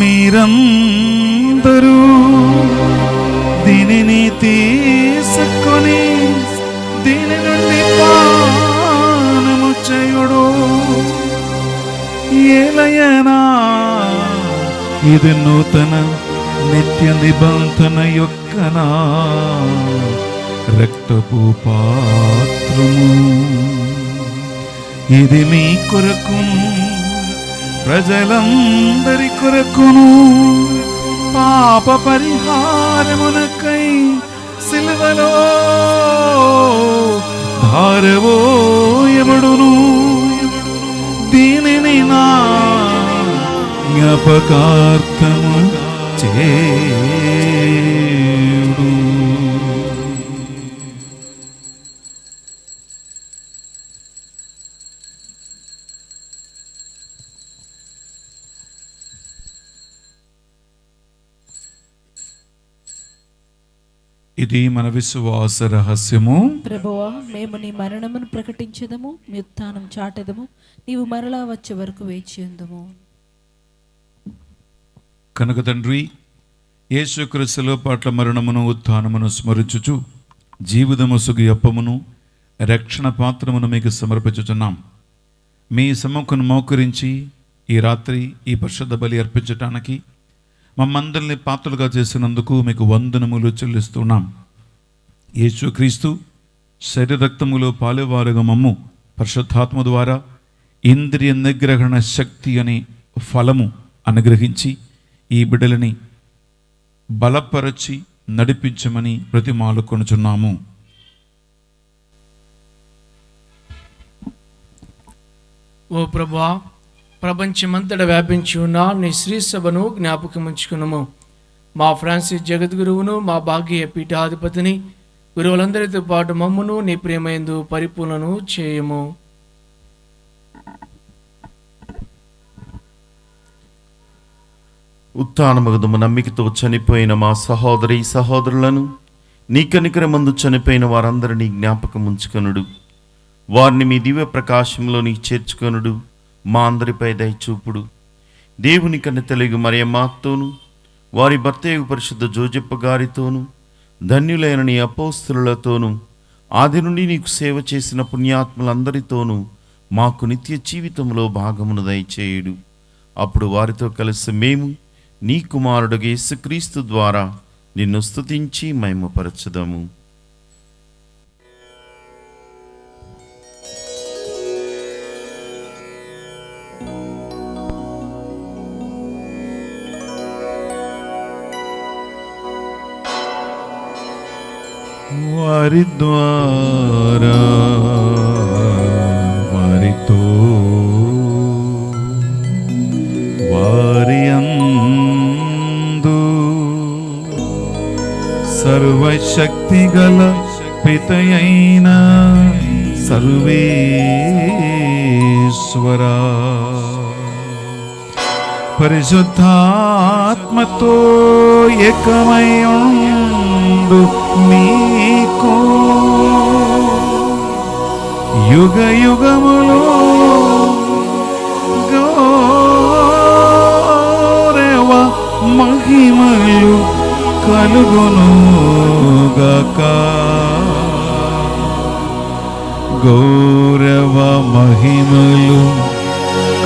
మీరందరూ దీనిని తీసుకొని దీని నుండి పానము చేయుడు, ఏలయనా ఇది నూతన నిత్య నిబంధన యొక్క నా రక్తపు పాత్రము. ఇది మీ కొరకును ప్రజలందరి కొరకును పాప పరిహారమునకై సిలువలో ధారవోయబడును. దీనిని నా జ్ఞాపకార్థము చేయుడు. ఇది మన విశ్వాస రహస్యము. ప్రభువా, మేము నీ మరణమును ప్రకటించదము, మీ ఉత్థానం చాటెదము, నీవు మరలా వచ్చే వరకు వేచి ఉందుము. కనుక తండ్రి, యేసుక్రీస్తులో పట్ల మరణమును ఉత్థానమును స్మరించుచు జీవితము సుగియప్పమును రక్షణ పాత్రమును మీకు సమర్పించుచున్నాం. మీ సముఖను మోకరించి ఈ రాత్రి ఈ పరిశుద్ధ బలి అర్పించటానికి మమ్మందరిని పాత్రలుగా చేసినందుకు మీకు వందనములు చెల్లిస్తున్నాం. యేసుక్రీస్తు శరీర రక్తములో పాలువారుగా మమ్ము పరిశుద్ధాత్మ ద్వారా ఇంద్రియ నిగ్రహణ శక్తి అనే ఫలము అనుగ్రహించి ఈ బిడ్డలని బలపరచి నడిపించమని బ్రతిమాలుకొనుచున్నాము. ఓ ప్రభువా, ప్రపంచమంతటా వ్యాపించి ఉన్న నీ శ్రీ సభను జ్ఞాపకం ఉంచుకున్నాము. మా ఫ్రాన్సిస్ జగద్గురువును, మా భాగ్య పీఠాధిపతిని, గురువులందరితో పాటు మమ్మును నీ ప్రేమయందు పరిపూర్ణను చేయము. ఉత్థానమగదము నమ్మికతో చనిపోయిన మా సహోదరి సహోదరులను, నీ కనికరమందు చనిపోయిన వారందరినీ జ్ఞాపకం ఉంచుకొనుడు. వారిని మీ దివ్య ప్రకాశంలో నీ చేర్చుకొనుడు. మా అందరిపై దయచూపుడు. దేవుని కన్న తెలుగు మరియమ్మాతోను, వారి భర్తయగు పరిశుద్ధ జోజప్ప గారితోను, ధన్యులైన నీ అపోస్తులతోనూ, ఆది నుండి నీకు సేవ చేసిన పుణ్యాత్ములందరితోనూ మాకు నిత్య జీవితంలో భాగమును దయచేయుడు. అప్పుడు వారితో కలిసి మేము నీ కుమారుడు యేసుక్రీస్తు ద్వారా నిన్ను స్తుతించి మహిమపరచుదాము. వారి ద్వారా వారితో వారి అందు సర్వ సర్వశక్తి గల పితయైన సర్వేశ్వరా, పరిశుద్ధాత్మతో ఏకమై ఉండు మీకు యుగ యుగములో గౌరవ మహిమలు కలుగునుగాక. గౌరవ మహిమలు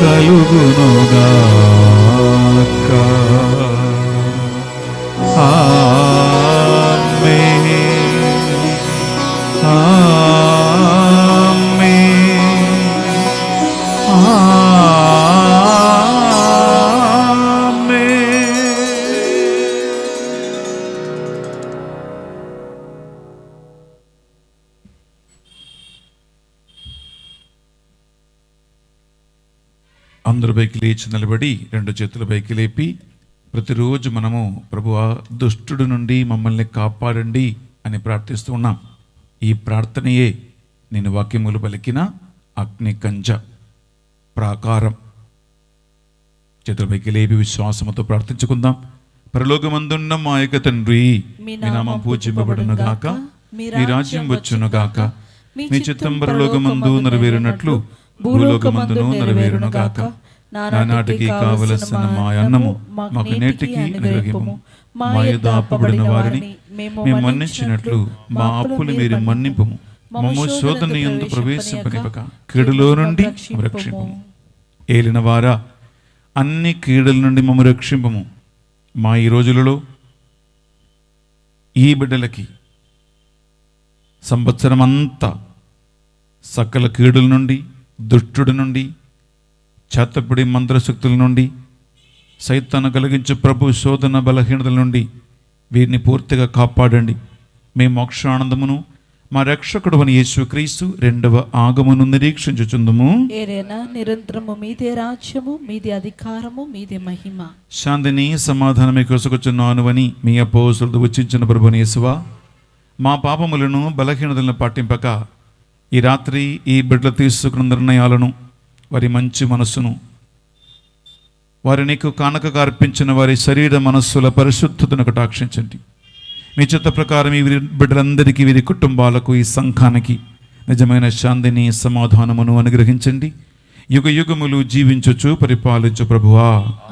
కలుగునుగాక. ఆమేన్. అందరూ పైకి లేచి నిలబడి రెండు చేతుల పైకి లేపి ప్రతిరోజు మనము ప్రభువా దుష్టుడి నుండి మమ్మల్ని కాపాడండి అని ప్రార్థిస్తూ ఉన్నాం. ఈ ప్రార్థనయే నేను వాక్యములు పలికిన అగ్ని కంజ ప్రాకారం. చేతుల పైకి లేపి విశ్వాసముతో ప్రార్థించుకుందాం. పరలోకమందున్న మా యొక్క తండ్రి, మీ నామం పూజింపబడును గాక, మీ రాజ్యం వచ్చును గాక, మీ చిత్తం పరలోకమందు నెరవేరునట్లు భూలోకమందును నెరవేరును గాక. నానాటికి కావలసిన మా అన్నము మాకు నేటికి అనుగ్రహింపుము. మా యొద్ద అప్పబడిన వారిని మేము మన్నించినట్లు మా అప్పులు మీరు మన్నింపుము. మమ్ము శోధన యందు ప్రవేశింపనివ్వక కీడులో నుండి రక్షింపుము. ఏలిన వారా, అన్ని కీడుల నుండి మమ్ము రక్షింపము. మా ఈ రోజులలో ఈ బిడ్డలకి సంవత్సరం అంతా సకల కీడుల నుండి, దుష్టుడి నుండి, చేతపుడి మంత్రశక్తుల నుండి, సైతాను కలిగించే ప్రభు శోధన బలహీనతల నుండి వీరిని పూర్తిగా కాపాడండి. మేము మోక్షానందమును మా రక్షకుడు అని యేసుక్రీస్తు రెండవ ఆగమను నిరీక్షించుచుందుము. ఏరేనా నిరంతరము మీదే రాజ్యము, మీదే అధికారము, మీదే మహిమ. శాంతిని సమాధానమే కొసకొచ్చున్నాను అని మీ అపోస్తులతో వచ్చించిన ప్రభుని యేసువా, మా పాపములను బలహీనతలను పాటింపక ఈ రాత్రి ఈ బిడ్డలు తీసుకున్న నిర్ణయాలను, వారి మంచి మనస్సును, వారి నీకు కానుకగా అర్పించిన వారి శరీర మనస్సుల పరిశుద్ధతను కటాక్షించండి. మీ చిత్త ప్రకారం ఈ బిడ్డలందరికీ, వీరి కుటుంబాలకు, ఈ సంఘానికి నిజమైన శాంతిని సమాధానమును అనుగ్రహించండి. యుగ యుగములు జీవించుచు పరిపాలించు ప్రభువా.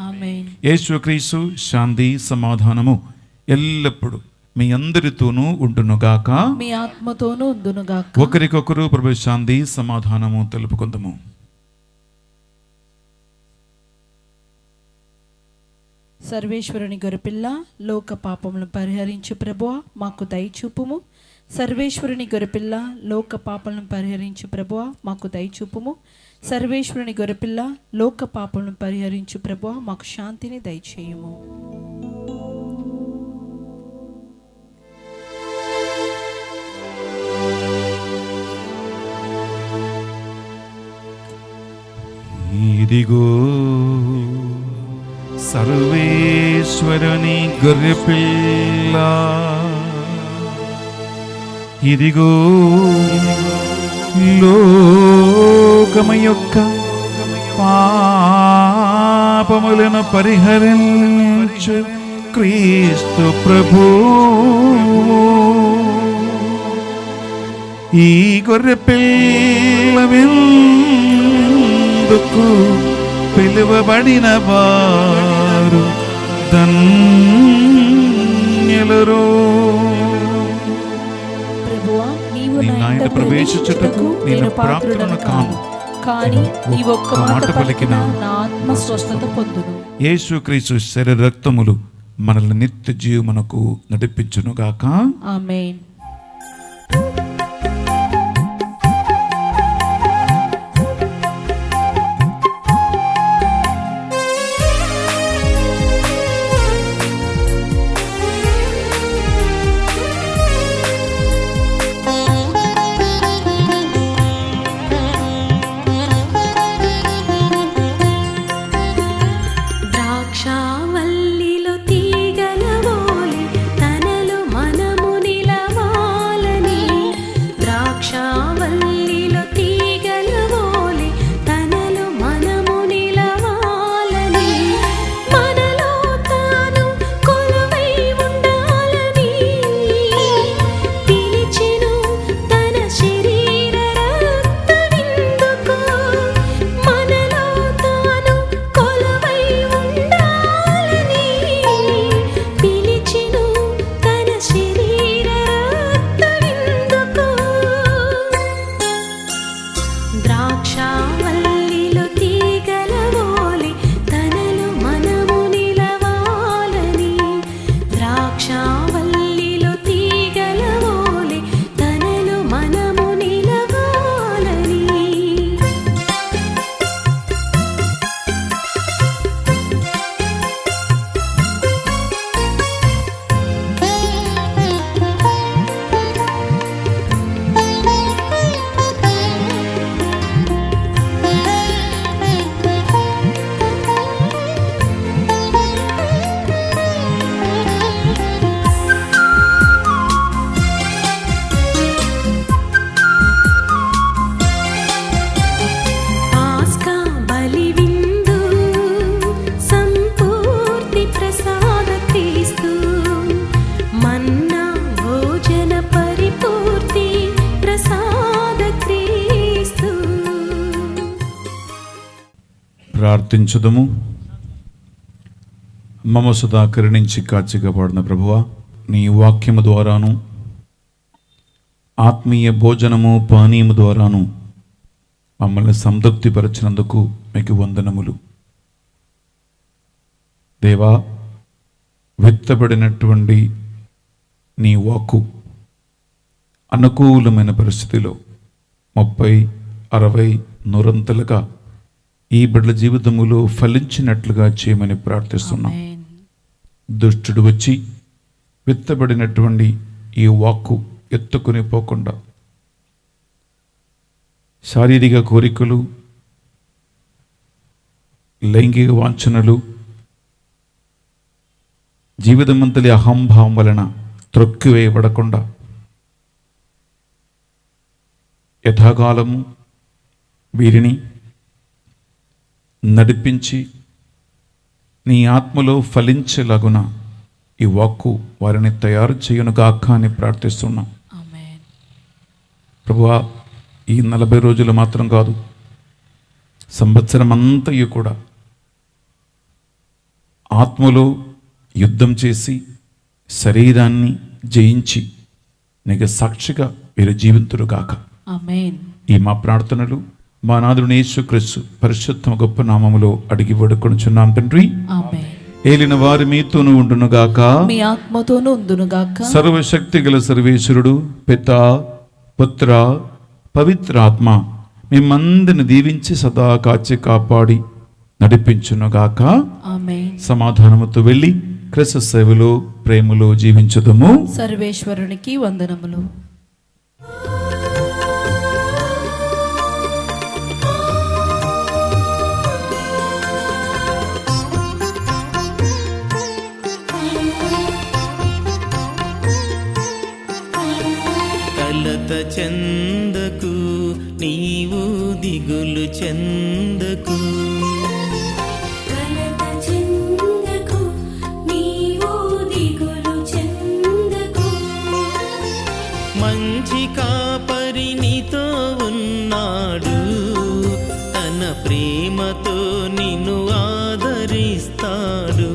ఆమేన్. యేసుక్రీస్తు శాంతి సమాధానము ఎల్లప్పుడూ మీ అందరితోనూ ఉండునుగాక, మీ ఆత్మతోనూ ఉండునుగాక. ఒకరికొకరు ప్రభు శాంతి సమాధానము తెలుపుకుందాము. సర్వేశ్వరుని గొర్రెపిల్ల, లోక పాపములను పరిహరించు ప్రభువా మాకు దయచూపుము. సర్వేశ్వరుని గొర్రెపిల్ల, లోక పాపములను పరిహరించు ప్రభువా మాకు దయచూపుము. సర్వేశ్వరుని గొర్రెపిల్ల, లోక పాపములను పరిహరించు ప్రభువా మాకు శాంతిని దయచేయుము. ఇదిగో సర్వేశ్వరుని గొర్రెపిల్ల, ఇదిగో లోకము యొక్క పాపములను పరిహరించు క్రీస్తు ప్రభు. ఈ గొర్రెపిల్ల విందుకు పిలువబడిన వారు ధన్యులరు. ప్రభువా, నీవు నీ నా ఇంట ప్రవేశించుటకు నేను ప్రాప్తుడను కాను, కానీ నీ ఒక్క మాట పలికిన నా ఆత్మ స్వస్థత పొందును. యేసుక్రీస్తు శరీర రక్తములు మనల్ని నిత్య జీవమునకు నడిపించునుగాక. ఆమేన్. ద్రాక్షావల్లిలో తీగల వోలె తనలో మనము నిల ప్రార్థించుదము. మమ సదా కరుణించి కాచికపడిన ప్రభువా, నీ వాక్యము ద్వారాను ఆత్మీయ భోజనము పానీయము ద్వారాను మమ్మల్ని సంతృప్తిపరచినందుకు మీకు వందనములు. దేవా, విత్తబడినటువంటి నీ వాక్కు అనుకూలమైన పరిస్థితిలో 30, 60, 100 ఈ బిడ్డల జీవితములో ఫలించినట్లుగా చేయమని ప్రార్థిస్తున్నాం. ఆమేన్. దుష్టుడు వచ్చి విత్తబడినటువంటి ఈ వాక్కు ఎత్తుకుని పోకుండా శారీరక కోరికలు, లైంగిక వాంఛనలు, జీవితమంతలి అహంభావం వలన త్రొక్కివేయబడకుండా యథాకాలము వీరిని నడిపించి నీ ఆత్మలో ఫలించేలాగున ఈ వాక్కు వారిని తయారు చేయనుగాక అని ప్రార్థిస్తున్నాం. ఆమేన్. ప్రభువా, ఈ 40 రోజులు మాత్రం కాదు, సంవత్సరం అంతయు కూడా ఆత్మలో యుద్ధం చేసి శరీరాన్ని జయించి నీకు సాక్షిగా వీరు జీవింతురుగాక. ఆమేన్. ఈ మా ప్రార్థనలు మా నాథుని యేసుక్రీస్తు పరిశుద్ధ గొప్ప నామములో అడిగి వేడుకొనుచున్నాం తండ్రి. ఆమేన్. ఏలిన వారి మీతోనూ ఉండునుగాక. మీ ఆత్మతోనూ ఉందునుగాక. సర్వశక్తి గల సర్వేశ్వరుడు పిత, పుత్ర, పవిత్రాత్మ మిమ్మందరిని దీవించి సదా కాచి కాపాడి నడిపించునుగాక. ఆమేన్. సమాధానముతో వెళ్ళి క్రీస్తు సేవలో ప్రేమలో జీవించుదము. సర్వేశ్వరునికి వందనములు. కలత చెందకు, నీవు దిగులు చెందకు. కలత చెందకు, నీవు దిగులు చెందకు. మంచి కాపరి నీతో ఉన్నాడు, తన ప్రేమతో నిన్ను ఆదరిస్తాడు.